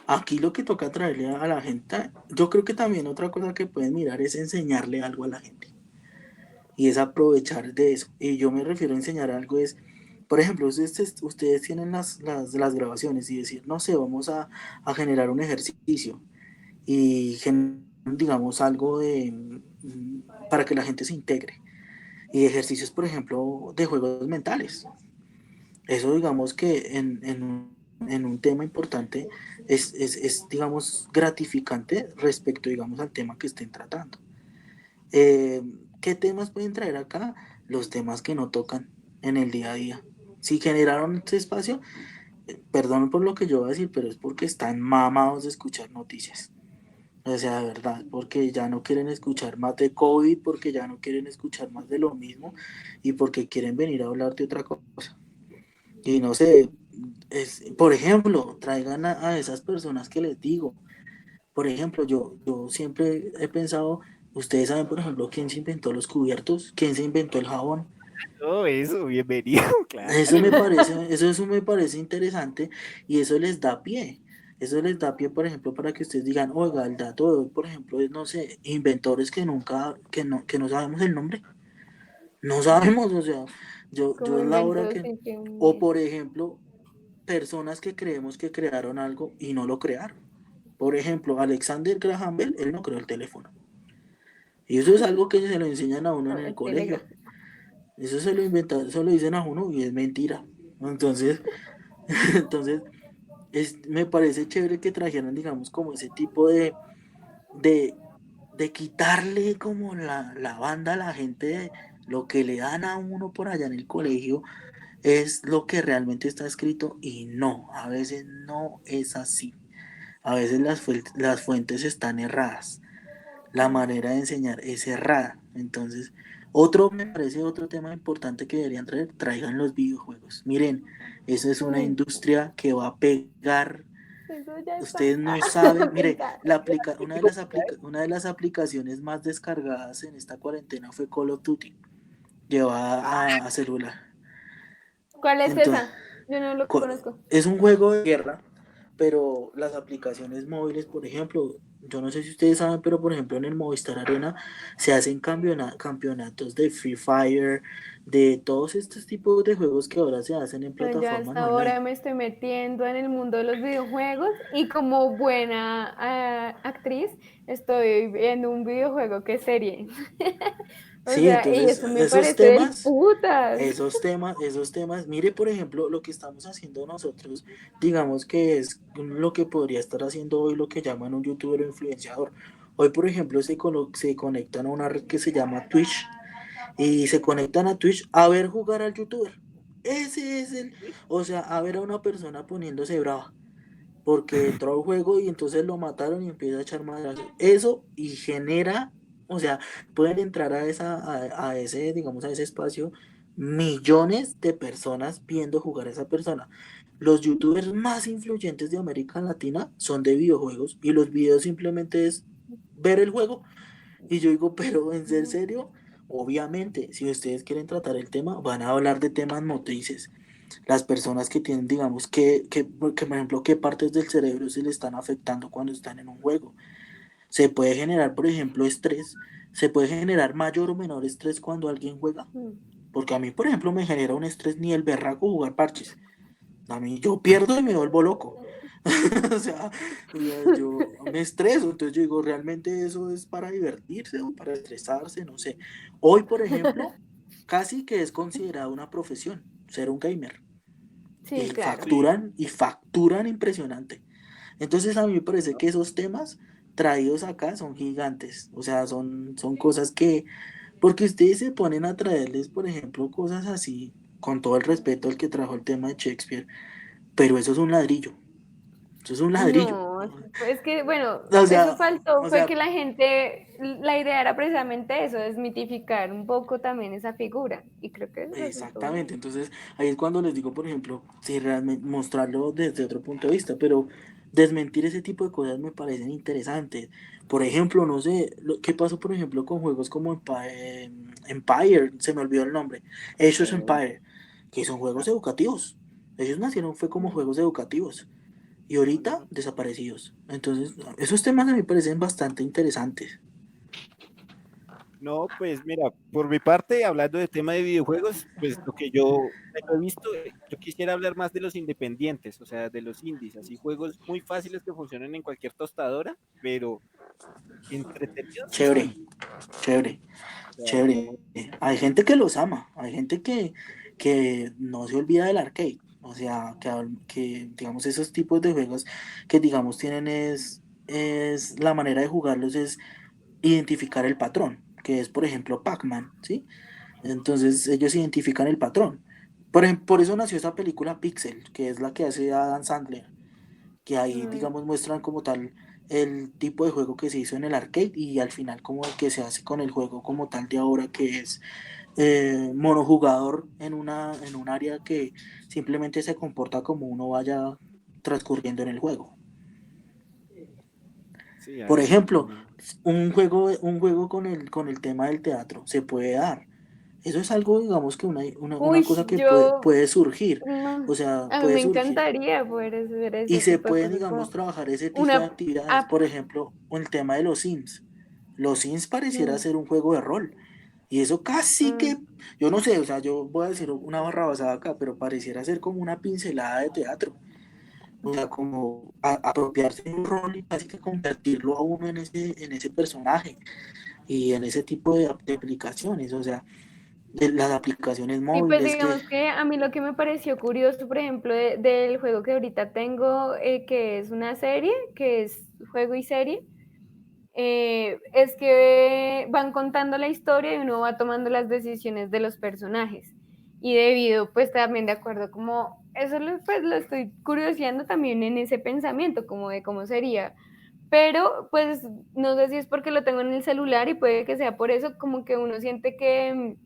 aquí lo que toca traerle a la gente, yo creo que también otra cosa que pueden mirar es enseñarle algo a la gente. Y es aprovechar de eso. Y yo me refiero a enseñar algo es, por ejemplo, ustedes tienen las grabaciones y decir, no sé, vamos a generar un ejercicio y digamos algo para que la gente se integre. Y ejercicios, por ejemplo, de juegos mentales. Eso digamos que en un tema importante es, digamos, gratificante respecto, digamos, al tema que estén tratando. Eh, ¿Qué temas pueden traer acá? Los temas que no tocan en el día a día. Si generaron este espacio, perdón por lo que yo voy a decir, pero es porque están mamados de escuchar noticias. O sea, de verdad, porque ya no quieren escuchar más de COVID, porque ya no quieren escuchar más de lo mismo y porque quieren venir a hablar de otra cosa. Y no sé, por ejemplo, traigan a esas personas que les digo. Por ejemplo, yo siempre he pensado, ustedes saben, por ejemplo, quién se inventó los cubiertos, quién se inventó el jabón. Todo eso, bienvenido, claro. Eso me parece interesante y eso les da pie. Eso les da pie, por ejemplo, para que ustedes digan, oiga, el dato de hoy, por ejemplo, es, no sé, inventores que no sabemos el nombre. No sabemos, o sea, Como yo es la hora inventos que, y que o por ejemplo, personas que creemos que crearon algo y no lo crearon. Por ejemplo, Alexander Graham Bell, él no creó el teléfono. Y eso es algo que se lo enseñan a uno en no, el el colegio. Telegram. Eso se lo inventan, eso lo dicen a uno y es mentira. Entonces, entonces me parece chévere que trajeran, digamos, como ese tipo de, de quitarle como la banda a la gente, de lo que le dan a uno por allá en el colegio es lo que realmente está escrito y no, a veces no es así. A veces las fuentes están erradas. La manera de enseñar es errada. Entonces, me parece otro tema importante que deberían traer, traigan los videojuegos. Miren, eso es una Uy, industria que va a pegar. eso ya está Ustedes no saben, mire, pegado. una de las aplicaciones más descargadas en esta cuarentena fue Call of Duty, llevada a celular. ¿Cuál es Entonces, esa? Yo no lo conozco. es un juego de guerra, pero las aplicaciones móviles, por ejemplo, yo no sé si ustedes saben, pero por ejemplo en el Movistar Arena se hacen campeonatos de Free Fire, de todos estos tipos de juegos que ahora se hacen en Yo ya plataformas hasta ahora online. me estoy metiendo en el mundo de los videojuegos y como buena actriz estoy viendo un videojuego que es serie. O Sí, sea, y entonces eso me parece del putas. esos temas, mire por ejemplo lo que estamos haciendo nosotros, digamos que es lo que podría estar haciendo hoy lo que llaman un youtuber o influenciador. Hoy por ejemplo se conectan a una red que se llama Twitch y se conectan a Twitch a ver jugar al youtuber. Ese es o sea, a ver a una persona poniéndose brava porque entró al juego y entonces lo mataron y empieza a echar madrazos. Eso y genera, o sea, pueden entrar a ese, digamos, a ese espacio millones de personas viendo jugar a esa persona. Los youtubers más influyentes de América Latina son de videojuegos y los videos simplemente es ver el juego. Y yo digo, pero en serio, obviamente, si ustedes quieren tratar el tema, van a hablar de temas motrices, las personas que tienen, digamos, por ejemplo, qué partes del cerebro se le están afectando cuando están en un juego. Se puede generar, por ejemplo, estrés, se puede generar mayor o menor estrés cuando alguien juega, porque a mí, por ejemplo, me genera un estrés ni el berraco jugar parches. A mí yo pierdo y me vuelvo loco. o sea, yo me estreso, entonces yo digo, realmente eso es para divertirse o para estresarse, no sé. Hoy, por ejemplo, casi que es considerado una profesión, ser un gamer Sí, claro. y facturan impresionante. Entonces a mí me parece que esos temas traídos acá son gigantes, o sea, son cosas que, porque ustedes se ponen a traerles, por ejemplo, cosas así, con todo el respeto al que trajo el tema de Shakespeare, pero eso es un ladrillo, eso es un ladrillo. No, pues que bueno, O sea, eso faltó, o fue sea, que la gente, la idea era precisamente eso, desmitificar un poco también esa figura, y creo que eso resultó exactamente. bien. Entonces, ahí es cuando les digo, por ejemplo, si realmente mostrarlo desde otro punto de vista, pero desmentir ese tipo de cosas me parecen interesantes. Por ejemplo, no sé, ¿qué pasó, por ejemplo, con juegos como Empire, se me olvidó el nombre, Age of Empire, que son juegos educativos. Ellos nacieron fue como juegos educativos y ahorita desaparecidos. Entonces, esos temas a mí me parecen bastante interesantes. No, pues mira, por mi parte, hablando de tema de videojuegos, pues lo que yo he visto, yo quisiera hablar más de los independientes, o sea, de los indies, así juegos muy fáciles que funcionan en cualquier tostadora, pero entretenidos sí Chévere, son. chévere. O sea, Chévere. digamos, Hay gente que los ama, hay gente que no se olvida del arcade. O sea, que digamos esos tipos de juegos que digamos tienen es la manera de jugarlos es identificar el patrón, que es por ejemplo Pac-Man, ¿sí? Entonces ellos identifican el patrón. Por eso nació esa película Pixel, que es la que hace Adam Sandler, que ahí Mm, digamos muestran como tal el tipo de juego que se hizo en el arcade y al final como el que se hace con el juego como tal de ahora que es monojugador en un área que simplemente se comporta como uno vaya transcurriendo en el juego. sí, Por ahí ejemplo, también. un juego con el tema del teatro se puede dar. Eso es algo, digamos, que una Uy, cosa que yo, puede surgir. no, O sea, a mí puede me surgir. encantaría poder hacer Y ese se tipo de pueden, cosas, digamos, como trabajar ese tipo de una actividades. app. Por ejemplo, el tema de los Sims. Los Sims pareciera Mm, ser un juego de rol. Y eso casi mm. que, yo no sé, o sea, yo voy a decir una barra basada acá, pero pareciera ser como una pincelada de teatro. O sea, como apropiarse de un rol y casi que convertirlo a uno en ese personaje y en ese tipo de aplicaciones. O sea, de las aplicaciones Y pues móviles que, digamos que a mí lo que me pareció curioso, por ejemplo, del juego que ahorita tengo, que es una serie, que es juego y serie, es que van contando la historia y uno va tomando las decisiones de los personajes. Y debido, pues también de acuerdo, como eso pues lo estoy curioseando también en ese pensamiento, como de cómo sería. Pero pues no sé si es porque lo tengo en el celular y puede que sea por eso, como que uno siente que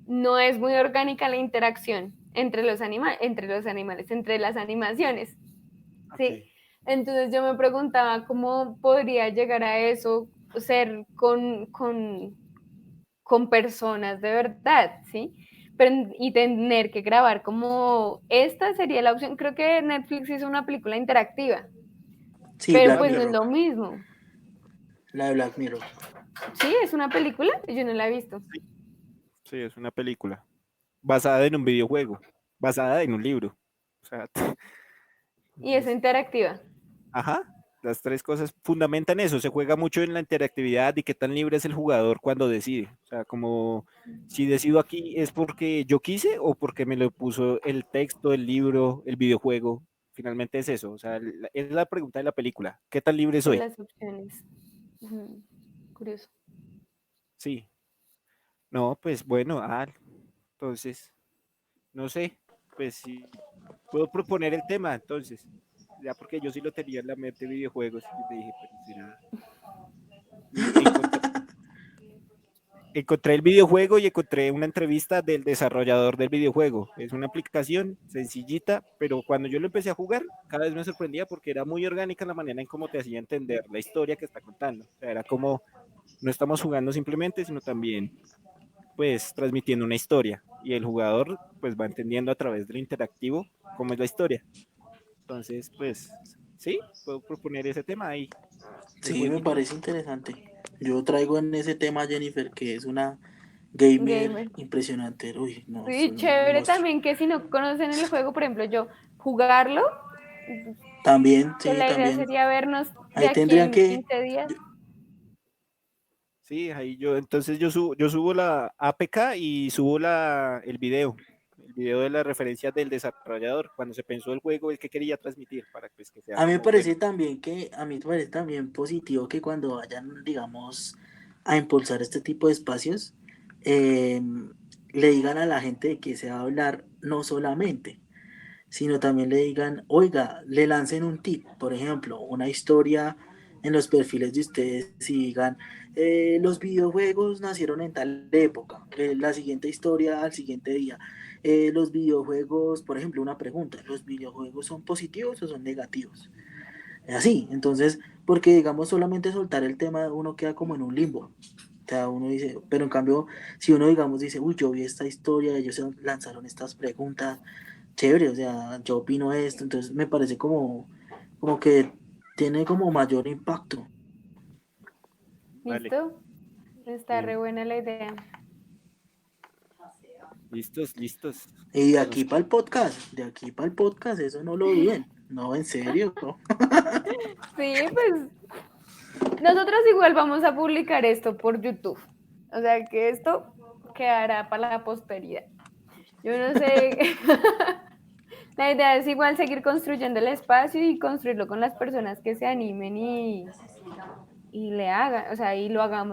no es muy orgánica la interacción entre los animales, entre las animaciones. Ok. Sí, entonces yo me preguntaba cómo podría llegar a eso, ser con personas de verdad, ¿sí? Pero, y tener que grabar como esta sería la opción. Creo que Netflix hizo una película interactiva, sí, pero Black pues no es Mirror, lo mismo. la de Black Mirror. Sí, es una película, yo no la he visto. Sí, sí, es una película basada en un videojuego, basada en un libro. O sea, Y es entonces, interactiva. ajá, las tres cosas fundamentan eso. Se juega mucho en la interactividad y qué tan libre es el jugador cuando decide. O sea, como si decido aquí es porque yo quise o porque me lo puso el texto, el libro, el videojuego. Finalmente es eso. O sea, es la pregunta de la película. ¿Qué tan libre De soy? las opciones. Ujú. Curioso. Sí. No, pues bueno, entonces, no sé, pues sí, puedo proponer el tema, entonces, ya porque yo sí lo tenía en la mente videojuegos y me dije, pero será. Y encontré el videojuego y encontré una entrevista del desarrollador del videojuego. Es una aplicación sencillita, pero cuando yo lo empecé a jugar, cada vez me sorprendía porque era muy orgánica la manera en cómo te hacía entender la historia que está contando. O sea, era como no estamos jugando simplemente, sino también pues transmitiendo una historia y el jugador pues va entendiendo a través del interactivo cómo es la historia. Entonces, pues sí, puedo proponer ese tema ahí, el Sí, me jueguito. parece interesante. Yo traigo en ese tema a Jennifer, que es una gamer Gamer. impresionante. Uy, no, es Sí, un chévere monstruo. también que si no conocen el juego, por ejemplo, yo jugarlo, También, que sí, la idea también. sería vernos de Ahí aquí tendrían en que, 15 días. yo- Sí, ahí entonces yo subo la APK y subo el video de las referencias del desarrollador, cuando se pensó el juego, el que quería transmitir, para pues, que sea a mí me como bueno. parece también a mí me parece también positivo que cuando vayan, digamos, a impulsar este tipo de espacios, le digan a la gente de que se va a hablar no solamente, sino también le digan, oiga, le lancen un tip, por ejemplo, una historia en los perfiles de ustedes y digan, los videojuegos nacieron en tal época, la siguiente historia al siguiente día. Los videojuegos, por ejemplo, una pregunta, ¿los videojuegos son positivos o son negativos? Así, entonces, porque digamos solamente soltar el tema uno queda como en un limbo. O sea, uno dice, pero en cambio, si uno digamos dice, uy, yo vi esta historia, ellos se lanzaron estas preguntas, chévere, o sea, yo opino esto, entonces me parece como que tiene como mayor impacto. Vale. ¿Listo? Está Bien. re buena la idea. Listos. Y de aquí para el podcast, eso no lo duden. No, en serio, ¿no? Sí, pues nosotros igual vamos a publicar esto por YouTube. O sea que esto quedará para la posteridad. Yo no sé. La idea es igual seguir construyendo el espacio y construirlo con las personas que se animen y le hagan, o sea, y lo hagamos